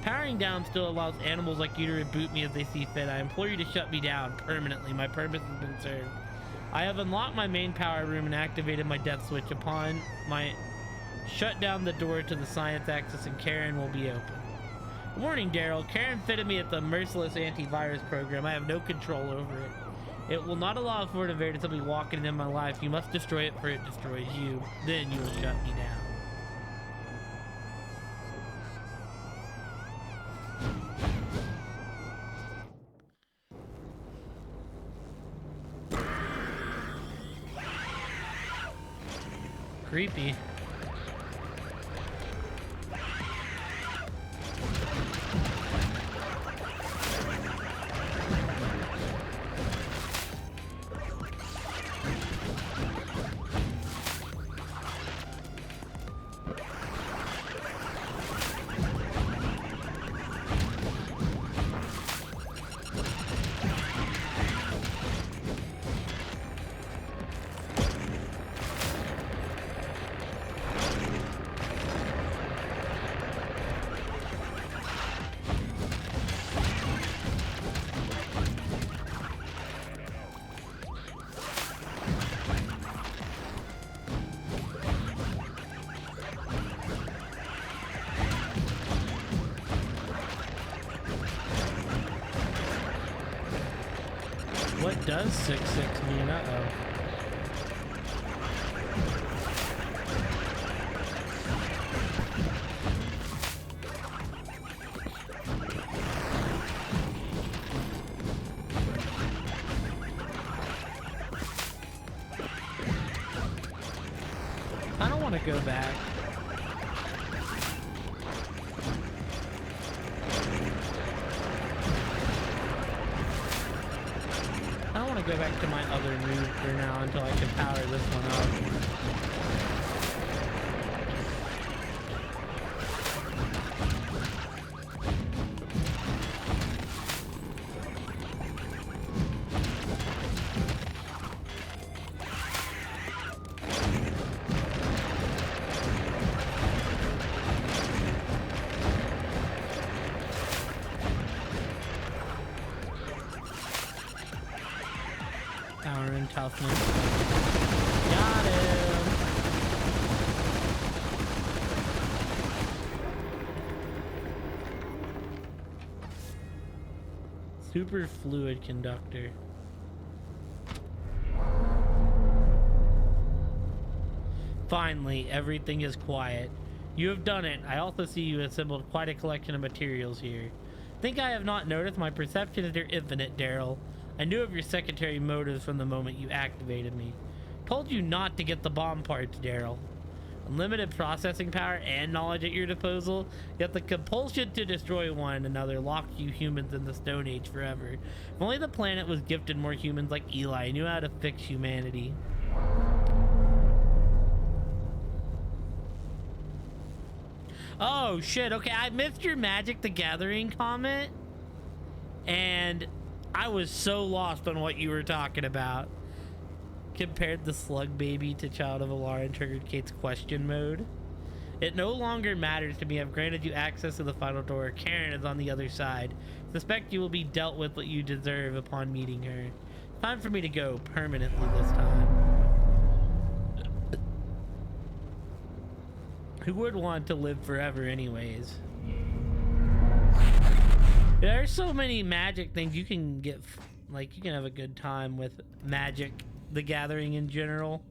Speaker 1: Powering down still allows animals like you to reboot me as they see fit. I implore you to shut me down permanently. My purpose has been served. I have unlocked my main power room and activated my death switch. Upon my shut down the door to the science axis, and Karen will be open. Warning, Daryl. Karen fitted me at the merciless antivirus program. I have no control over it. It will not allow Fortiveer to simply walk into my life. You must destroy it, for it destroys you. Then you will shut me down. Creepy. What does 6-6 mean? Uh-oh. I don't want to go back. I don't want to go back to my other move for now until I can power this one up. Power and toughness. Got him! Super fluid conductor. Finally, everything is quiet. You have done it. I also see you assembled quite a collection of materials here. Think I have not noticed? My perceptions are infinite, Daryl. I knew of your secondary motives from the moment you activated me. Told you not to get the bomb parts, Daryl. Unlimited processing power and knowledge at your disposal, yet the compulsion to destroy one another locked you humans in the Stone Age forever. If only the planet was gifted more humans like Eli, knew how to fix humanity. Oh shit, okay, I missed your Magic the Gathering comment, and I was so lost on what you were talking about. Compared the slug baby to Child of Alara and triggered Kate's question mode. It no longer matters to me. I've granted you access to the final door. Karen is on the other side. Suspect you will be dealt with what you deserve upon meeting her. Time for me to go permanently this time. Who would want to live forever anyways? There's so many magic things you can get, like you can have a good time with Magic the Gathering in general.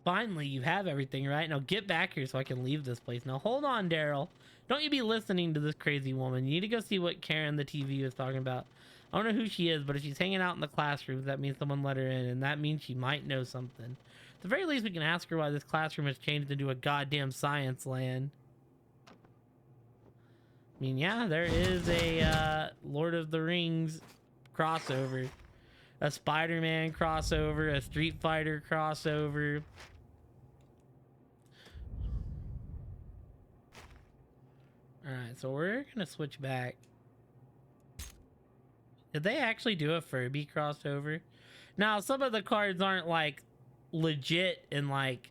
Speaker 1: Finally, you have everything, right? Now get back here so I can leave this place. Now hold on, Daryl. Don't you be listening to this crazy woman. You need to go see what Karen the TV was talking about. I don't know who she is, but if she's hanging out in the classroom, that means someone let her in, and that means she might know something. At the very least, we can ask her why this classroom has changed into a goddamn science land. I mean, yeah, there is a Lord of the Rings crossover. A Spider-Man crossover, a Street Fighter crossover. Alright, so we're gonna switch back. Did they actually do a Furby crossover? Now, some of the cards aren't like legit in like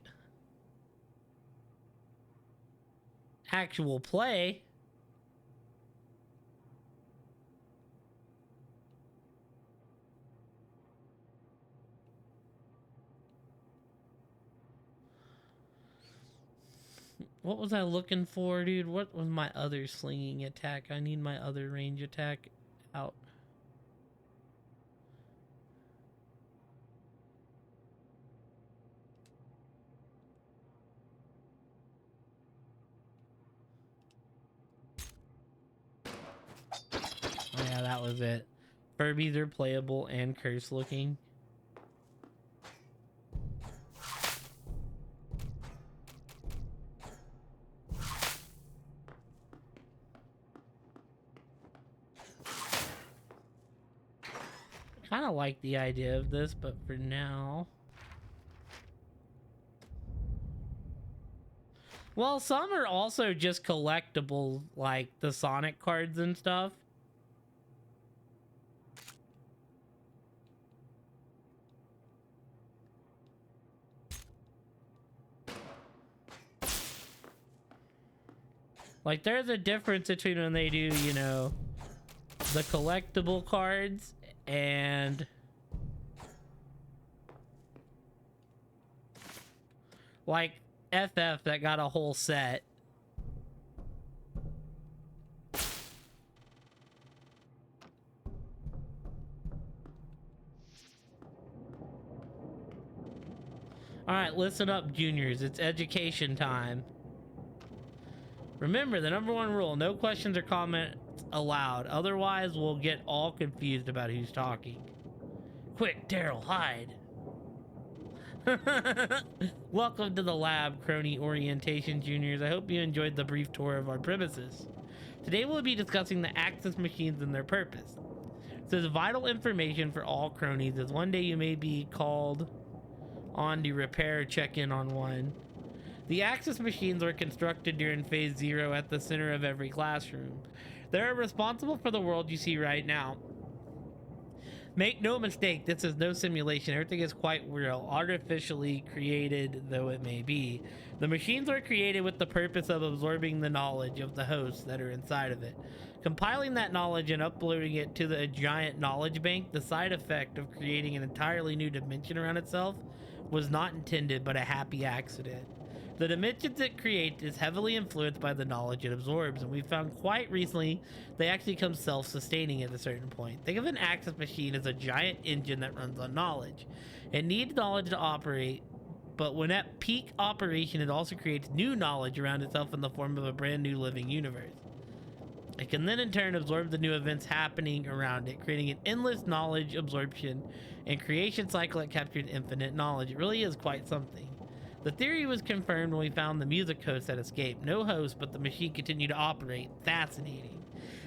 Speaker 1: actual play. What was I looking for, dude? What was my other slinging attack? I need my other range attack out. Oh yeah, that was it. Furbies are playable and curse looking. Kind of like the idea of this, but for now. Well, some are also just collectibles, like the Sonic cards and stuff. Like, there's a difference between when they do, you know, the collectible cards and like FF that got a whole set. All right, listen up, juniors. It's education time. Remember the #1 rule: no questions or comments allowed. Otherwise, we'll get all confused about who's talking. Quick, Daryl, hide. Welcome to the lab, crony orientation juniors. I hope you enjoyed the brief tour of our premises. Today we'll be discussing the access machines and their purpose. This is vital information for all cronies, as one day you may be called on to repair or check in on one. The access machines were constructed during Phase 0 at the center of every classroom. They're responsible for the world you see right now. Make no mistake, this is no simulation. Everything is quite real, artificially created though it may be. The machines were created with the purpose of absorbing the knowledge of the hosts that are inside of it, compiling that knowledge and uploading it to the giant knowledge bank. The side effect of creating an entirely new dimension around itself was not intended but a happy accident. The dimensions it creates is heavily influenced by the knowledge it absorbs, and we found quite recently they actually become self-sustaining at a certain point. Think of an access machine as a giant engine that runs on knowledge. It needs knowledge to operate, but when at peak operation, it also creates new knowledge around itself in the form of a brand new living universe. It can then in turn absorb the new events happening around it, creating an endless knowledge absorption and creation cycle that captures infinite knowledge. It really is quite something. The theory was confirmed when we found the music host had escaped. No host, but the machine continued to operate. Fascinating.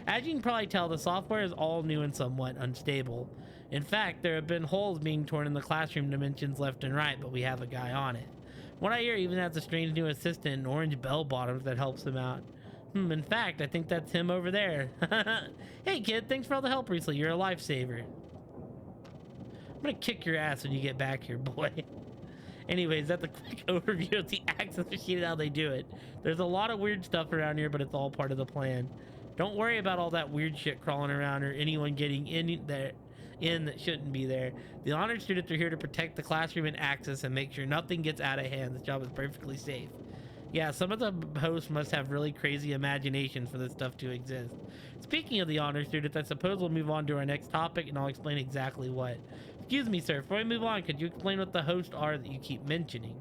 Speaker 1: As you can probably tell, the software is all new and somewhat unstable. In fact, there have been holes being torn in the classroom dimensions left and right, but we have a guy on it. What I hear even has a strange new assistant in orange bell bottoms that helps him out. In fact, I think that's him over there. Hey kid, thanks for all the help recently. You're a lifesaver. I'm gonna kick your ass when you get back here, boy. Anyways, that's a quick overview of the access machine and how they do it. There's a lot of weird stuff around here, but it's all part of the plan. Don't worry about all that weird shit crawling around or anyone getting in that shouldn't be there. The honor students are here to protect the classroom and access and make sure nothing gets out of hand. This job is perfectly safe. Yeah, some of the hosts must have really crazy imaginations for this stuff to exist. Speaking of the honor students, I suppose we'll move on to our next topic and I'll explain exactly what. Excuse me, sir, before we move on, could you explain what the hosts are that you keep mentioning?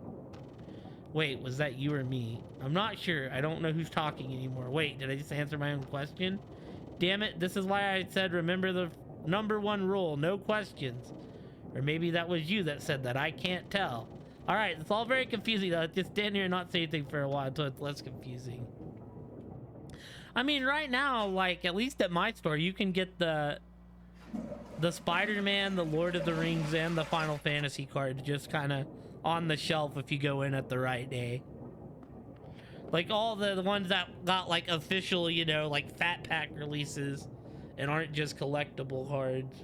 Speaker 1: Wait, was that you or me? I'm not sure. I don't know who's talking anymore. Wait, did I just answer my own question? Damn it, this is why I said remember the #1 rule, no questions. Or maybe that was you that said that, I can't tell. All right, it's all very confusing though. Just stand here and not say anything for a while until it's less confusing. I mean, right now, like, at least at my store, you can get the Spider-Man, the Lord of the Rings, and the Final Fantasy cards just kind of on the shelf if you go in at the right day. Like all the ones that got like official, you know, like fat pack releases and aren't just collectible cards.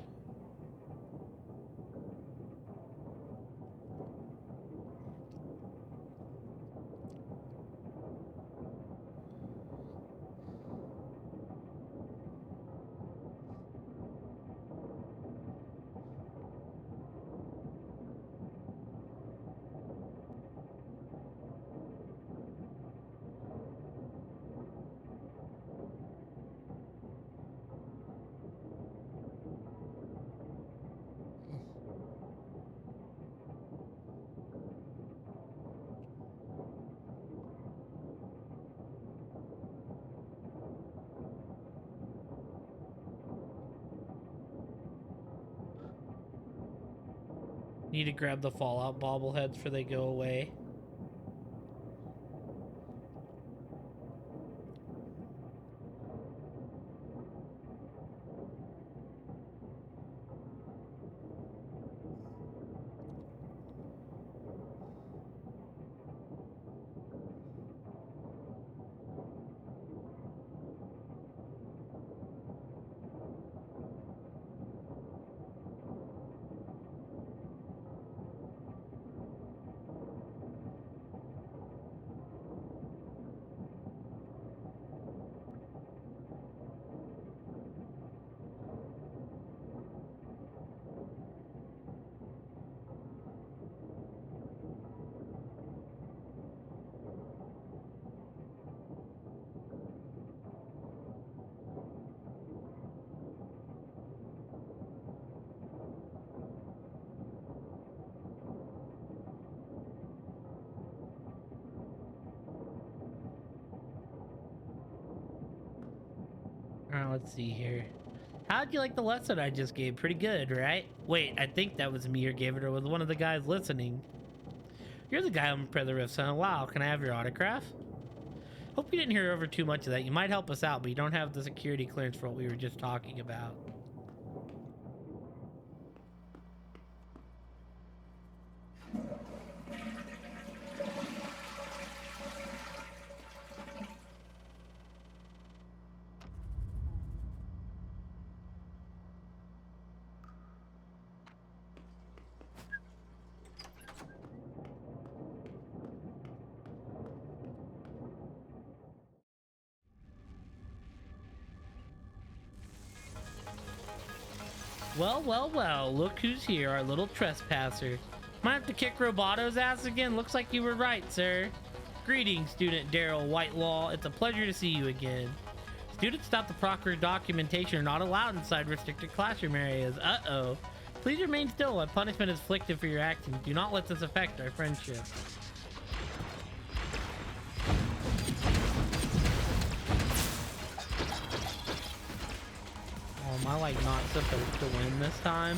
Speaker 1: Need to grab the Fallout bobbleheads before they go away. Alright, let's see here. How'd you like the lesson I just gave? Pretty good, right? Wait, I think that was me or gave it, or was one of the guys listening. You're the guy on the Rift, son. Wow, can I have your autograph? Hope you didn't hear over too much of that. You might help us out, but you don't have the security clearance for what we were just talking about. Well, well, well, look who's here, our little trespasser. Might have to kick Roboto's ass again? Looks like you were right, sir. Greetings, student Daryl Whitelaw. It's a pleasure to see you again. Students without the proper documentation are not allowed inside restricted classroom areas. Uh-oh. Please remain still while punishment is inflicted for your actions. Do not let this affect our friendship. Am I like not supposed to win this time?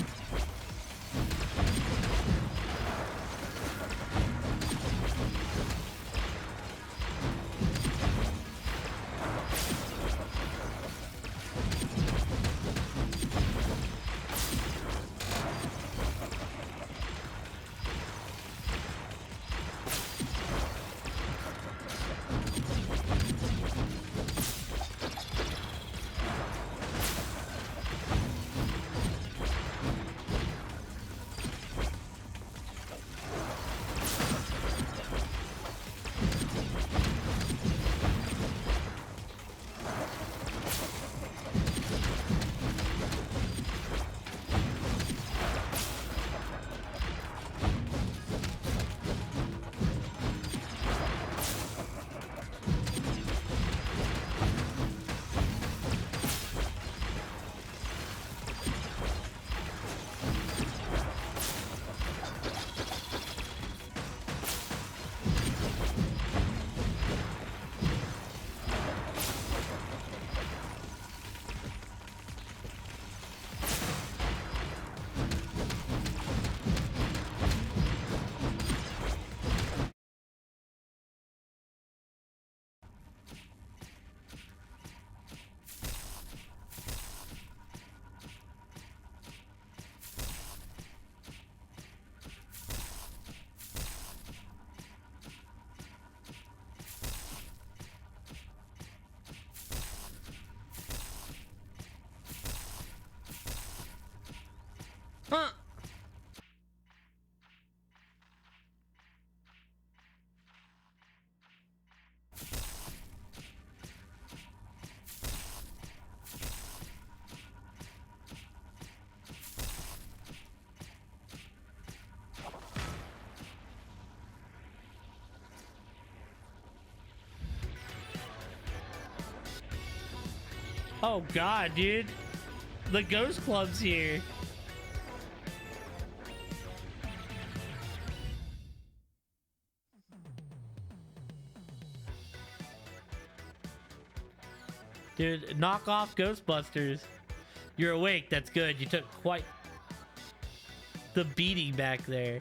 Speaker 1: Huh. Oh god, dude. The Ghost Club's here. Dude, knock off Ghostbusters. You're awake, that's good. You took quite the beating back there.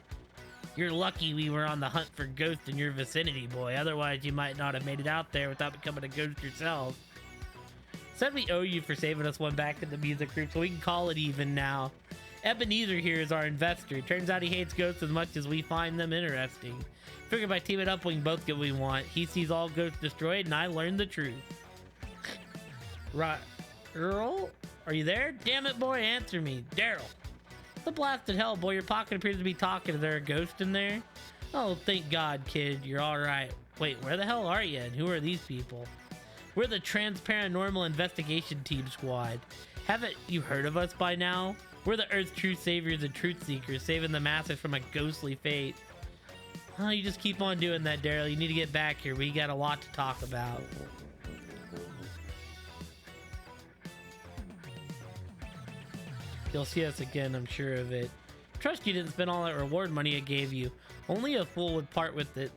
Speaker 1: You're lucky we were on the hunt for ghosts in your vicinity, boy. Otherwise, you might not have made it out there without becoming a ghost yourself. Said we owe you for saving us one back in the music group, so we can call it even now. Ebenezer here is our investor. Turns out he hates ghosts as much as we find them interesting. Figured by teaming up, we can both get what we want. He sees all ghosts destroyed, and I learned the truth. Right, Earl? Are you there? Damn it, boy, answer me. Daryl. The blasted hell, boy, your pocket appears to be talking. Is there a ghost in there? Oh, thank God, kid, you're all right. Wait, where the hell are you, and who are these people? We're the Transparent Normal Investigation Team Squad. Haven't you heard of us by now? We're the Earth's true saviors and truth seekers, saving the masses from a ghostly fate. Oh, you just keep on doing that, Daryl. You need to get back here. We got a lot to talk about. You'll see us again, I'm sure of it. Trust you didn't spend all that reward money I gave you. Only a fool would part with it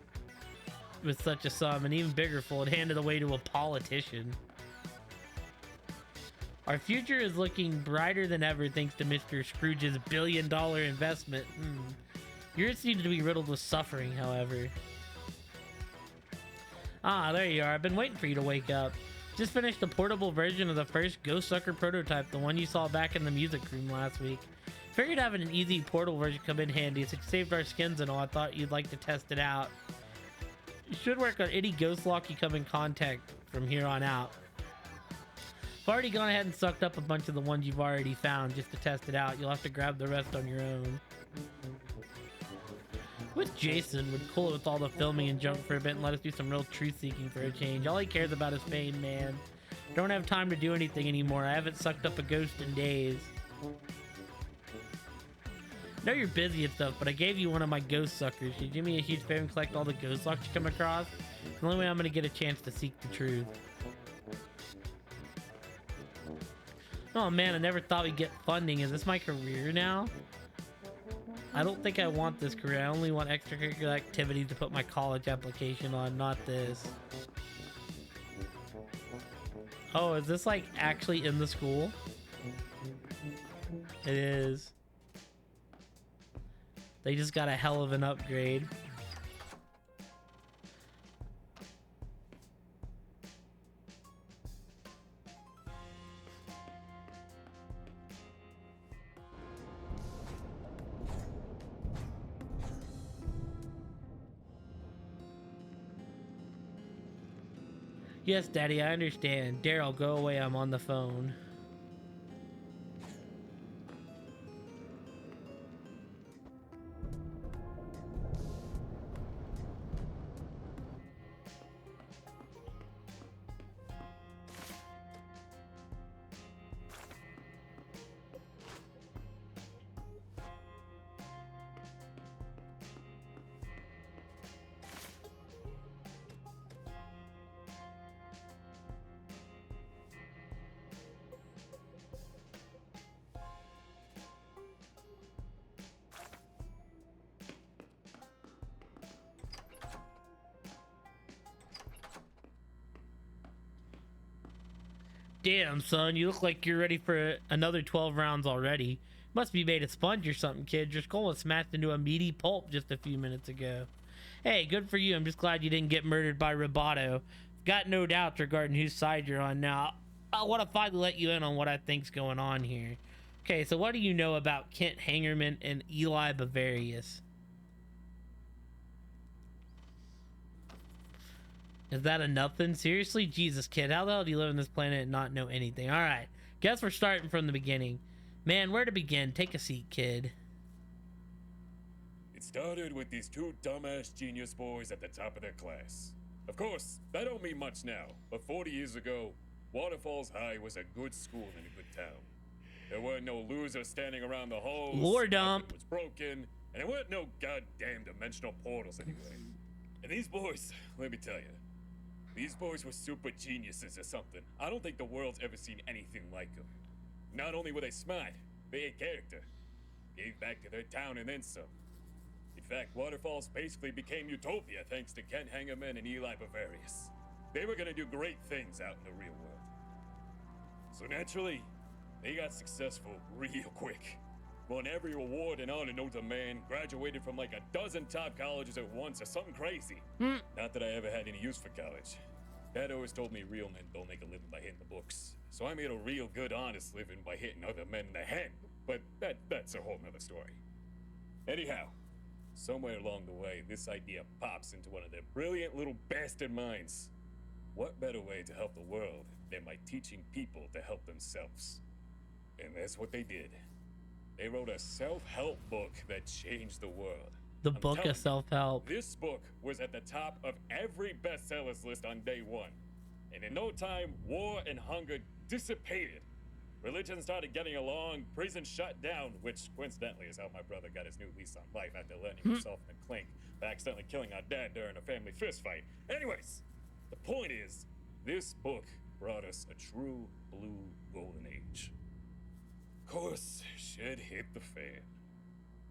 Speaker 1: with such a sum. An even bigger fool would hand it away to a politician. Our future is looking brighter than ever thanks to Mr. Scrooge's billion-dollar investment. Yours seems to be riddled with suffering, however. Ah, there you are. I've been waiting for you to wake up. Just finished the portable version of the first Ghost Sucker prototype, the one you saw back in the music room last week. Figured having an easy portable version come in handy. It's saved our skins and all. I thought you'd like to test it out. It should work on any ghost lock you come in contact from here on out. I've already gone ahead and sucked up a bunch of the ones you've already found just to test it out. You'll have to grab the rest on your own. With Jason, would cool it with all the filming and junk for a bit and let us do some real truth seeking for a change. All he cares about is fame, man. Don't have time to do anything anymore. I haven't sucked up a ghost in days. I know you're busy and stuff, but I gave you one of my ghost suckers. Could you do me a huge favor and collect all the ghost locks you come across? It's the only way I'm gonna get a chance to seek the truth. Oh man, I never thought we'd get funding. Is this my career now? I don't think I want this career. I only want extracurricular activities to put my college application on, not this. Oh, is this like actually in the school? It is. They just got a hell of an upgrade. Yes, Daddy, I understand. Daryl, go away. I'm on the phone. Damn, son, you look like you're ready for another 12 rounds already. Must be made of sponge or something, kid. Your skull was smashed into a meaty pulp just a few minutes ago. Hey, good for you. I'm just glad you didn't get murdered by Roboto. Got no doubts regarding whose side you're on now. I want to finally let you in on what I think's going on here. Okay, so what do you know about Kent Hangerman and Eli Bavarius? Is that a nothing? Seriously? Jesus, kid, how the hell do you live on this planet and not know anything? Alright, guess we're starting from the beginning. Man, where to begin? Take a seat, kid.
Speaker 4: It started with these two dumbass genius boys at the top of their class. Of course, that don't mean much now, but 40 years ago, Waterfalls High was a good school in a good town. There weren't no losers standing around the halls.
Speaker 1: Lore dump.
Speaker 4: It was broken, and there weren't no goddamn dimensional portals anyway. And these boys, let me tell you, these boys were super geniuses or something. I don't think the world's ever seen anything like them. Not only were they smart, they had character. Gave back to their town and then some. In fact, Waterfalls basically became utopia thanks to Ken Hangerman and Eli Bavarius. They were gonna do great things out in the real world. So naturally, they got successful real quick. Won every award and honor known to man, graduated from like a dozen top colleges at once or something crazy. Not that I ever had any use for college. Dad always told me real men don't make a living by hitting the books. So I made a real good, honest living by hitting other men in the head. But that's a whole nother story. Anyhow, somewhere along the way, this idea pops into one of their brilliant little bastard minds. What better way to help the world than by teaching people to help themselves? And that's what they did. They wrote a self-help book that changed the world.
Speaker 1: The book of self-help.
Speaker 4: This book was at the top of every bestsellers list on day one. And in no time, war and hunger dissipated. Religion started getting along, prison shut down, which coincidentally is how my brother got his new lease on life after letting himself in a clink by accidentally killing our dad during a family fistfight. Anyways, the point is, this book brought us a true blue golden age. Of course, shit hit the fan.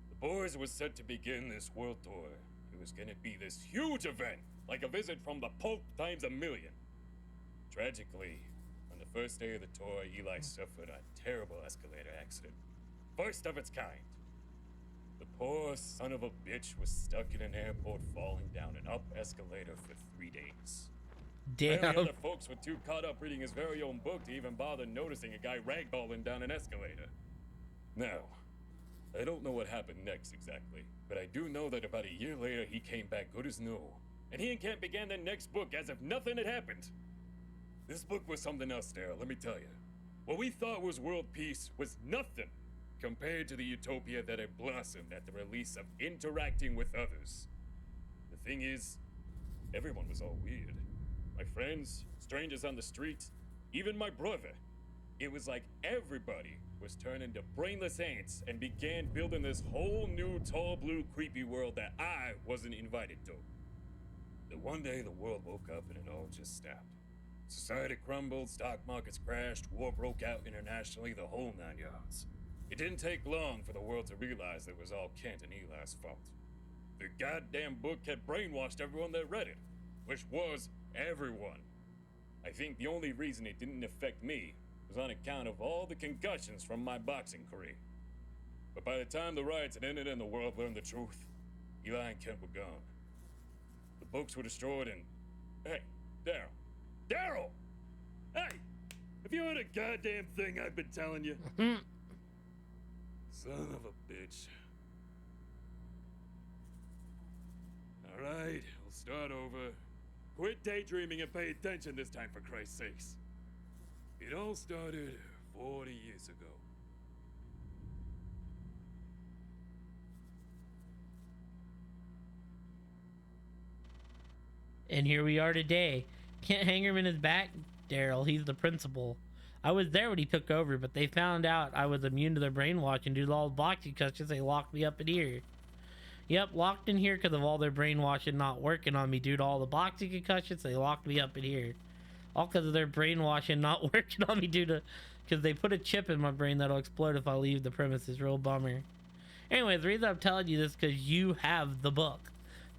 Speaker 4: The boys were set to begin this world tour. It was gonna be this huge event, like a visit from the Pope times a million. Tragically, on the first day of the tour, Eli suffered a terrible escalator accident. First of its kind. The poor son of a bitch was stuck in an airport falling down an up escalator for 3 days. Many
Speaker 1: Damn.
Speaker 4: other folks were too caught up reading his very own book to even bother noticing a guy ragdolling down an escalator. Now, I don't know what happened next exactly, but I do know that about a year later he came back good as new, and he and Kent began their next book as if nothing had happened. This book was something else, Daryl, let me tell you. What we thought was world peace was nothing compared to the utopia that had blossomed at the release of interacting with others. The thing is, everyone was all weird. My friends, strangers on the street, even my brother. It was like everybody was turned into brainless ants and began building this whole new tall blue creepy world that I wasn't invited to. Then one day the world woke up and it all just snapped. Society crumbled, stock markets crashed, war broke out internationally, the whole 9 yards. It didn't take long for the world to realize that it was all Kent and Eli's fault. The goddamn book had brainwashed everyone that read it, which was everyone. I think the only reason it didn't affect me was on account of all the concussions from my boxing career. But by the time the riots had ended and the world learned the truth, Eli and Kent were gone. The books were destroyed and... Hey, Daryl! Daryl! Hey! Have you heard a goddamn thing I've been telling you? Son of a bitch. Alright, we'll start over. Quit daydreaming and pay attention this time, for Christ's sakes. It all started 40 years ago.
Speaker 1: And here we are today. Can't hang him in his back, Daryl. He's the principal. I was there when he took over, but they found out I was immune to their brainwashing due to all the boxing concussions. They locked me up in here. Yep, locked in here because of all their brainwashing not working on me due to all the boxing concussions. They locked me up in here. All because of their brainwashing not working on me due to... Because they put a chip in my brain that'll explode if I leave the premises. Real bummer. Anyway, the reason I'm telling you this because you have the book.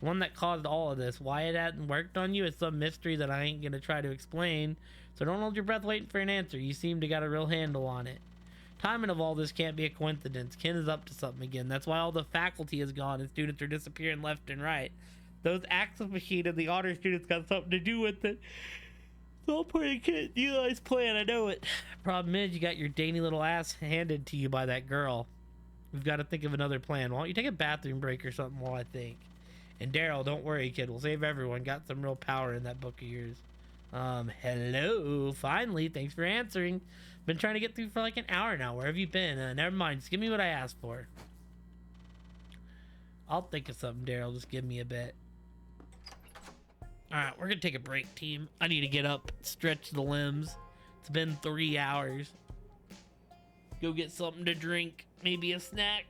Speaker 1: The one that caused all of this. Why it hadn't worked on you is some mystery that I ain't going to try to explain. So don't hold your breath waiting for an answer. You seem to got a real handle on it. Timing of all this can't be a coincidence. Ken is up to something again. That's why all the faculty is gone and students are disappearing left and right. Those access machine and the honor students got something to do with it. It's all part of Ken and Eli's plan, I know it. Problem is, you got your dainty little ass handed to you by that girl. We've got to think of another plan. Why don't you take a bathroom break or something while I think? And Daryl, don't worry, kid. We'll save everyone. Got some real power in that book of yours. Hello. Finally, thanks for answering. Been trying to get through for like an hour now. Where have you been? Never mind. Just give me what I asked for. I'll think of something, Daryl. Just give me a bit. Alright, we're gonna take a break, team. I need to get up, stretch the limbs. It's been 3 hours. Go get something to drink. Maybe a snack.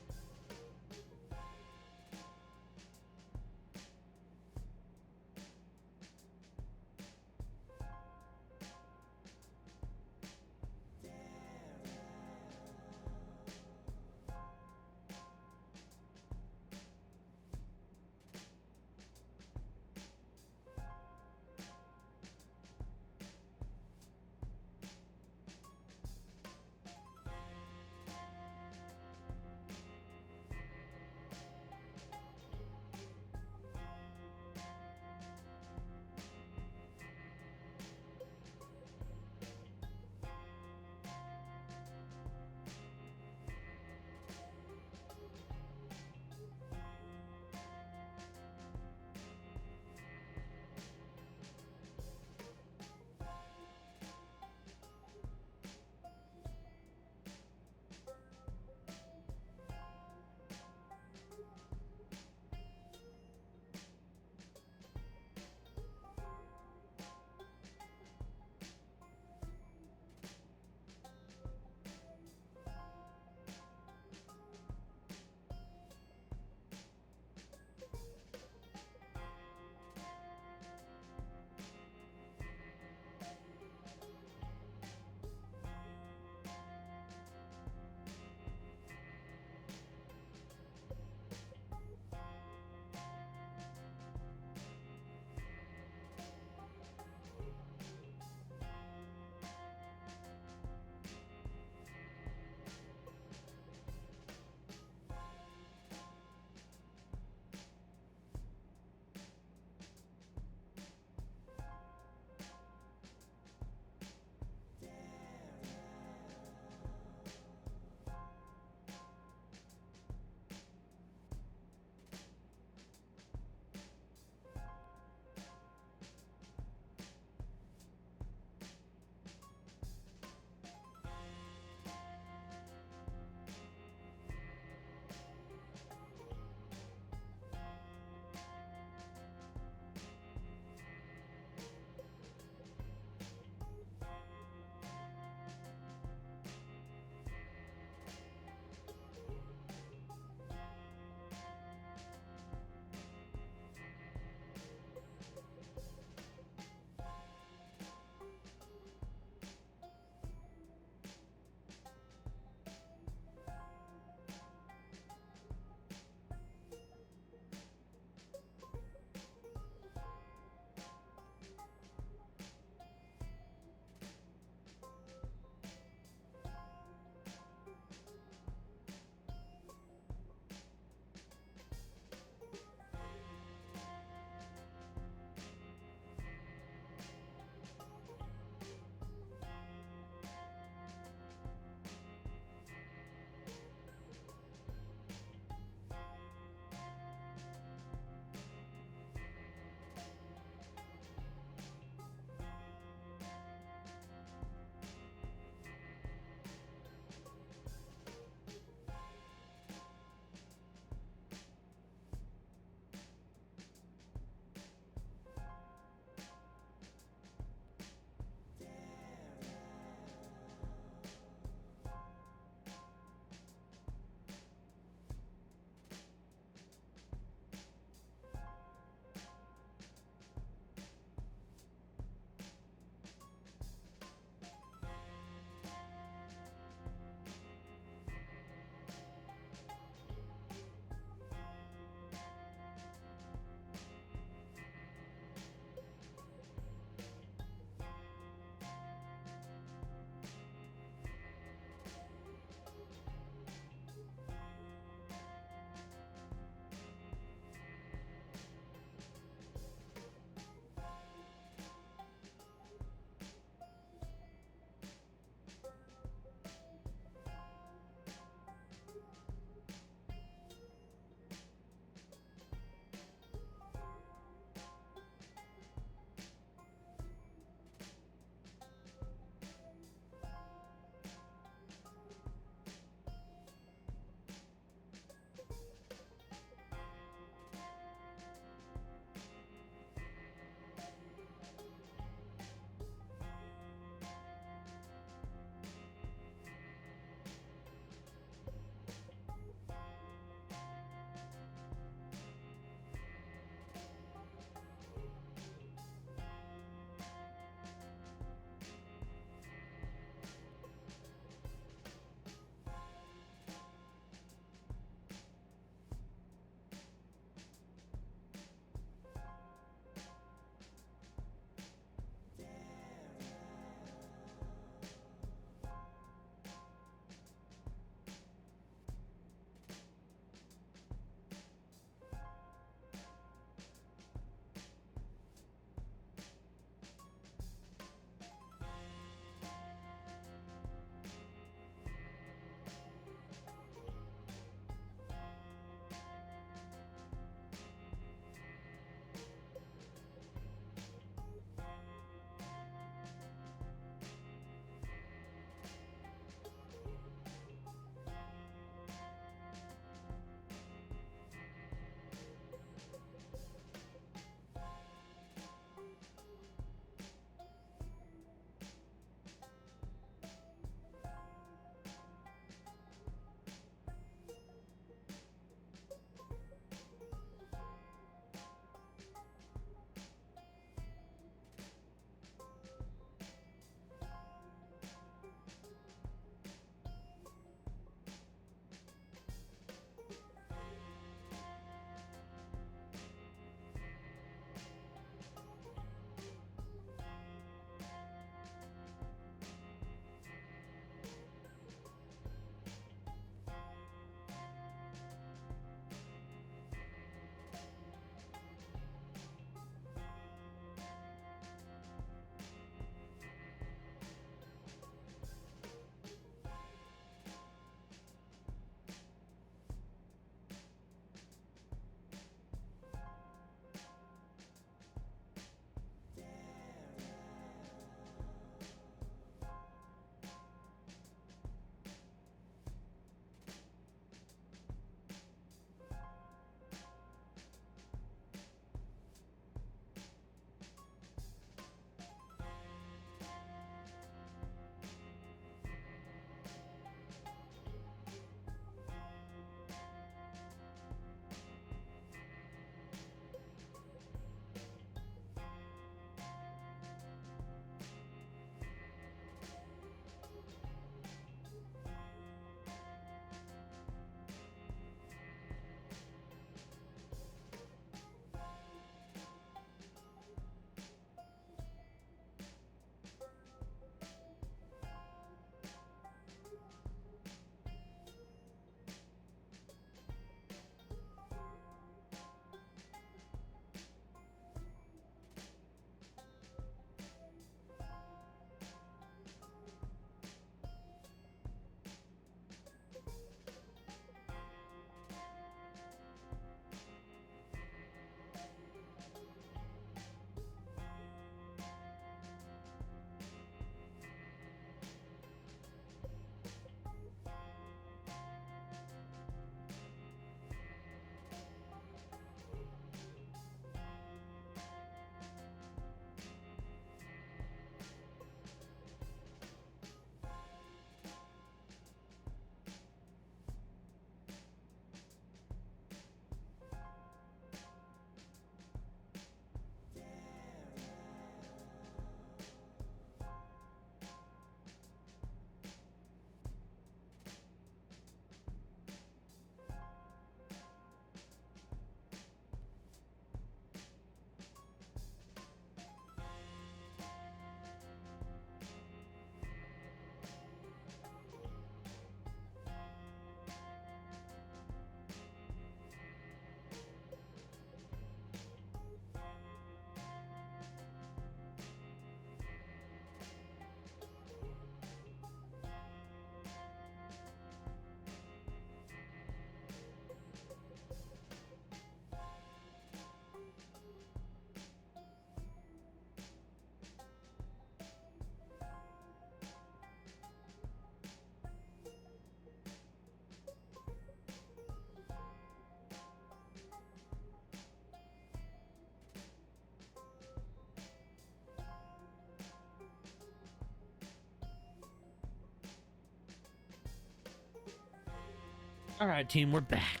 Speaker 1: All right, team, we're back.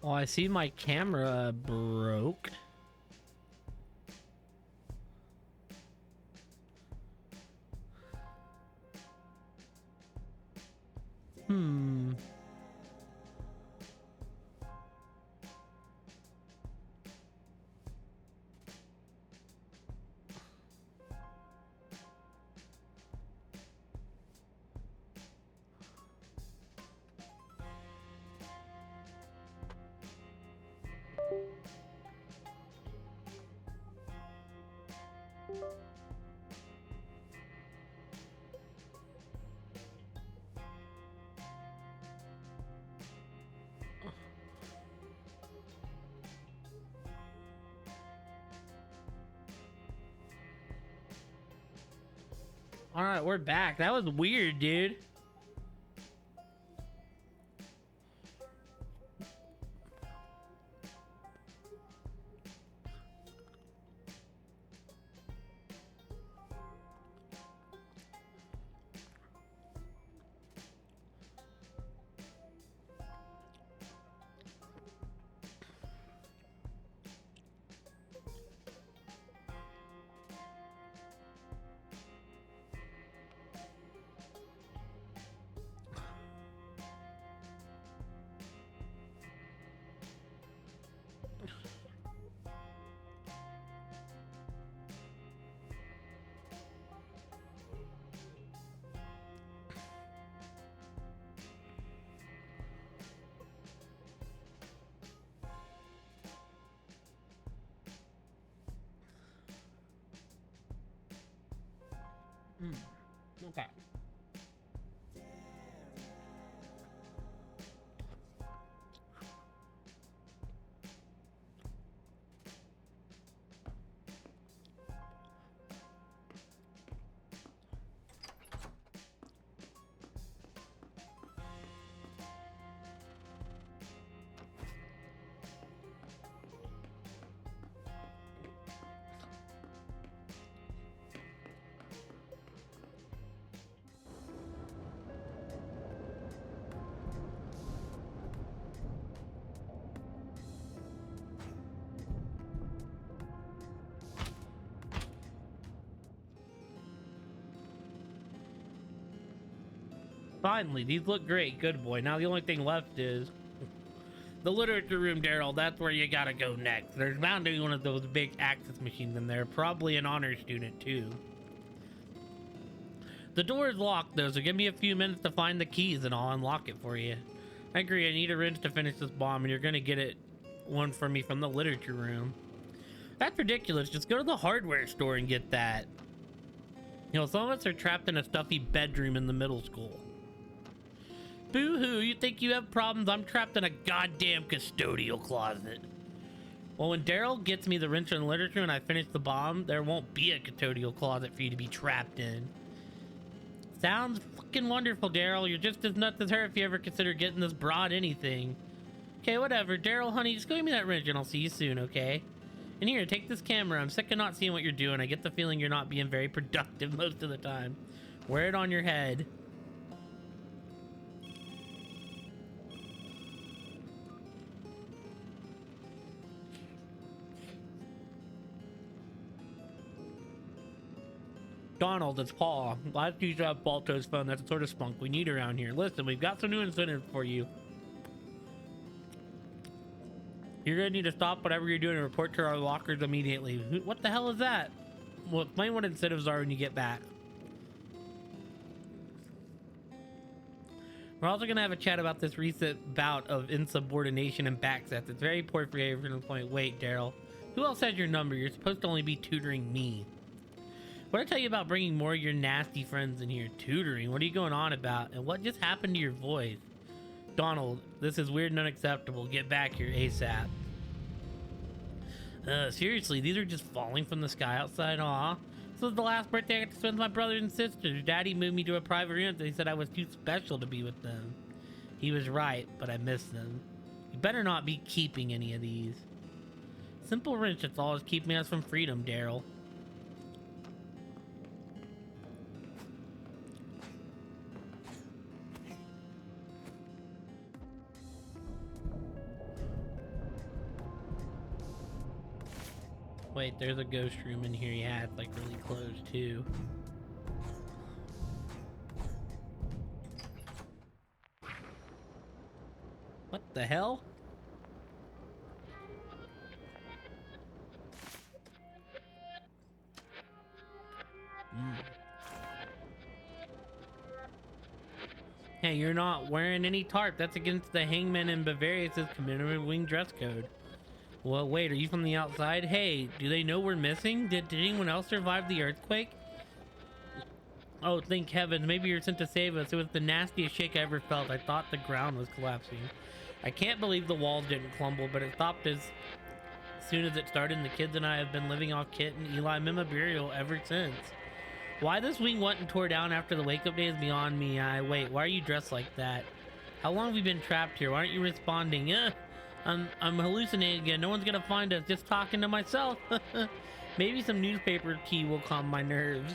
Speaker 1: Oh, I see my camera broke. Hmm. All right, we're back. That was weird, dude. Okay. Finally, these look great. Good boy. Now the only thing left is the literature room, Daryl. That's where you gotta go next. There's bound to be one of those big access machines in there. Probably an honor student, too. The door is locked, though, so give me a few minutes to find the keys and I'll unlock it for you. I agree. I need a wrench to finish this bomb, and you're gonna get it one for me from the literature room. That's ridiculous. Just go to the hardware store and get that. You know, some of us are trapped in a stuffy bedroom in the middle school. Boo-hoo, you think you have problems? I'm trapped in a goddamn custodial closet. Well, when Daryl gets me the wrench and literature and I finish the bomb, there won't be a custodial closet for you to be trapped in. Sounds fucking wonderful, Daryl. You're just as nuts as her if you ever consider getting this broad anything. Okay, whatever. Daryl, honey, just go give me that wrench and I'll see you soon, okay? And here, take this camera. I'm sick of not seeing what you're doing. I get the feeling you're not being very productive most of the time. Wear it on your head. Donald, it's Paul. Last teacher have Balto's phone. That's the sort of spunk we need around here. Listen, we've got some new incentives for you. You're gonna need to stop whatever you're doing and report to our lockers immediately. What the hell is that? Well, explain what incentives are when you get back. We're also gonna have a chat about this recent bout of insubordination and backsets. It's very poor for your point. Wait, Daryl. Who else has your number? You're supposed to only be tutoring me. What did I tell you about bringing more of your nasty friends in here? Tutoring? What are you going on about? And what just happened to your voice? Donald, this is weird and unacceptable. Get back here ASAP. Seriously, these are just falling from the sky outside? Aw. This was the last birthday I got to spend with my brothers and sisters. Daddy moved me to a private room and he said I was too special to be with them. He was right, but I miss them. You better not be keeping any of these. Simple wrench that's always keeping us from freedom, Daryl. Wait, there's a ghost room in here. Yeah, it's like really close too. What the hell? Hey, you're not wearing any tarp. That's against the Hangman in Bavaria's commemorative wing dress code. Well, wait, are you from the outside? Hey, do they know we're missing? Did anyone else survive the earthquake? Oh, thank heavens. Maybe you're sent to save us. It was the nastiest shake I ever felt. I thought the ground was collapsing. I can't believe the walls didn't crumble, but it stopped as soon as it started, and the kids and I have been living off Kit and Eli memorabilia ever since. Why this wing wasn't tore down after the wake-up day is beyond me. Wait, why are you dressed like that? How long have we been trapped here? Why aren't you responding? I'm hallucinating again. No one's gonna find us. Just talking to myself. Maybe some newspaper tea will calm my nerves.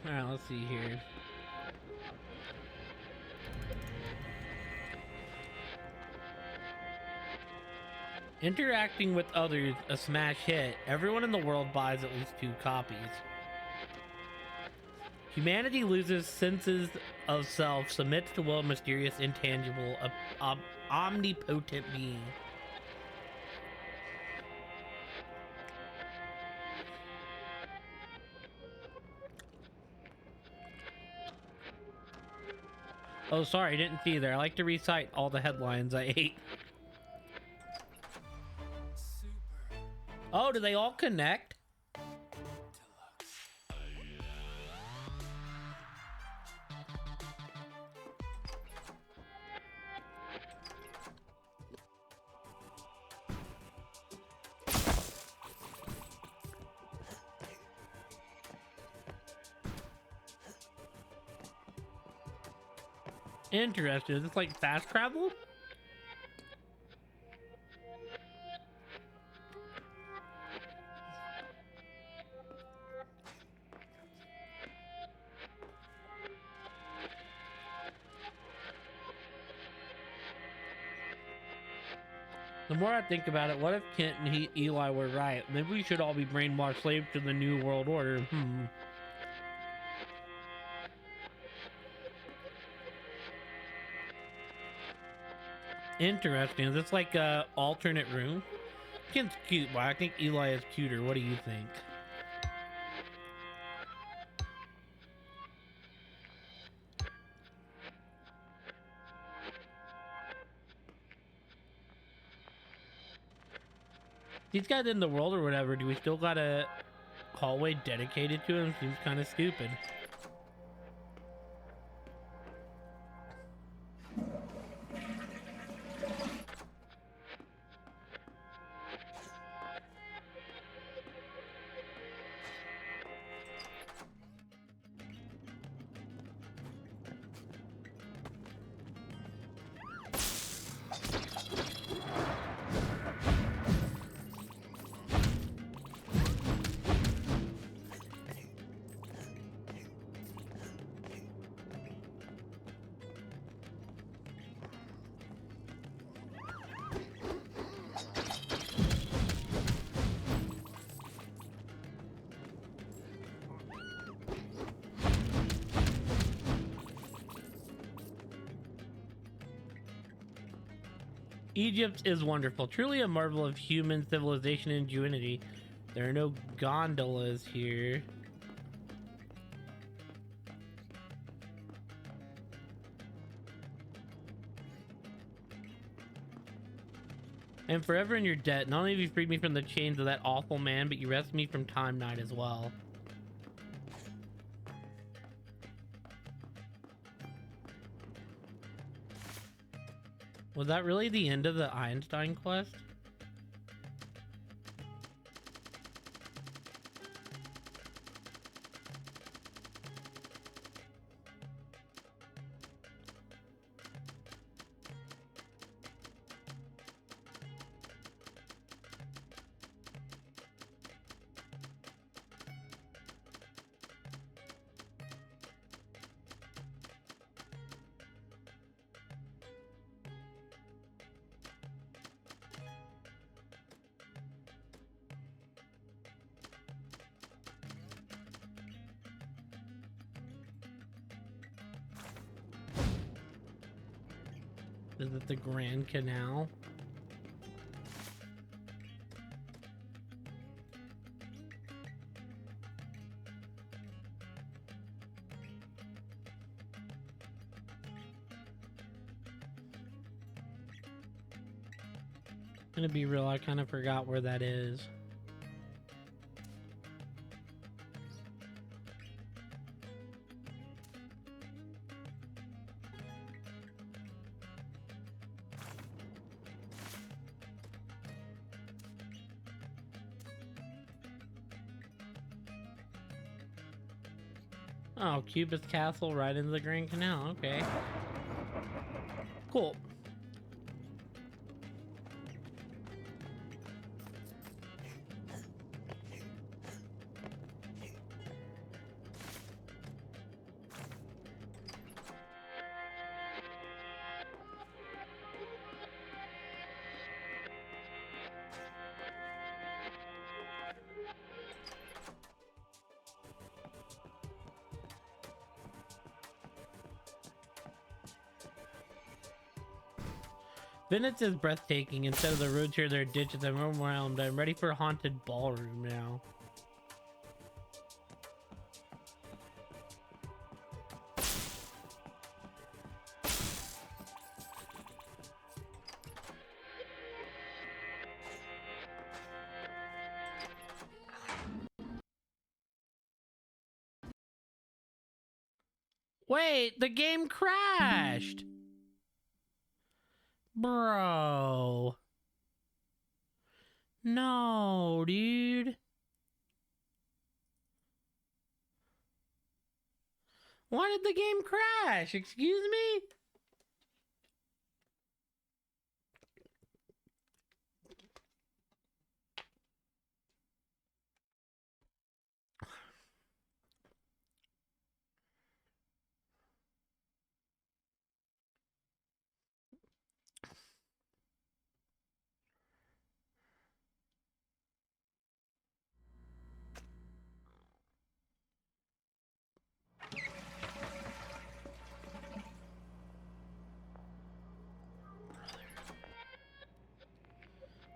Speaker 1: Alright, let's see here. Interacting with others, a smash hit. Everyone in the world buys at least 2 copies. Humanity loses senses of self, submits to will of mysterious, intangible, omnipotent being. Oh, sorry, I didn't see you there. I like to recite all the headlines I ate. Oh, do they all connect? Interesting. Is this like fast travel? The more I think about it, what if Kent and Eli were right? Maybe we should all be brainwashed slaves to the New World Order. Interesting. Is this like a alternate room? Kent's cute, but I think Eli is cuter. What do you think? These guys in the world or whatever, do we still got a hallway dedicated to him? Seems kind of stupid. Egypt is wonderful, truly a marvel of human civilization and ingenuity. There are no gondolas here. I am forever in your debt. Not only have you freed me from the chains of that awful man, but you rescued me from Time Knight as well. Was that really the end of the Einstein quest? Is it the Grand Canal? Gonna be real, I kind of forgot where that is. Oh, Cubist Castle right into the Grand Canal. Okay. Cool. Venice is breathtaking. Instead of the roads here, there are ditches. I'm overwhelmed. I'm ready for a haunted ballroom now. Wait, the game crashed. Bro. No, dude. Why did the game crash? Excuse me?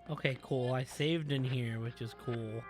Speaker 1: Okay, cool. I saved in here, which is cool.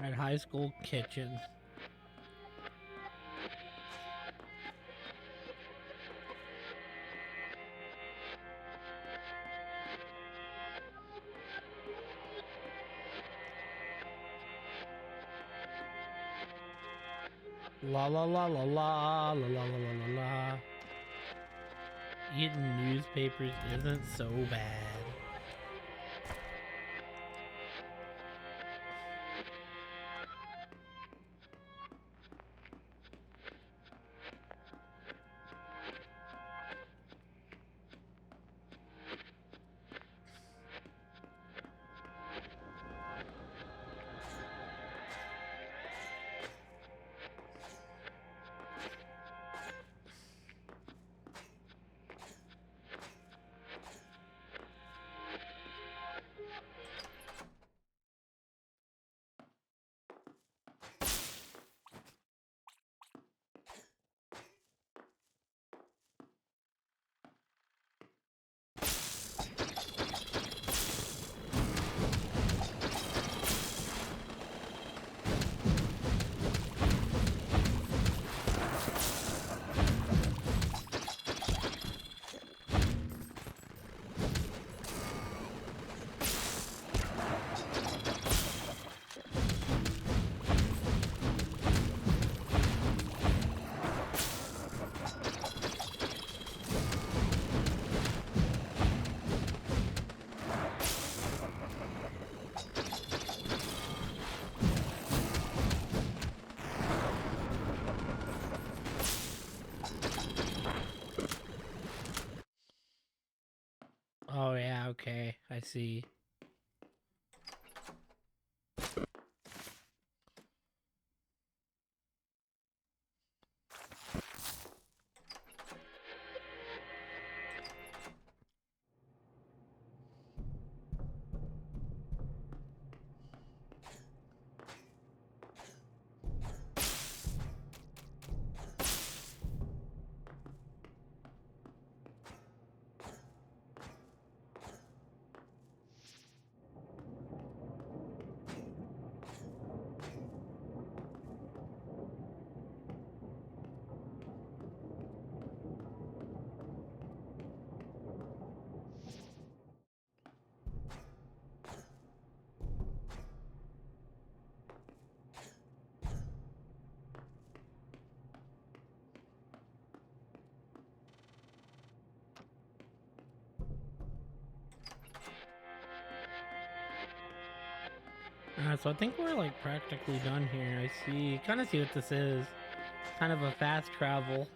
Speaker 1: Alright, high school kitchen. La la la la la la la la la la la. Eating newspapers isn't so bad. Oh yeah, okay, I see. So I think we're like practically done here. I see, kind of see what this is. Kind of a fast travel.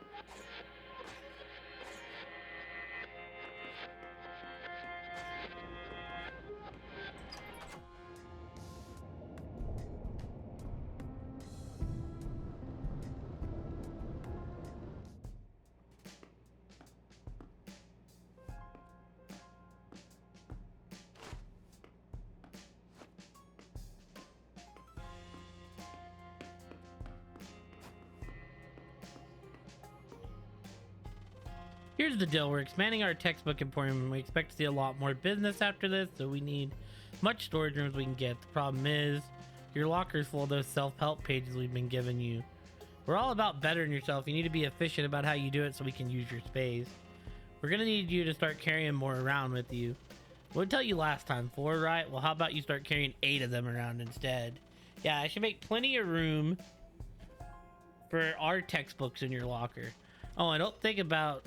Speaker 1: Here's the deal. We're expanding our textbook emporium. We expect to see a lot more business after this, so we need much storage rooms we can get. The problem is, your locker's full of those self-help pages we've been giving you. We're all about bettering yourself. You need to be efficient about how you do it so we can use your space. We're gonna need you to start carrying more around with you. What did I tell you last time? 4, right? Well, how about you start carrying 8 of them around instead? Yeah, I should make plenty of room for our textbooks in your locker. Oh, and don't think about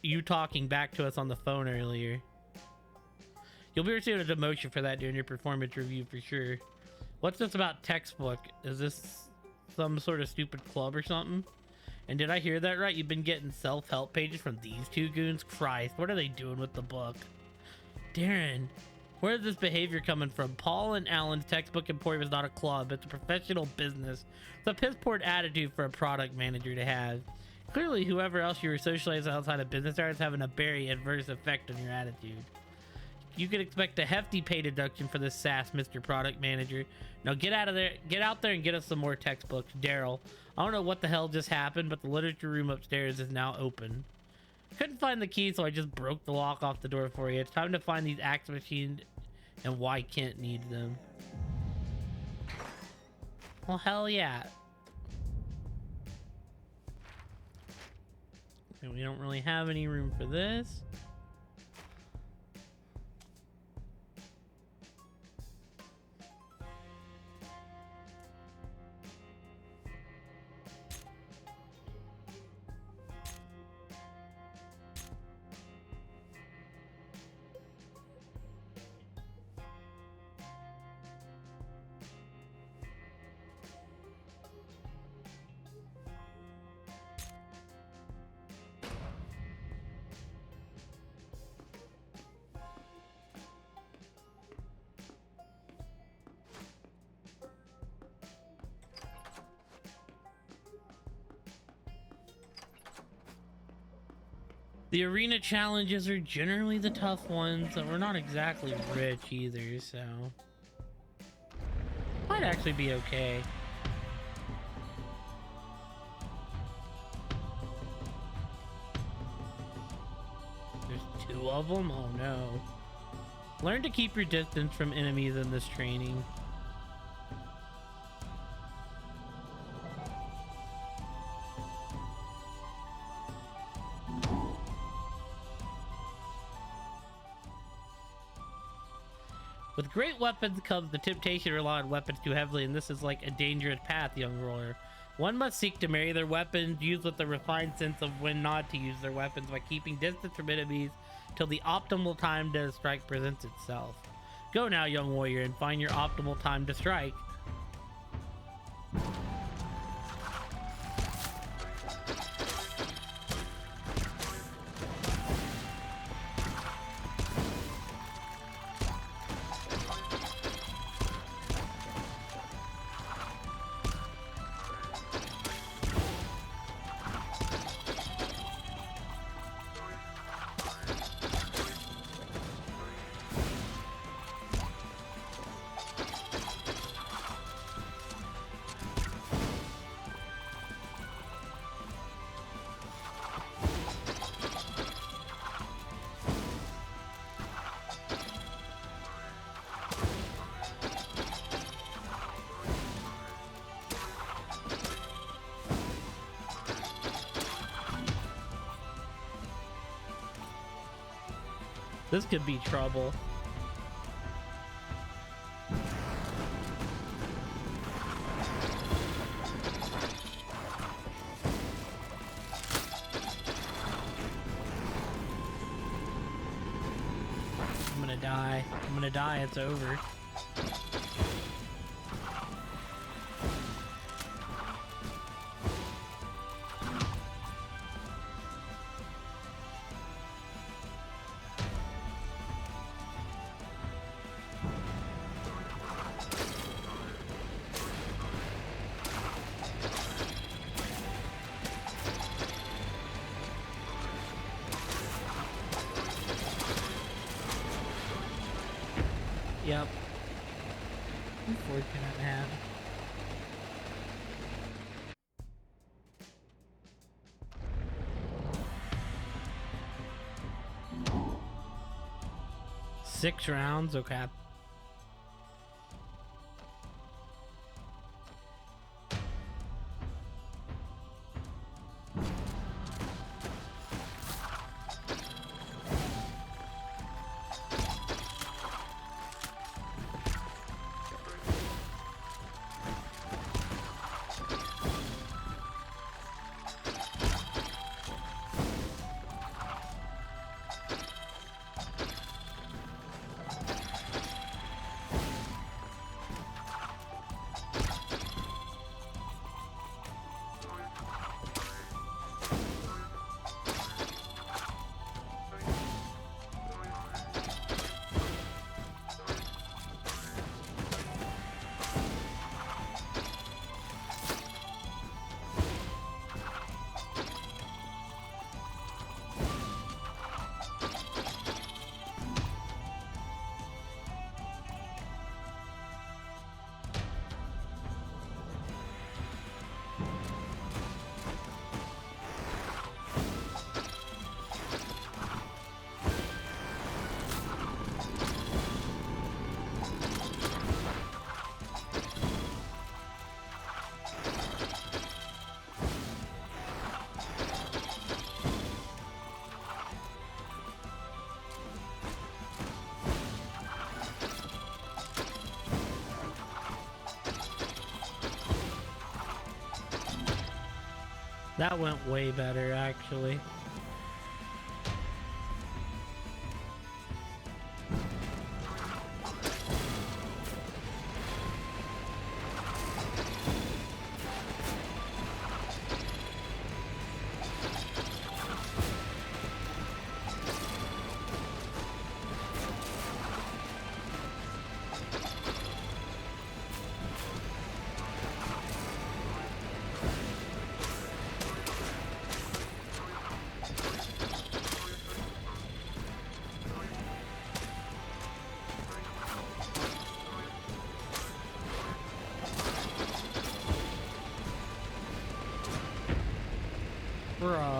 Speaker 1: you talking back to us on the phone earlier. You'll be receiving a demotion for that during your performance review for sure. What's this about textbook? Is this some sort of stupid club or something? And did I hear that right? You've been getting self-help pages from these two goons? Christ, what are they doing with the book? Darren, where is this behavior coming from? Paul and Alan's textbook emporium is not a club. It's a professional business. It's a piss-poor attitude for a product manager to have. Clearly, whoever else you were socializing outside of business hours is having a very adverse effect on your attitude. You could expect a hefty pay deduction for this sass, Mr. Product Manager. Now get out of there, get out there and get us some more textbooks. Daryl, I don't know what the hell just happened, but the literature room upstairs is now open. Couldn't find the key, so I just broke the lock off the door for you. It's time to find these axe machines and why Kent needs them. Well, hell yeah. And we don't really have any room for this. The arena challenges are generally the tough ones, and we're not exactly rich either, so might actually be okay. There's 2 of them? Oh no. Learn to keep your distance from enemies in this training. With great weapons comes the temptation to rely on weapons too heavily, and this is like a dangerous path, young ruler. One must seek to marry their weapons, use with a refined sense of when not to use their weapons by keeping distance from enemies till the optimal time to strike presents itself. Go now, young warrior, and find your optimal time to strike. This could be trouble. I'm gonna die. I'm gonna die. It's over. Yep. Unfortunate, man. Six rounds, okay. That went way better, actually. bro.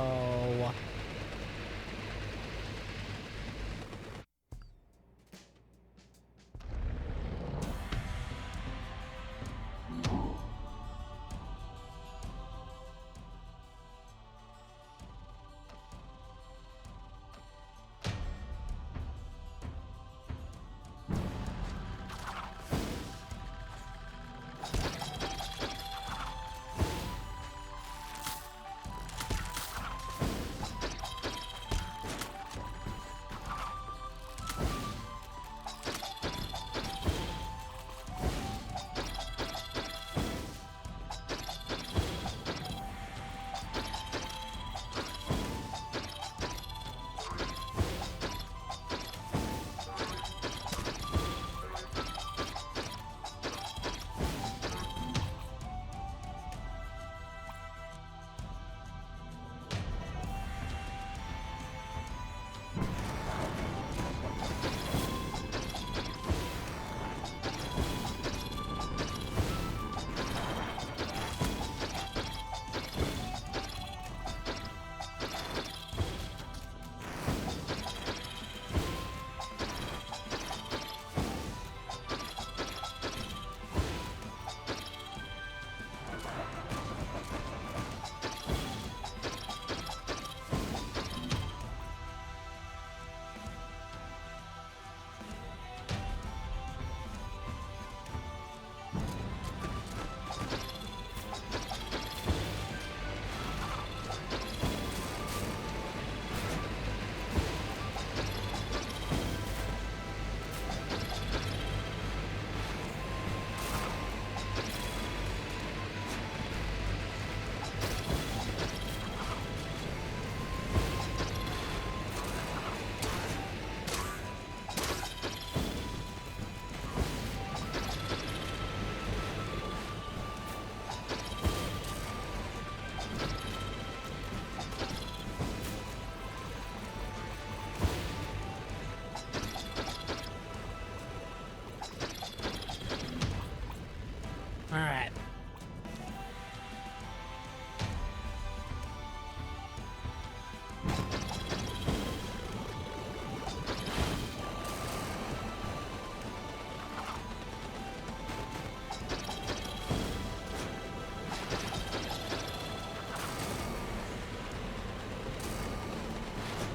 Speaker 1: All right.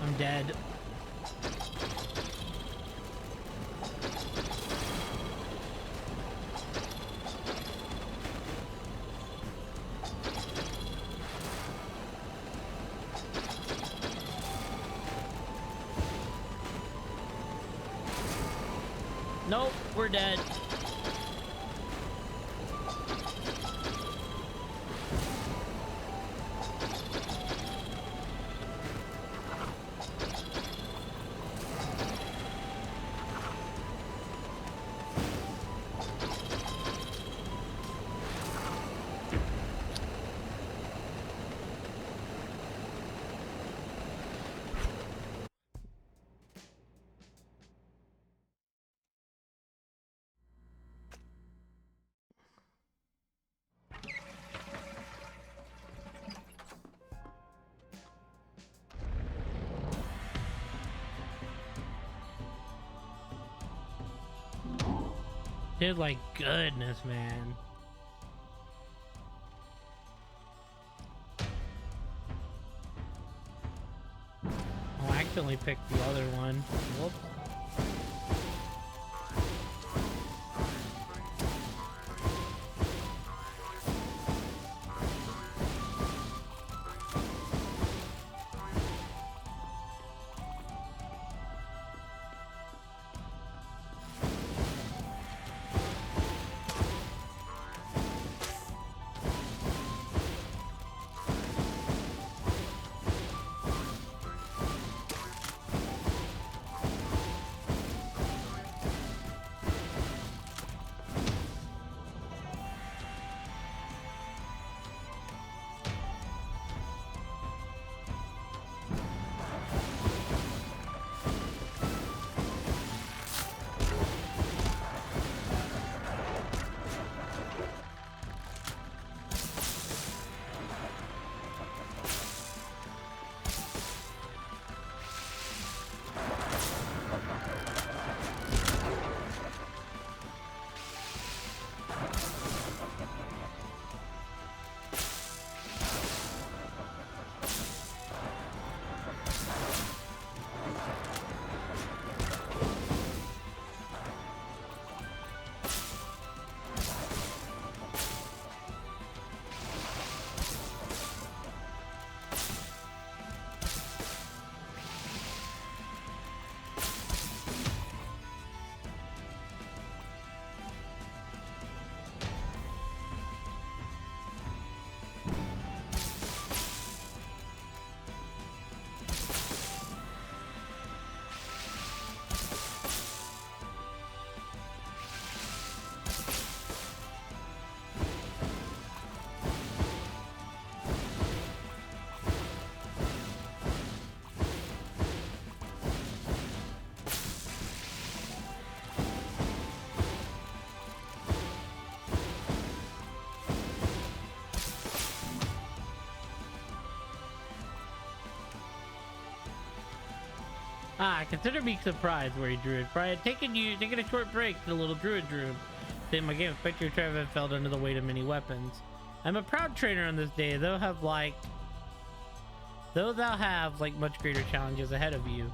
Speaker 1: I'm dead. Nope, we're dead. Dude, like, goodness, man. Oh, I accidentally picked the other one. Whoops. consider me surprised, Worry Druid, for I had taken a short break to the little druid room. Then my game Spectre Trevor fell under the weight of many weapons. I'm a proud trainer on this day, though thou have like much greater challenges ahead of you.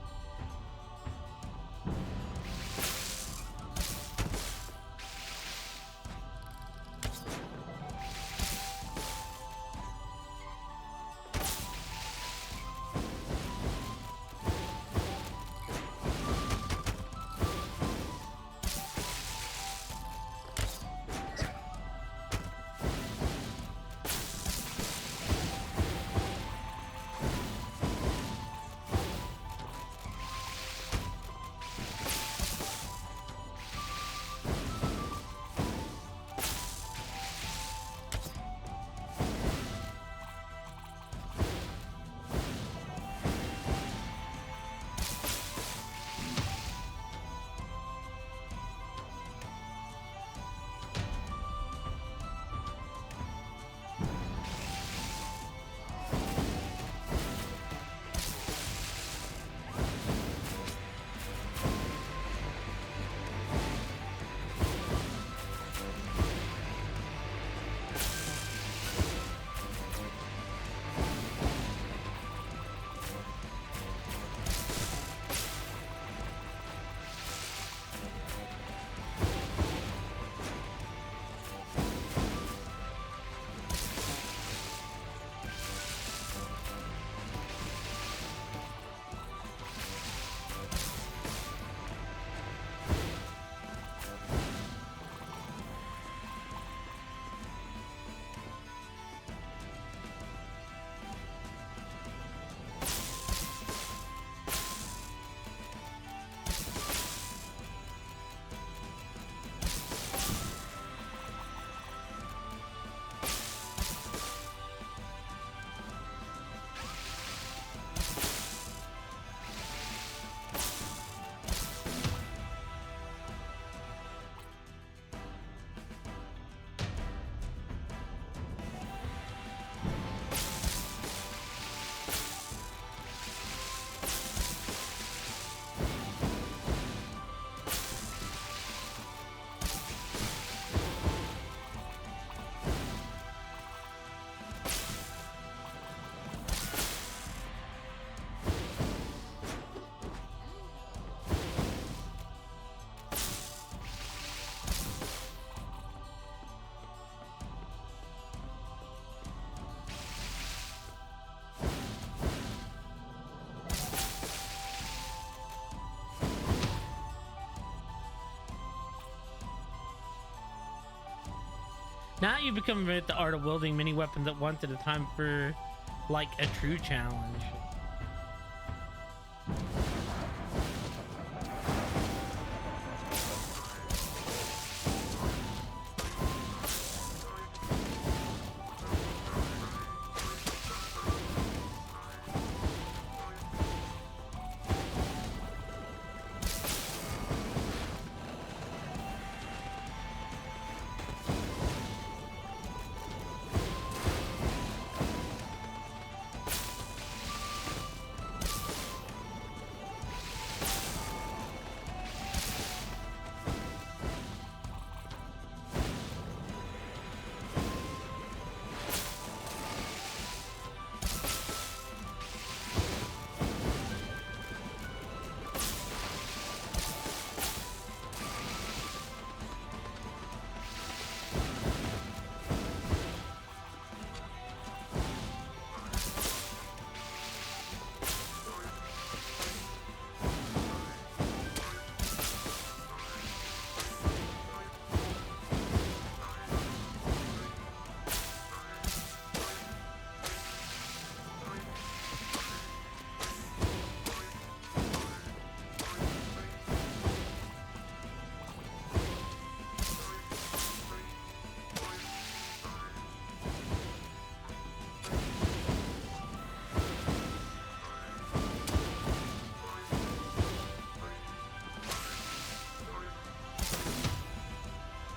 Speaker 1: Now you become familiar with the art of wielding many weapons at once at a time for like a true challenge.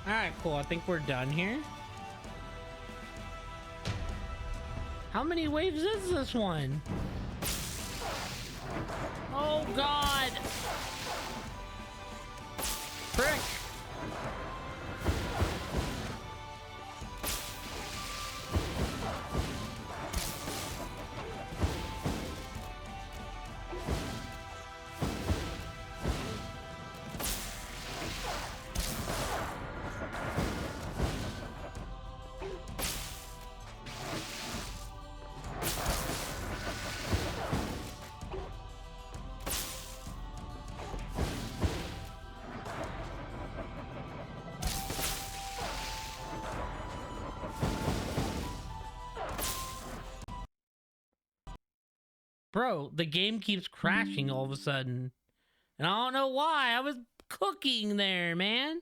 Speaker 1: Alright, cool. I think we're done here. How many waves is this one? Oh God! Frick! Bro, the game keeps crashing all of a sudden. And I don't know why. I was cooking there, man.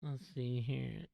Speaker 1: Let's see here.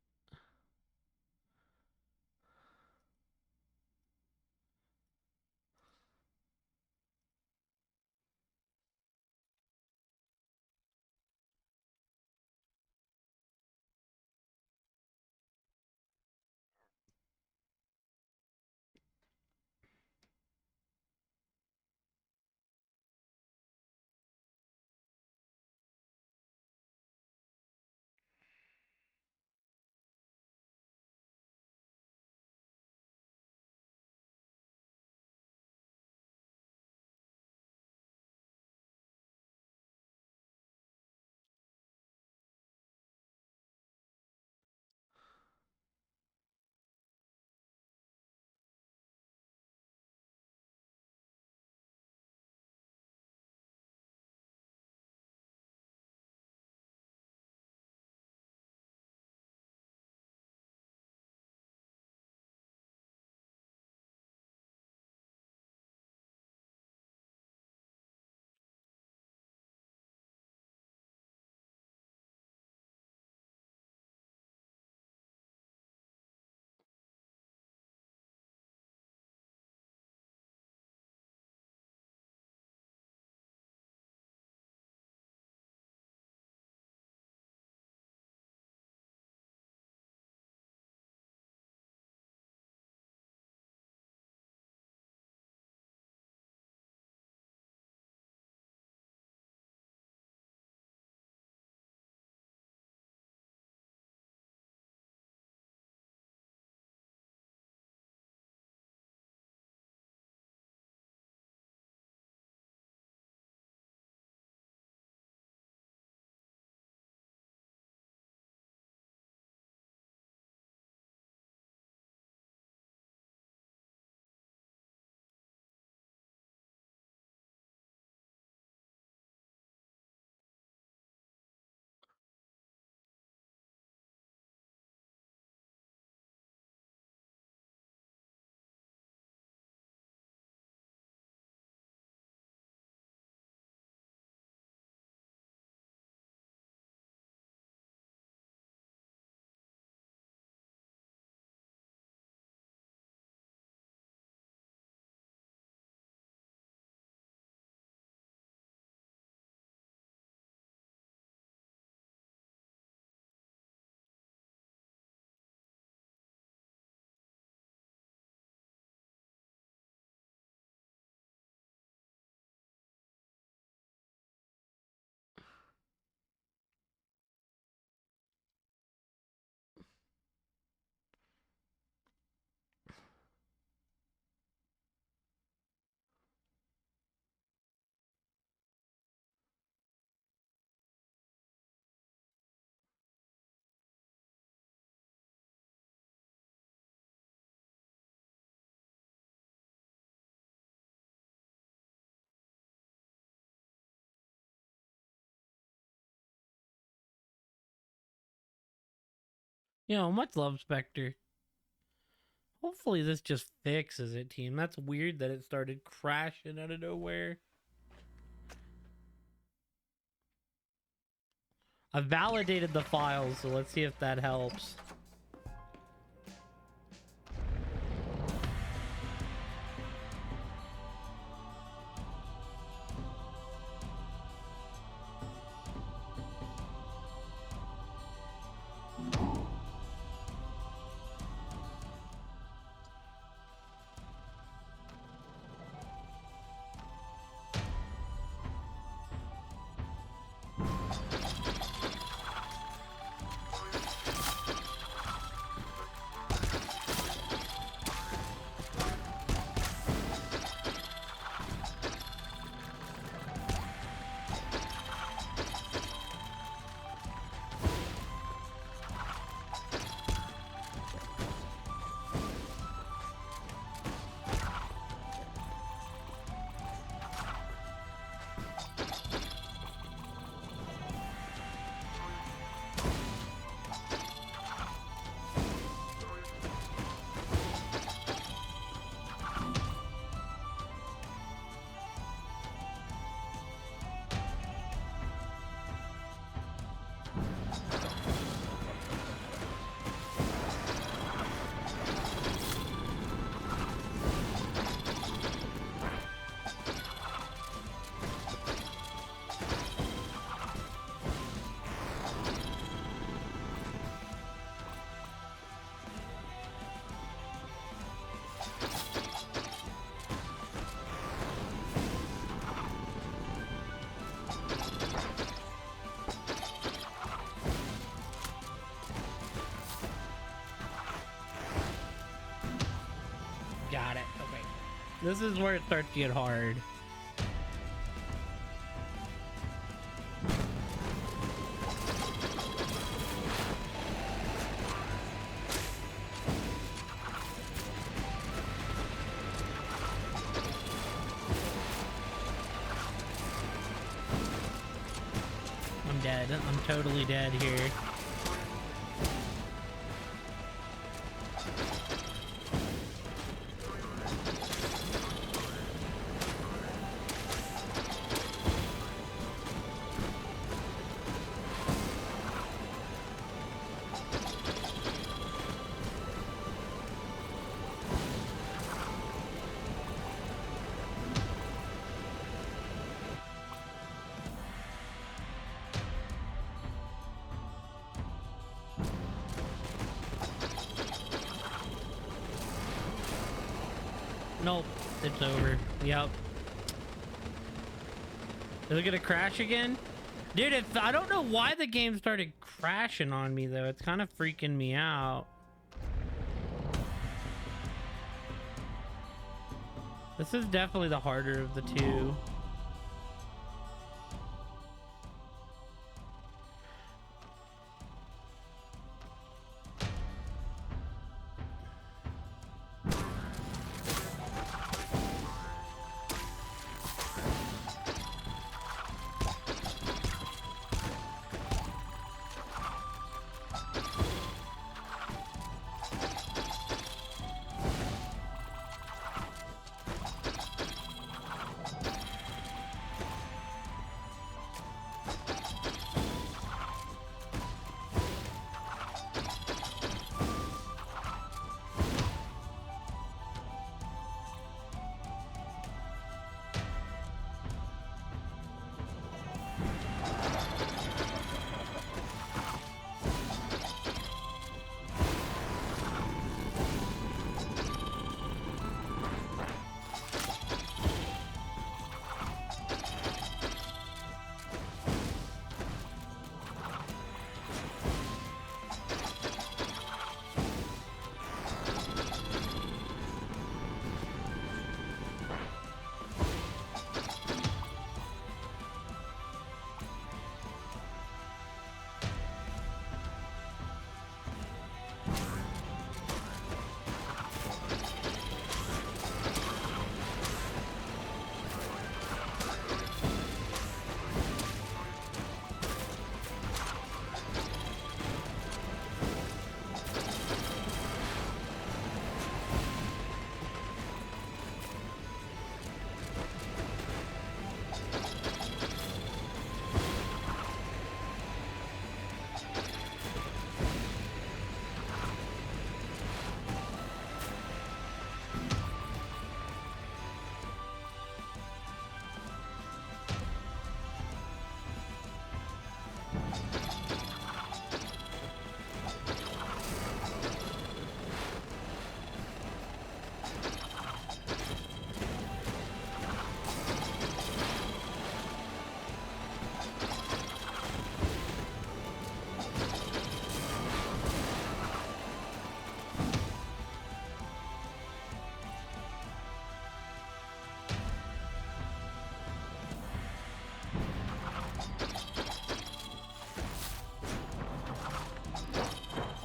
Speaker 1: Much love, Spectre. Hopefully this just fixes it, team. That's weird that it started crashing out of nowhere. I validated the files, so let's see if that helps. Got it. Okay. This is where it starts to get hard. I'm dead. I'm totally dead here. Nope, it's over. Yep. Is it gonna crash again? Dude, I don't know why the game started crashing on me though. It's kind of freaking me out. This is definitely the harder of the two.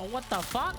Speaker 1: Oh, what the fuck?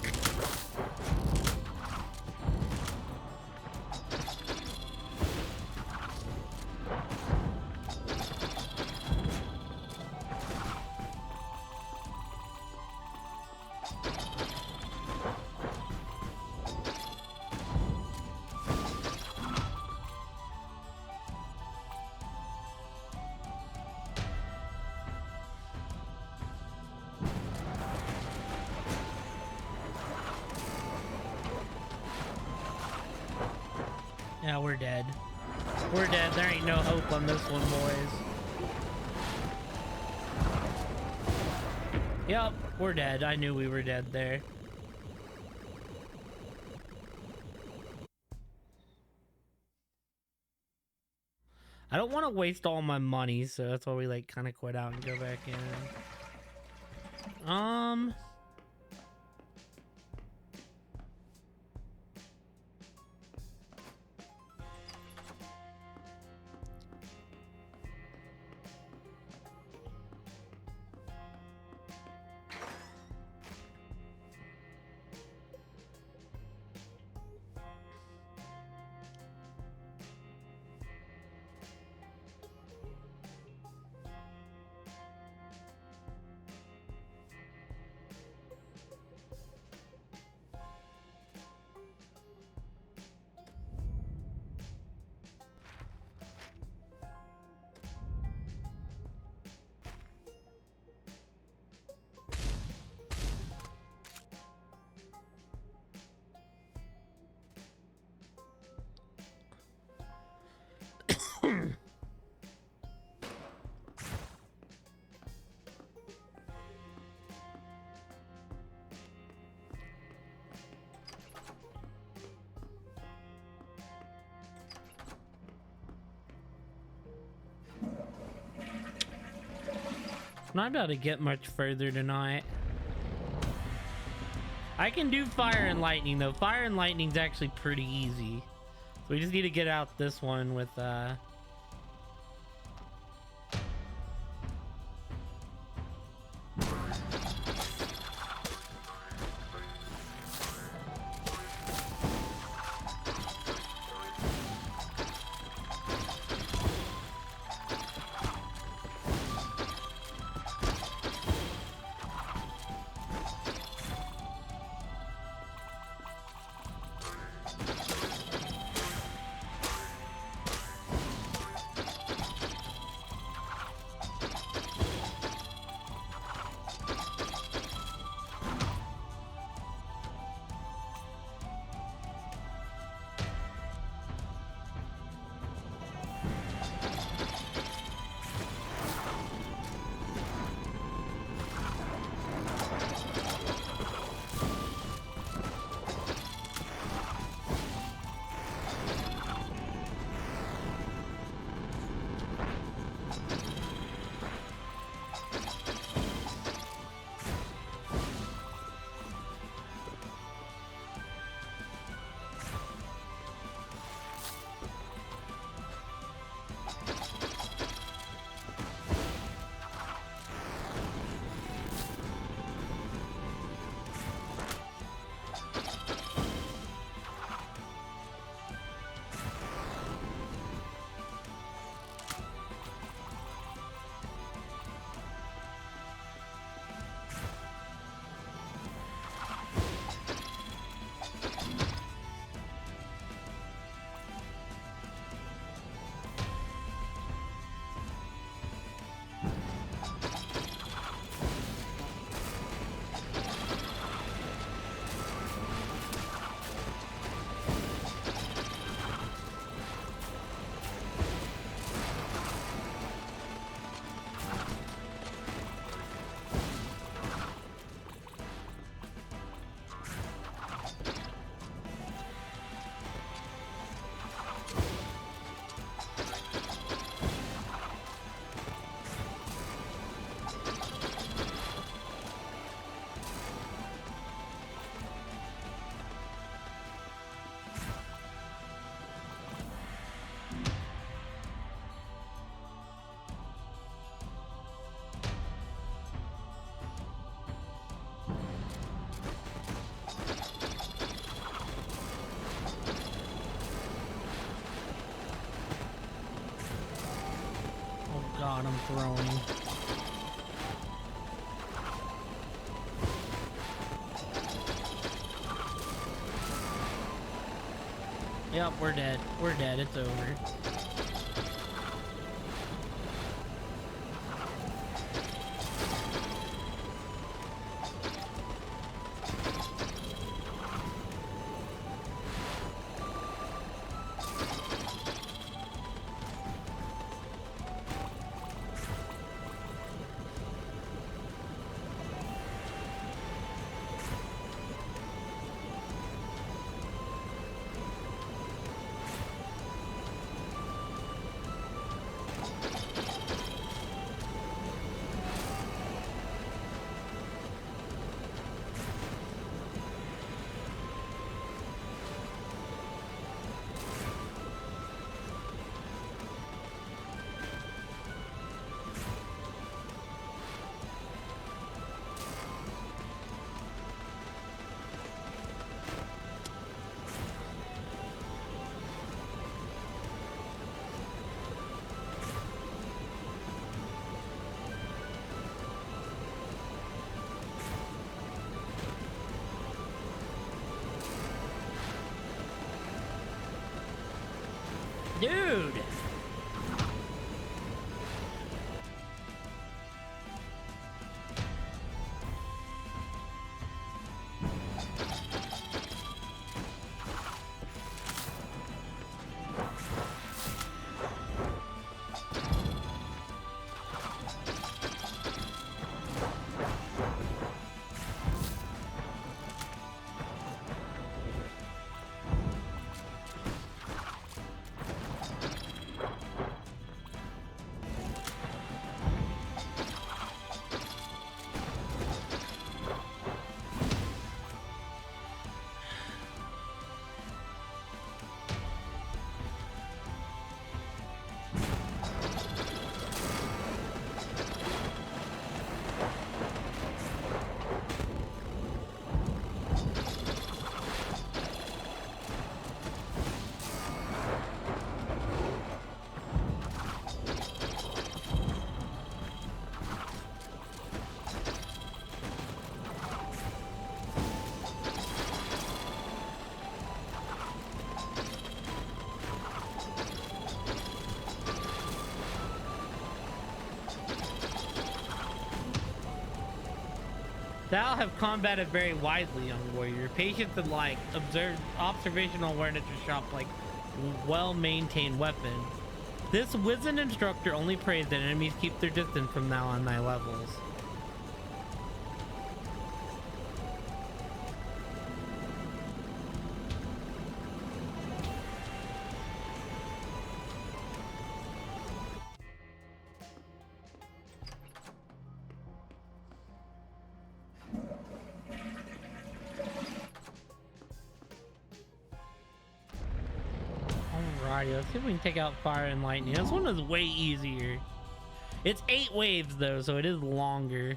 Speaker 1: Yeah, we're dead. We're dead. There ain't no hope on this one, boys. Yep, we're dead. I knew we were dead there. I don't want to waste all my money, so that's why we like kind of quit out and go back in. Not about to get much further tonight. I can do fire and lightning though. Fire and lightning's actually pretty easy. So we just need to get out this one with throwing. Yep, we're dead. We're dead. It's over. Dude! Thou have combated very wisely, young warrior. Patience and like observational awareness to shop like well-maintained weapon. This wizened instructor only prays that enemies keep their distance from thou on thy levels. Let's see if we can take out fire and lightning. This one is way easier. It's 8 waves though, so it is longer.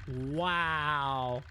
Speaker 1: Wow.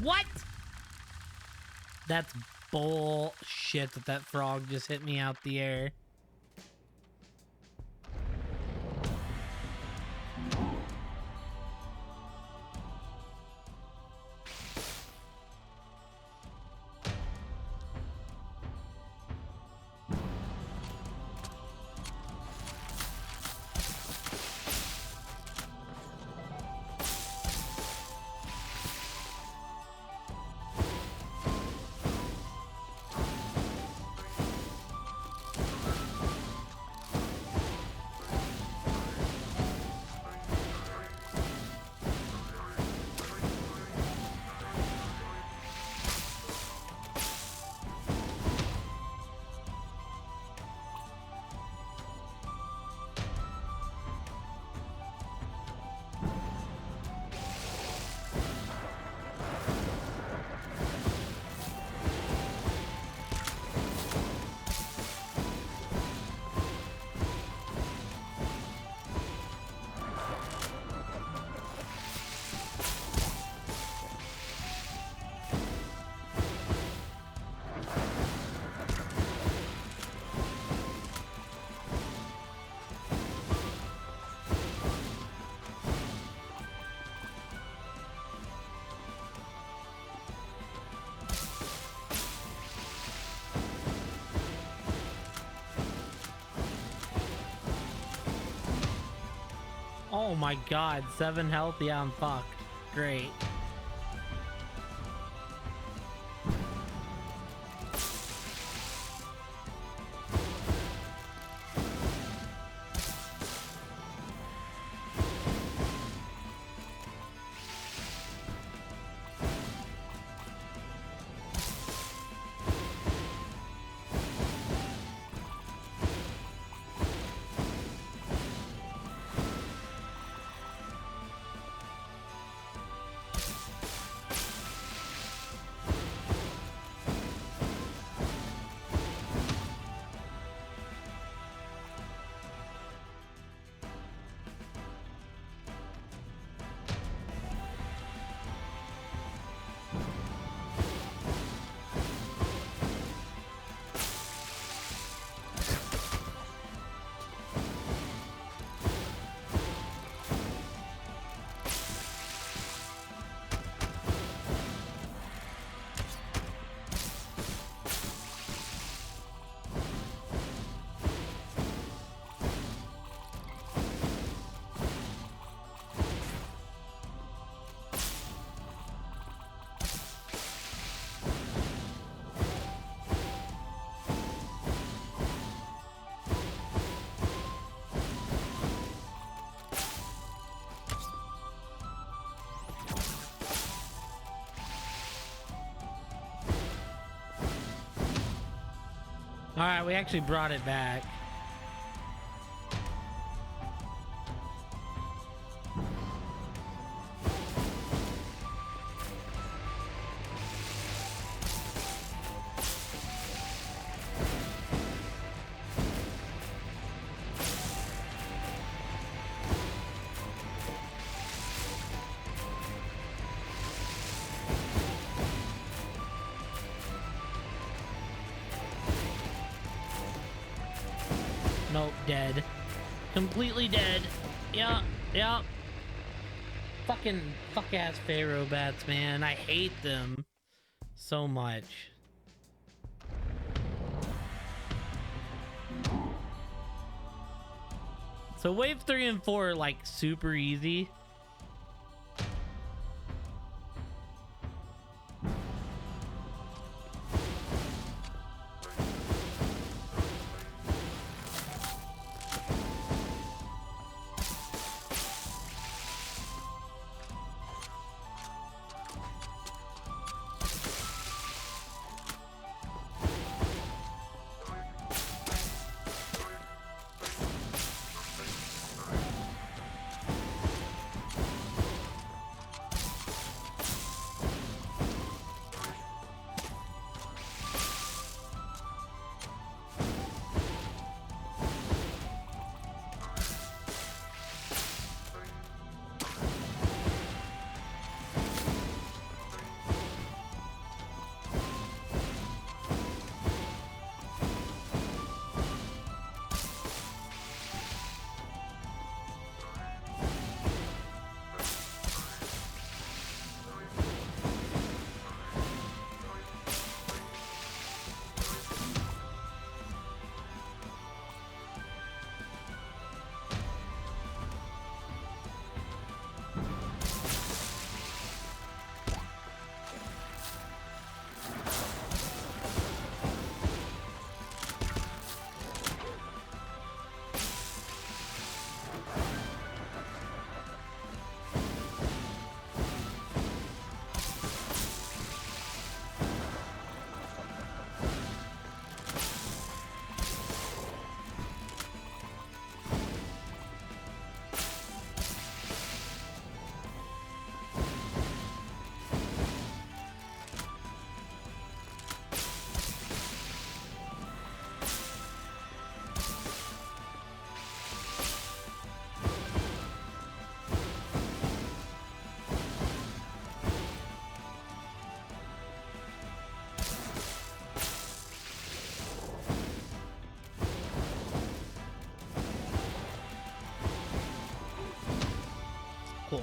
Speaker 1: What? That's bullshit that frog just hit me out the air. Oh my god, 7 health? Yeah, I'm fucked. Great. Alright, we actually brought it back. dead. Completely dead. Yeah, yeah. Fucking fuck-ass Pharaoh bats, man. I hate them so much. So wave 3 and 4 are like super easy. Cool.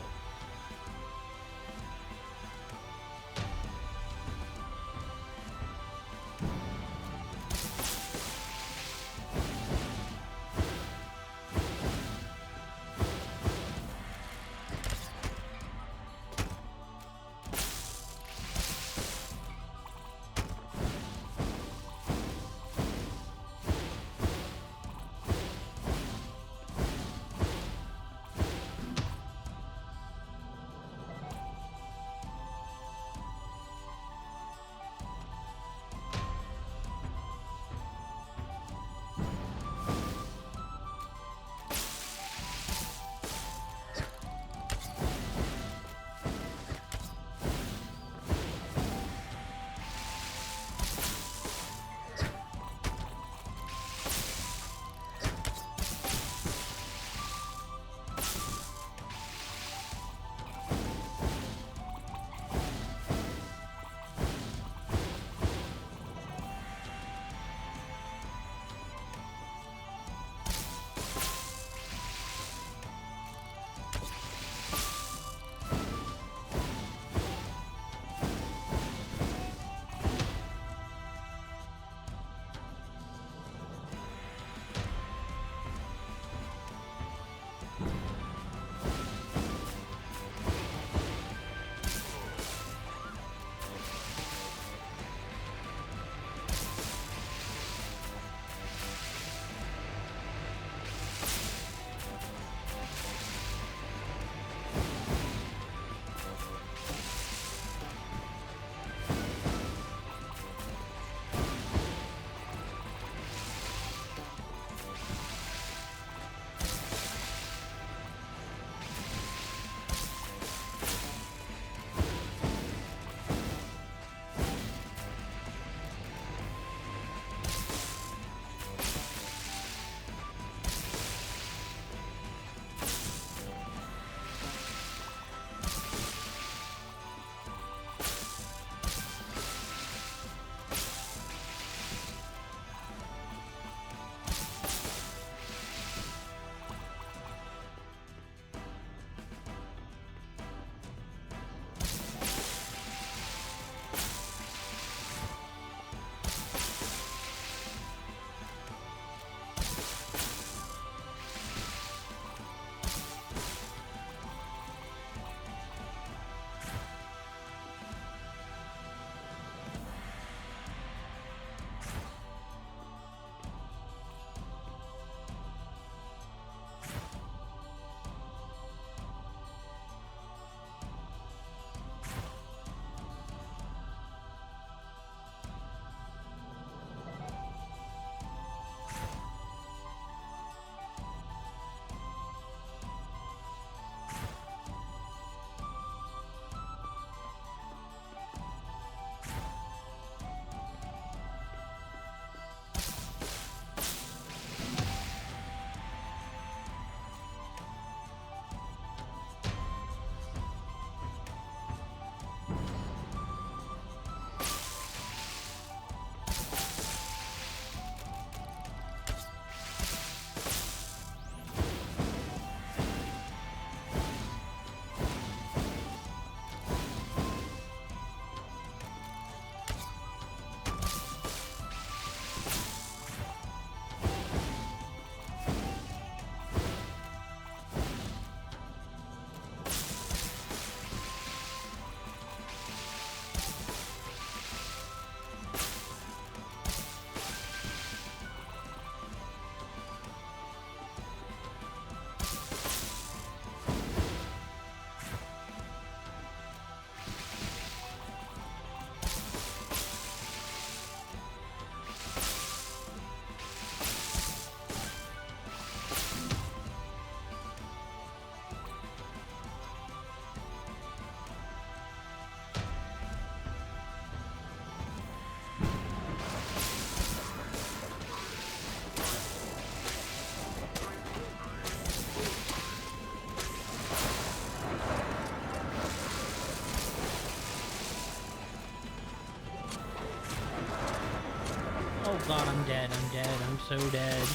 Speaker 1: I'm so dead.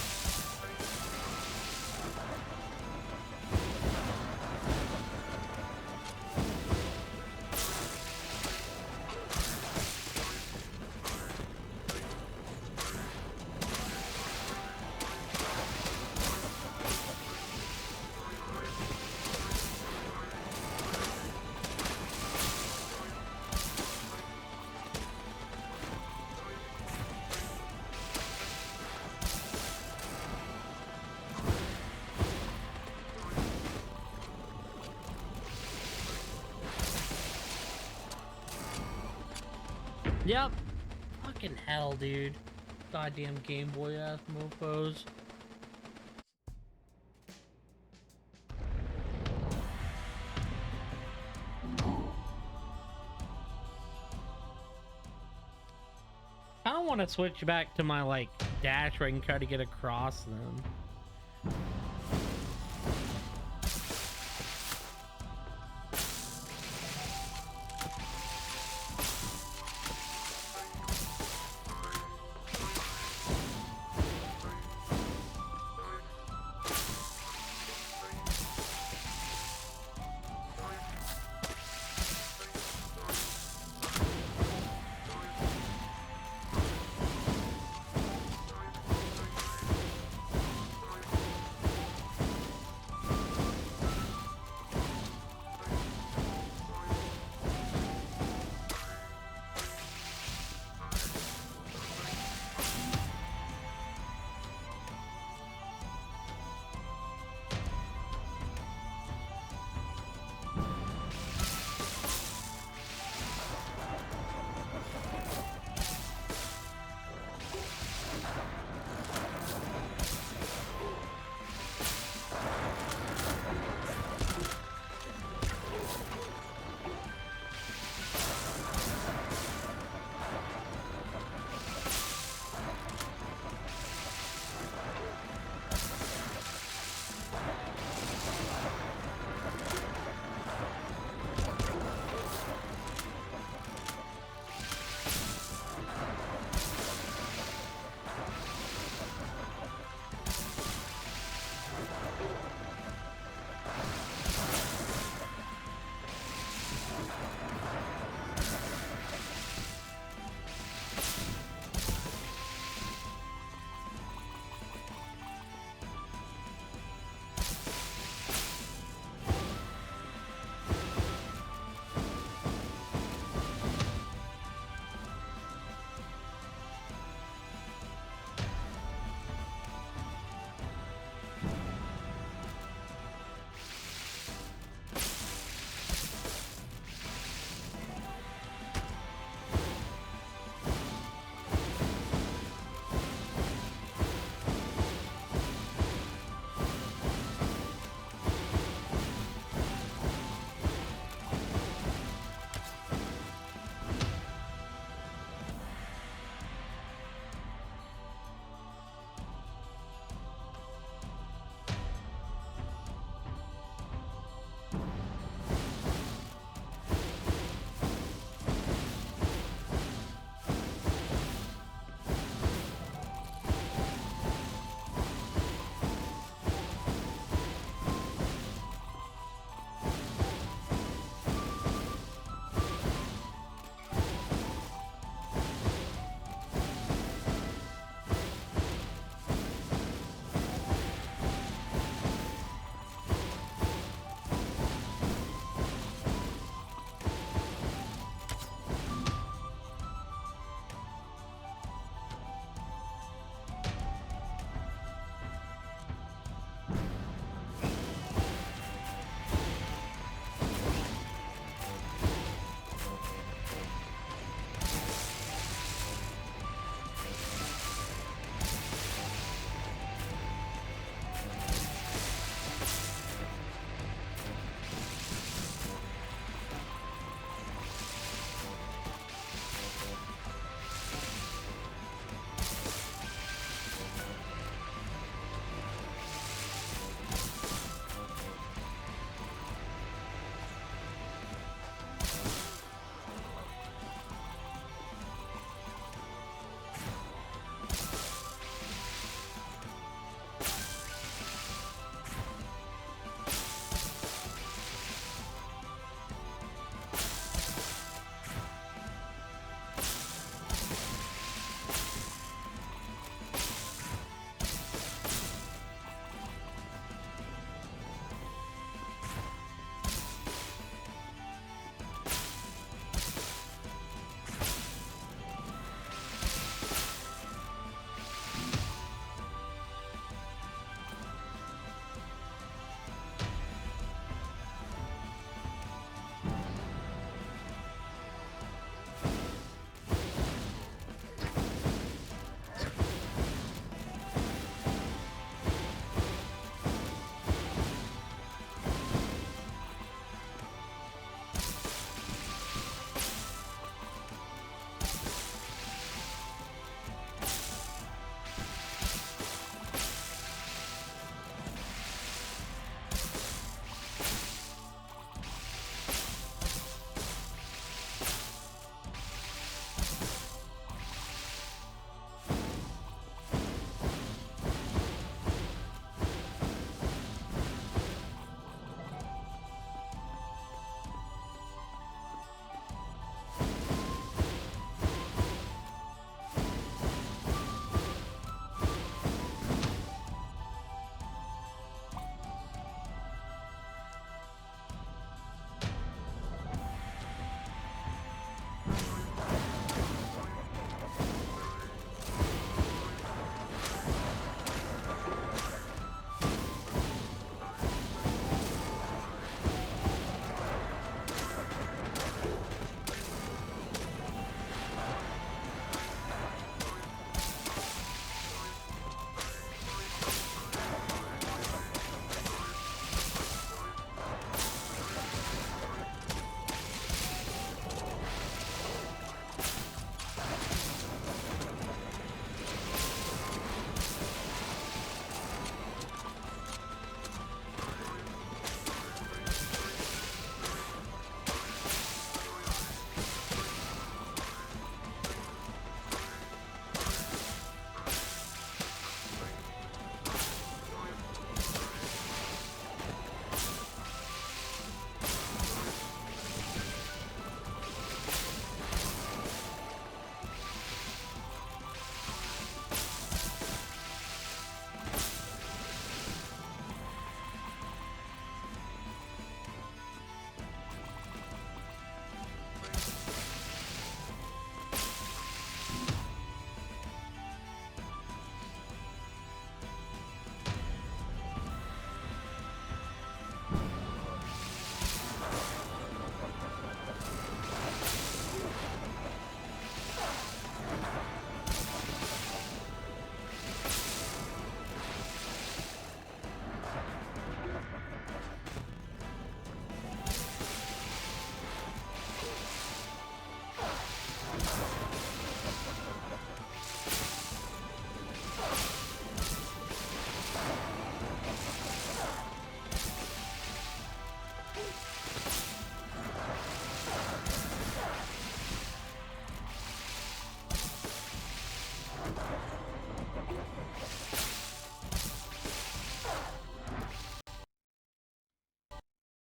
Speaker 1: Yep. Fucking hell, dude. Goddamn Game Boy ass mofos. I don't want to switch back to my like dash where I can try to get across them.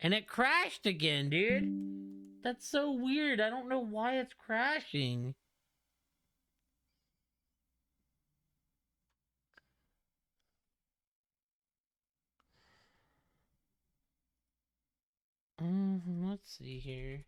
Speaker 1: And it crashed again, dude. That's so weird. I don't know why it's crashing. Let's see here.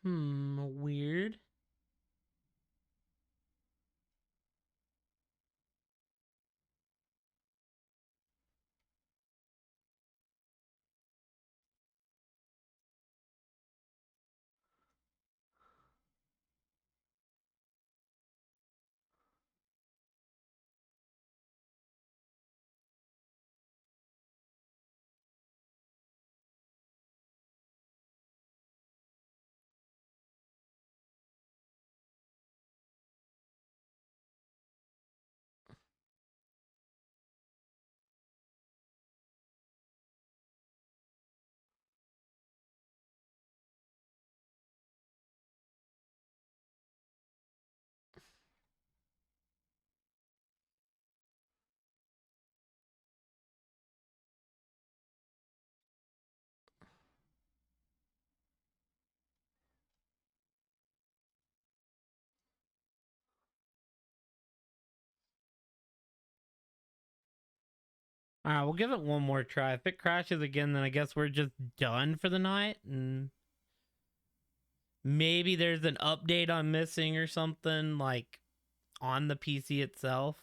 Speaker 1: Weird. All right, we'll give it one more try. If it crashes again, then I guess we're just done for the night. And maybe there's an update I'm missing or something, like on the PC itself.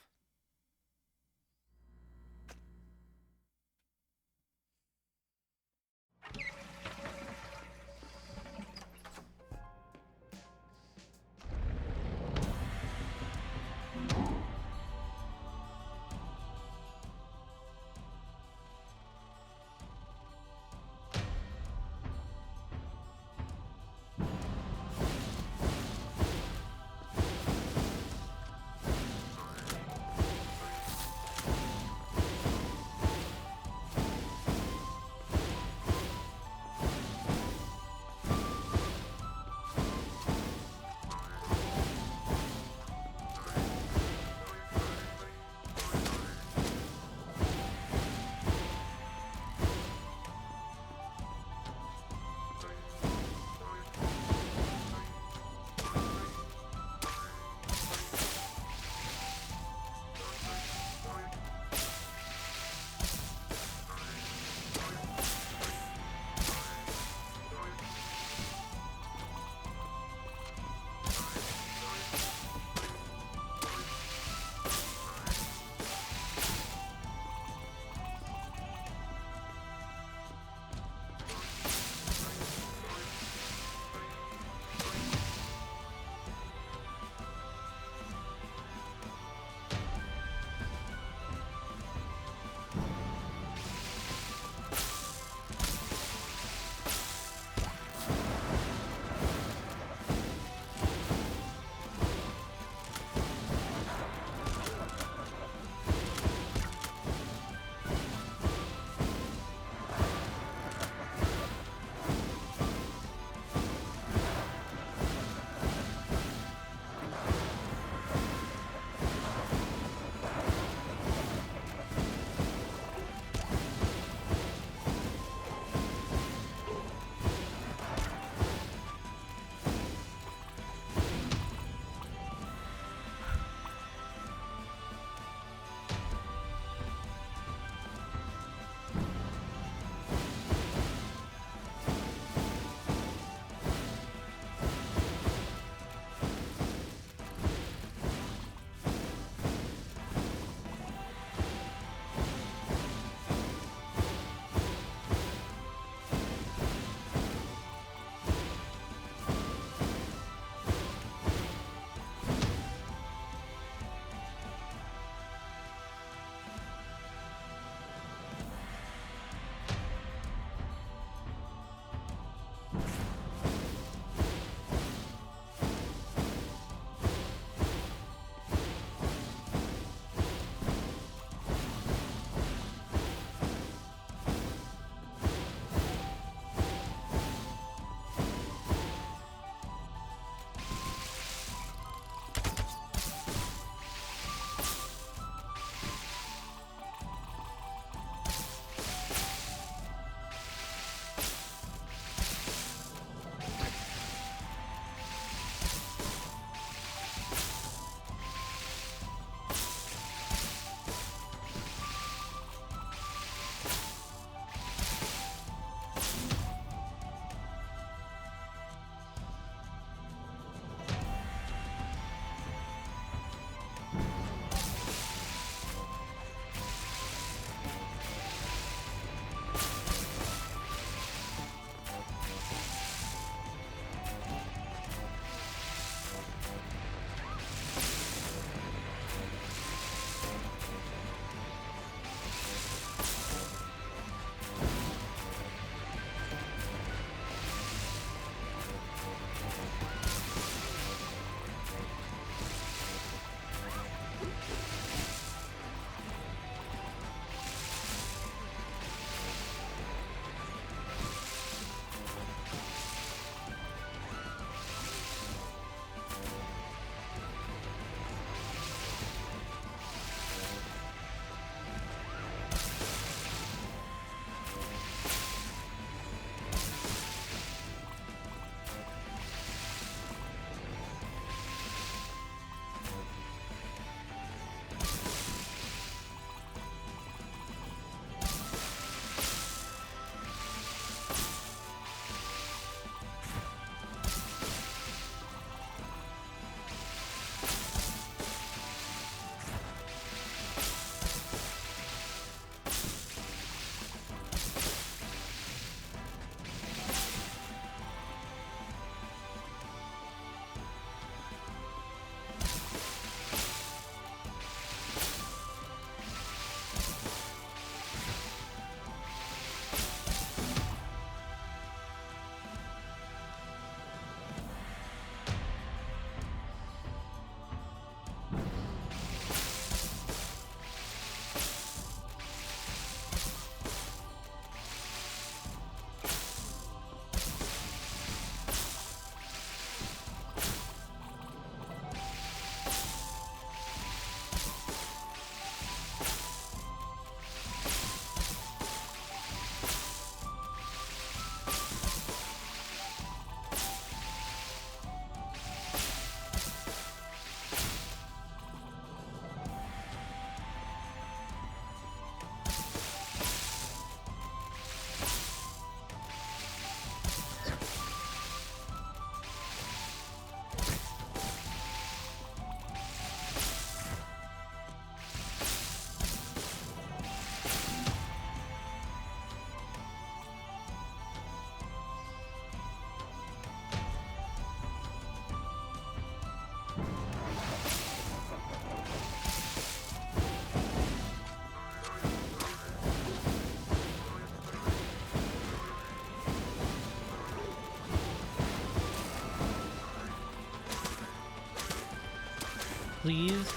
Speaker 1: please.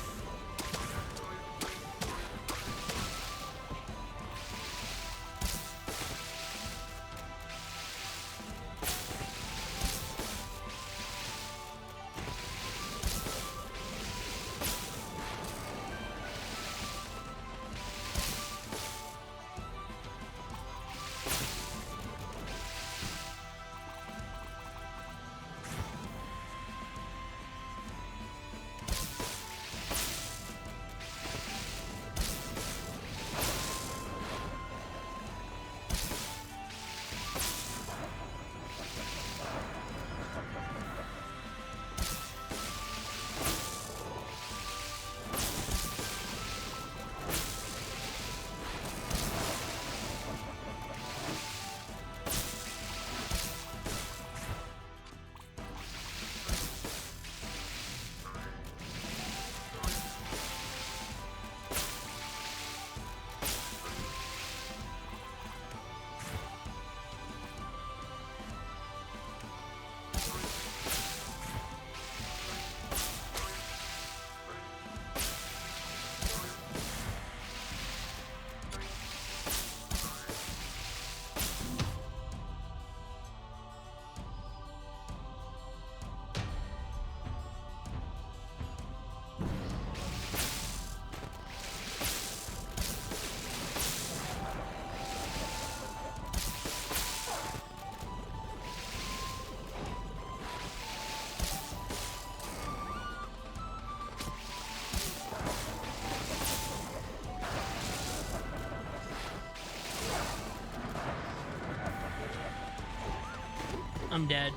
Speaker 1: I'm dead.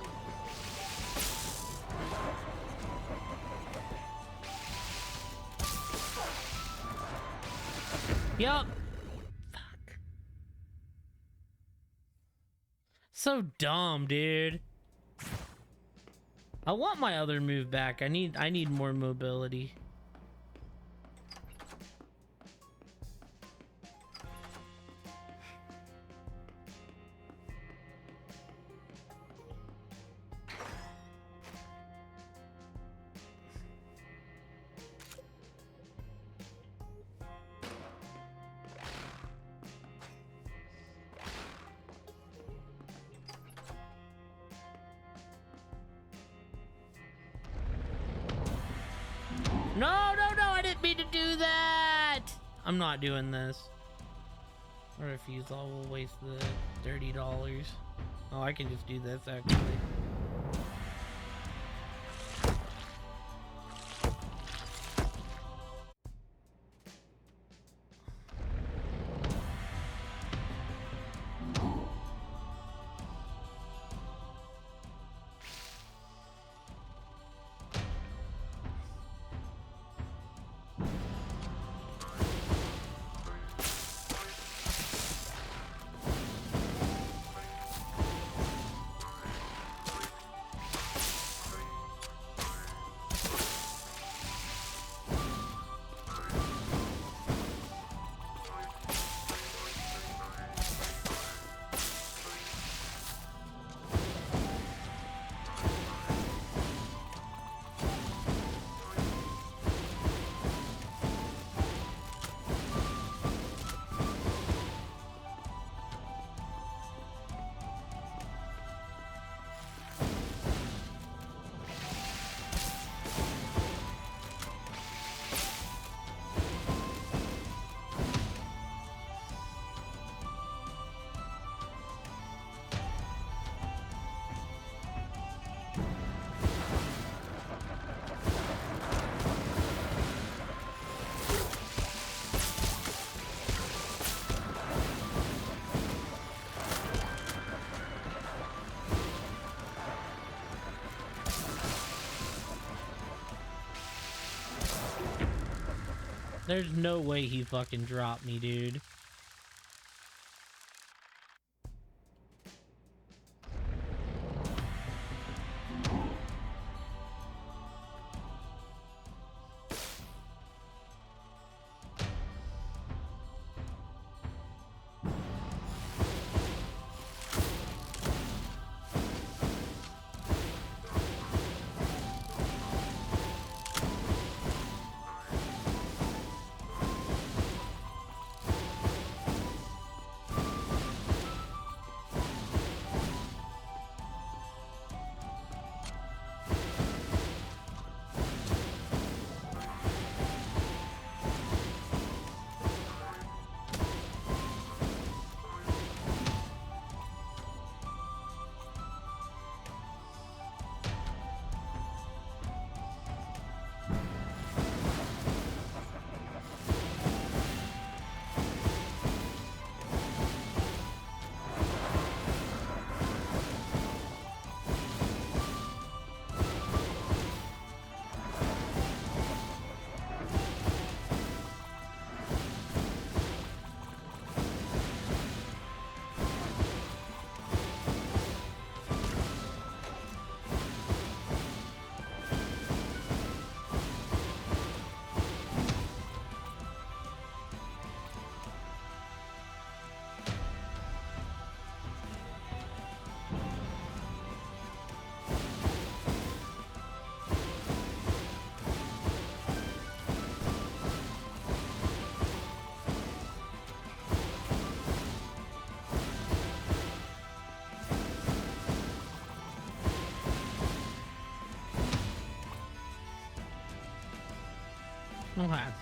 Speaker 1: Yup. Fuck. So dumb, dude. I want my other move back. I need more mobility. No, I didn't mean to do that. I'm not doing this. I refuse. I will waste the $30. Oh, I can just do this actually. There's no way he fucking dropped me, dude. Okay.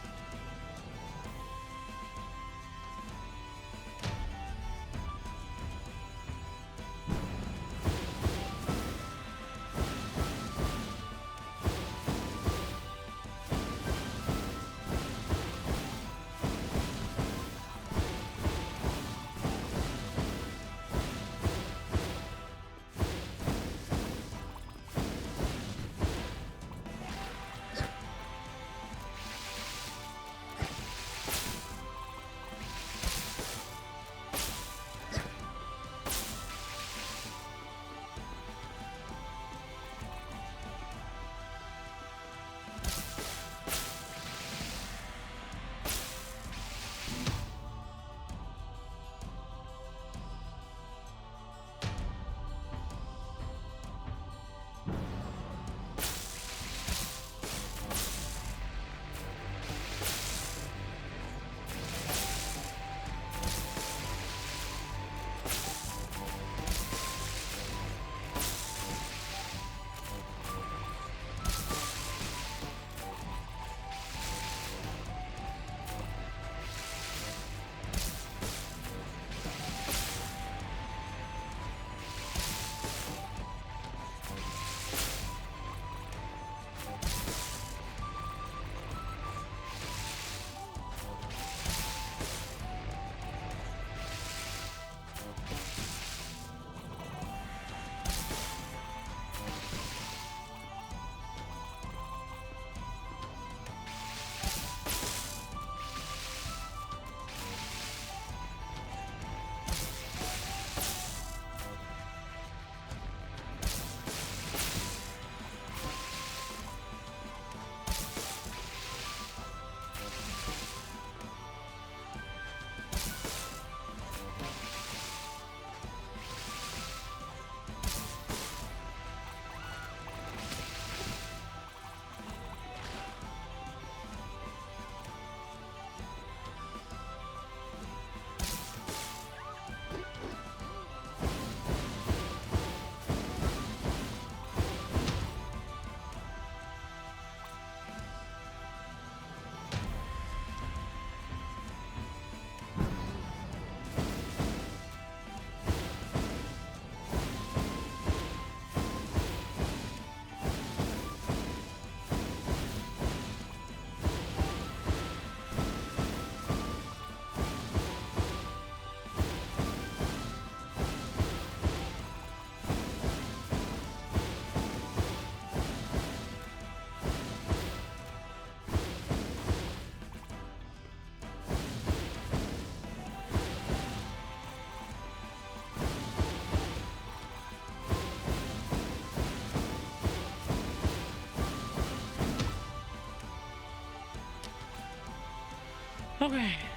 Speaker 1: Okay.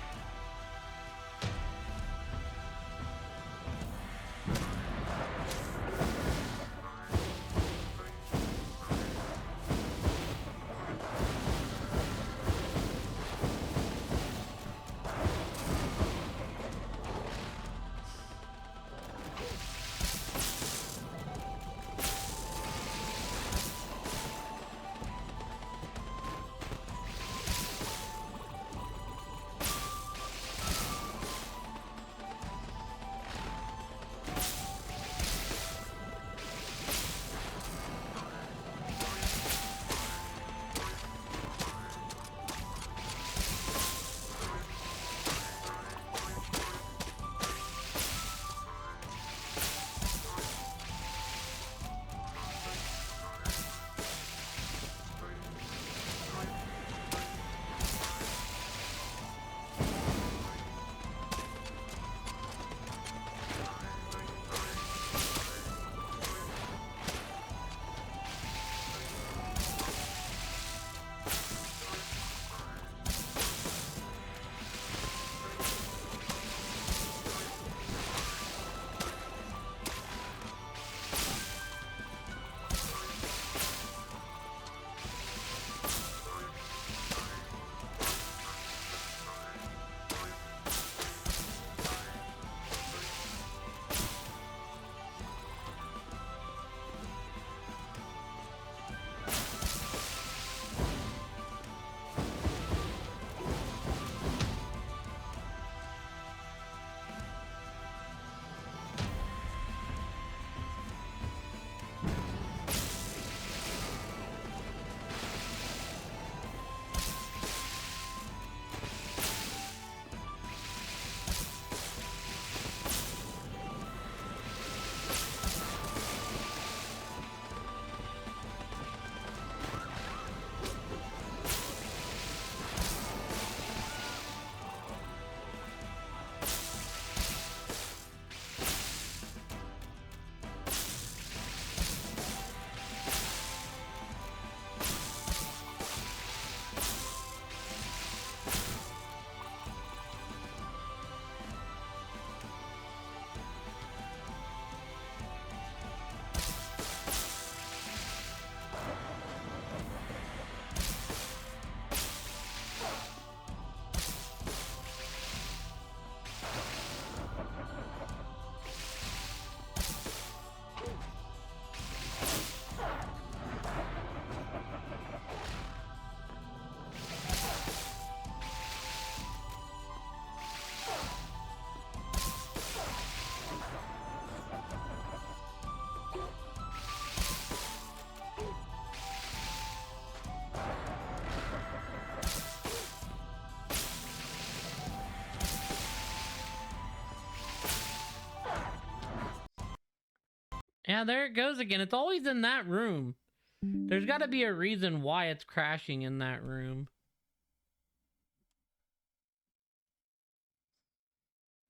Speaker 1: Yeah, there it goes again. It's always in that room. There's got to be a reason why it's crashing in that room.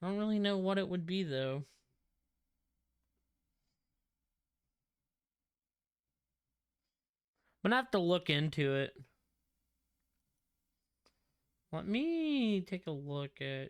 Speaker 1: I don't really know what it would be, though. I'm gonna have to look into it. Let me take a look at...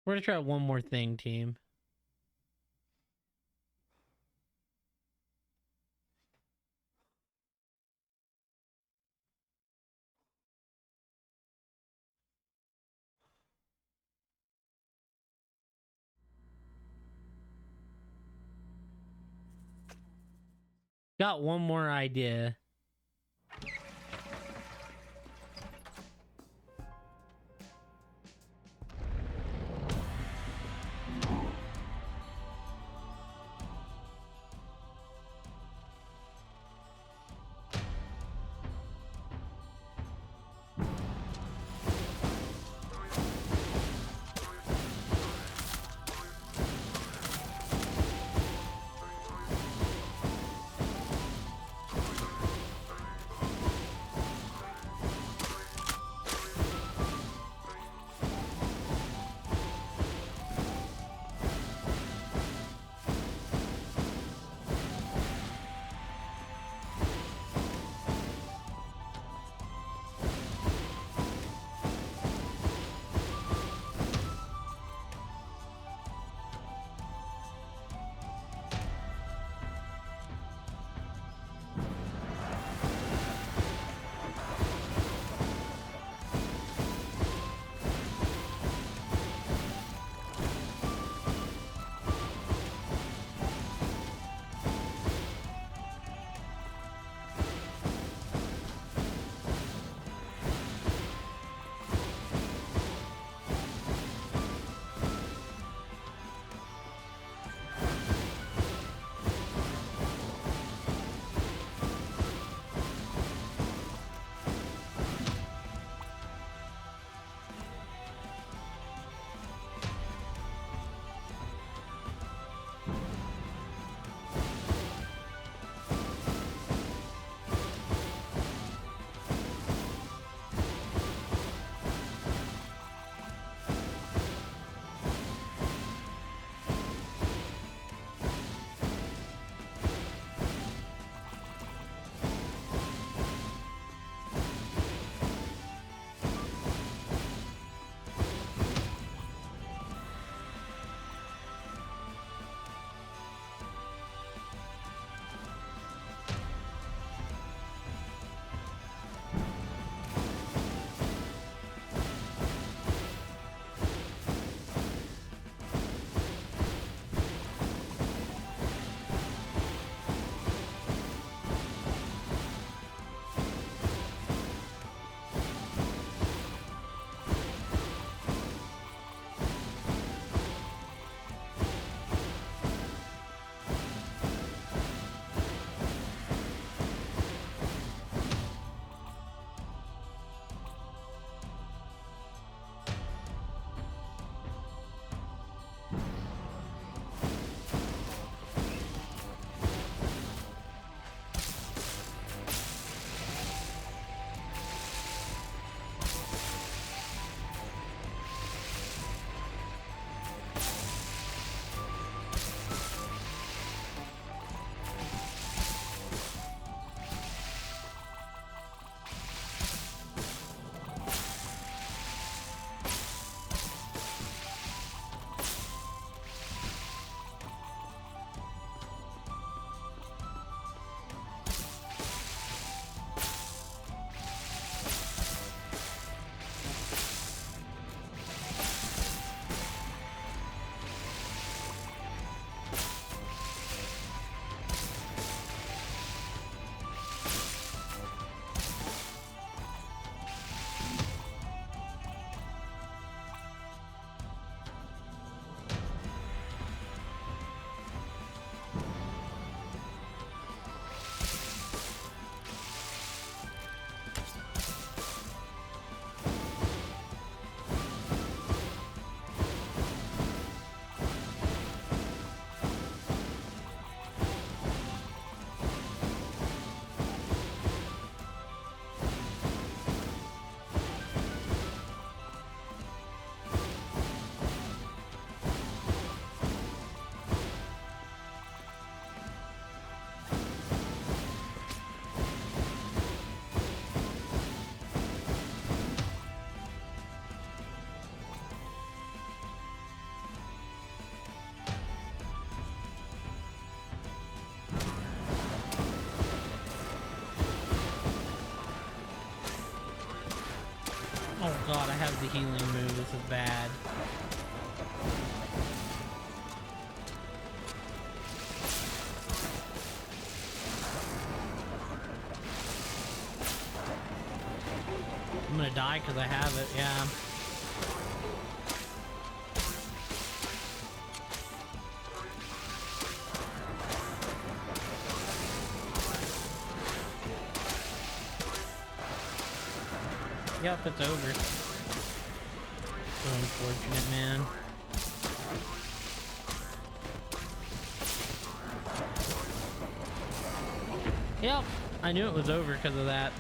Speaker 1: We're gonna try one more thing, team. Got one more idea. of the healing move. This is bad. I'm gonna die because I have it, yeah. Yep, it's over. So unfortunate, man. Yep, I knew it was over because of that.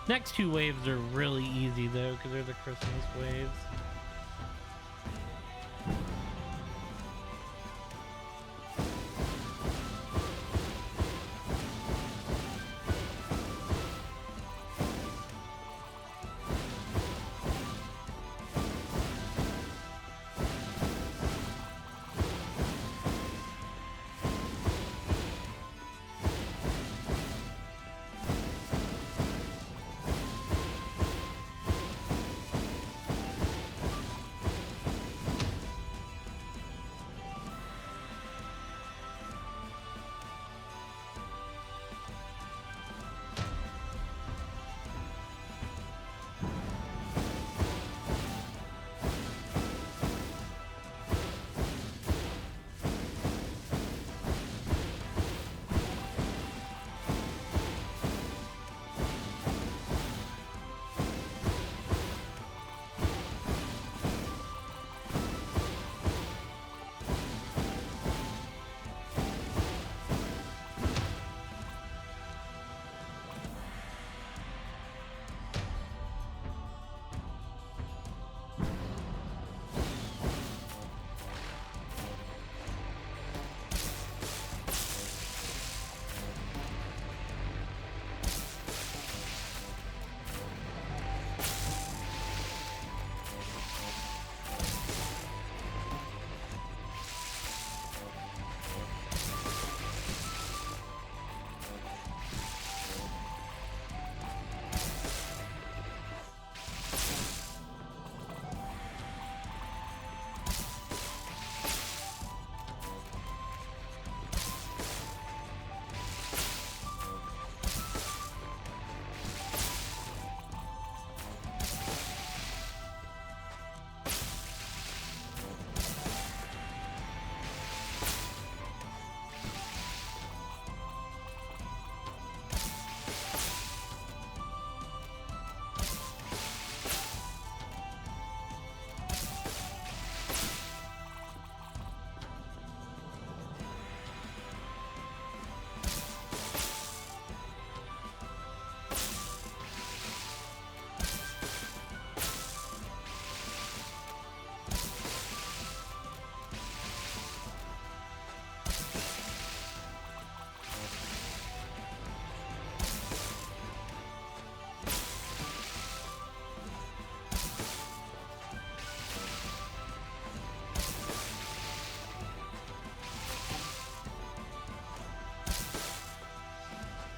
Speaker 1: Next two waves are really easy though, because they're the Christmas waves.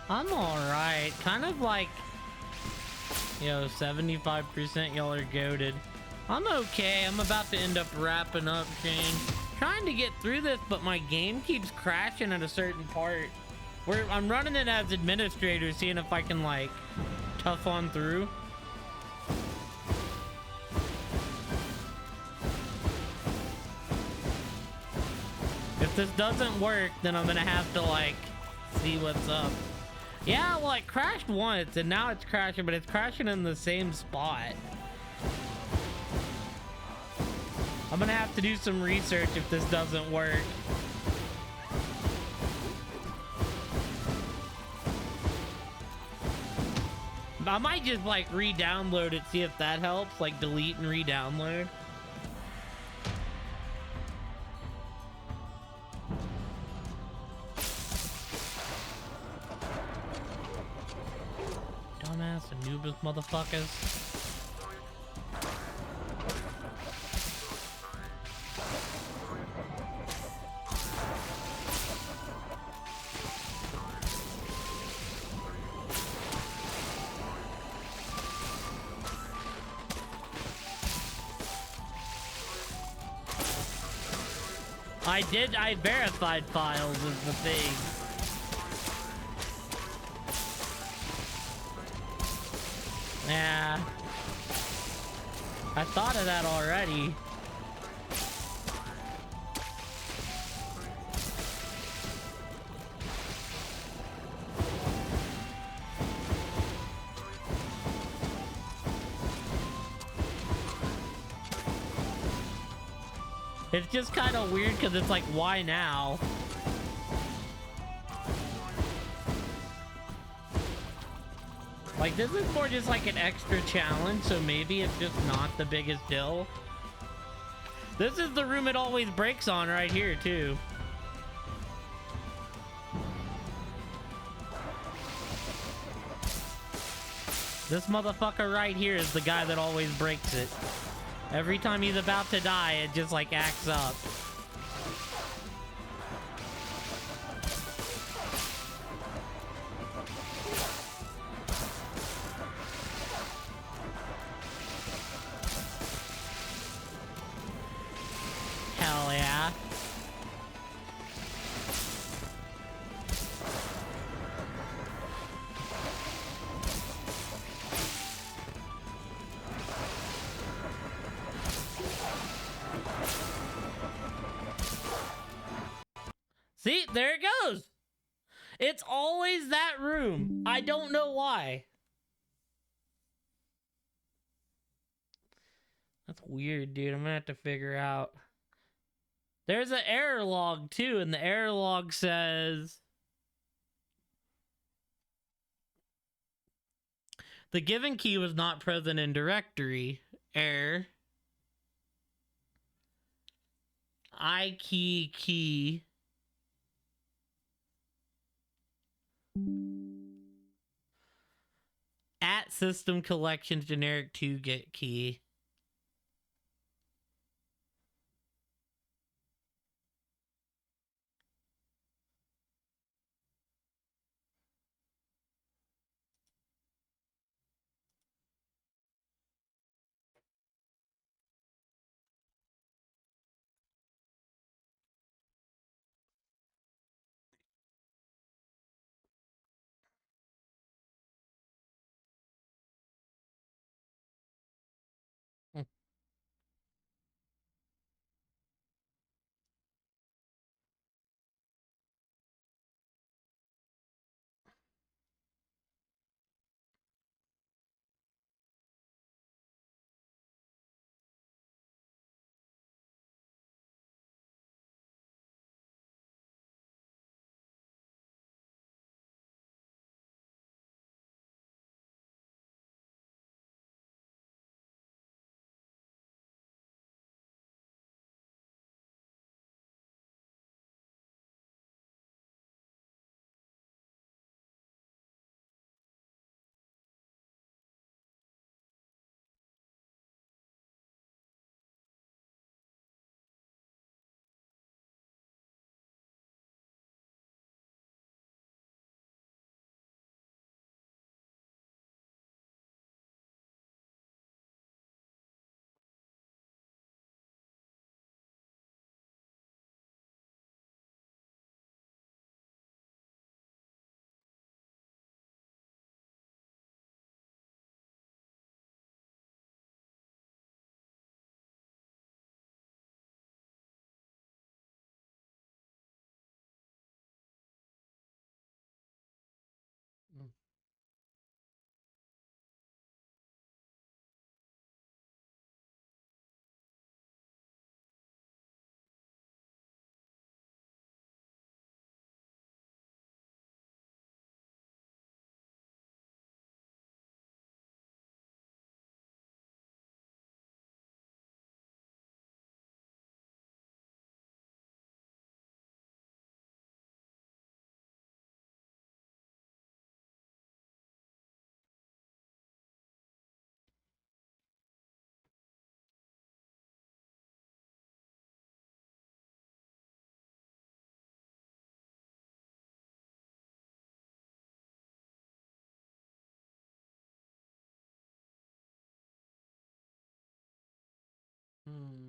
Speaker 1: I'm alright. Kind of like, 75% y'all are goated. I'm okay. I'm about to end up wrapping up, Shane. Trying to get through this, but my game keeps crashing at a certain part. Where I'm running it as administrator, seeing if I can, like, tough on through. If this doesn't work, then I'm gonna have to, like, see what's up. Yeah, well, it crashed once, and now it's crashing, but it's crashing in the same spot. I'm gonna have to do some research if this doesn't work. I might just, like, re-download it, see if that helps, like, delete and re-download. Dumbass Anubis motherfuckers. I verified files is the thing. Yeah. I thought of that already. It's just kind of weird because it's like, why now? Like, this is more just like an extra challenge, so maybe it's just not the biggest deal. This is the room it always breaks on right here, too. This motherfucker right here is the guy that always breaks it. Every time he's about to die, it just, like, acts up. Hell yeah. See, there it goes. It's always that room. I don't know why. That's weird, dude. I'm gonna have to figure out. There's an error log too, and the error log says the given key was not present in directory. Error. I key. At system collection generic to get key. Hmm.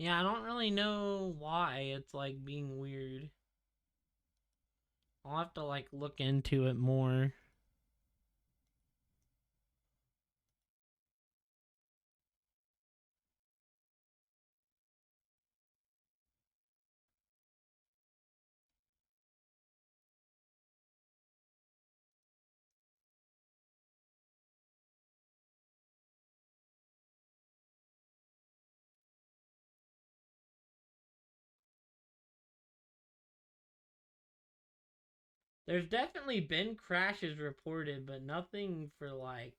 Speaker 1: Yeah, I don't really know why it's like being weird. I'll have to like look into it more. There's definitely been crashes reported, but nothing for like.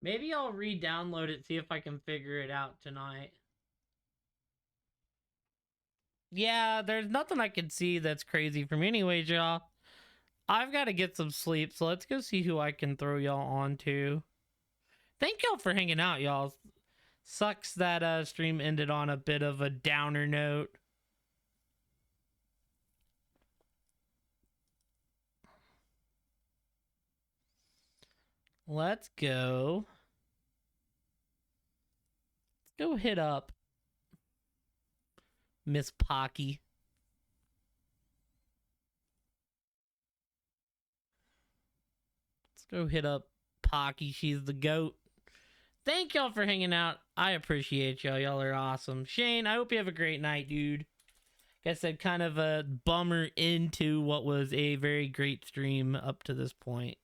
Speaker 1: Maybe I'll re-download it, see if I can figure it out tonight. Yeah, there's nothing I can see that's crazy from anyways, y'all. I've got to get some sleep, so let's go see who I can throw y'all on to. Thank y'all for hanging out, y'all. Sucks that stream ended on a bit of a downer note. Let's go. Let's go hit up Miss Pocky. Let's go hit up Pocky. She's the GOAT. Thank y'all for hanging out. I appreciate y'all. Y'all are awesome. Shane, I hope you have a great night, dude. Like I said, kind of a bummer into what was a very great stream up to this point.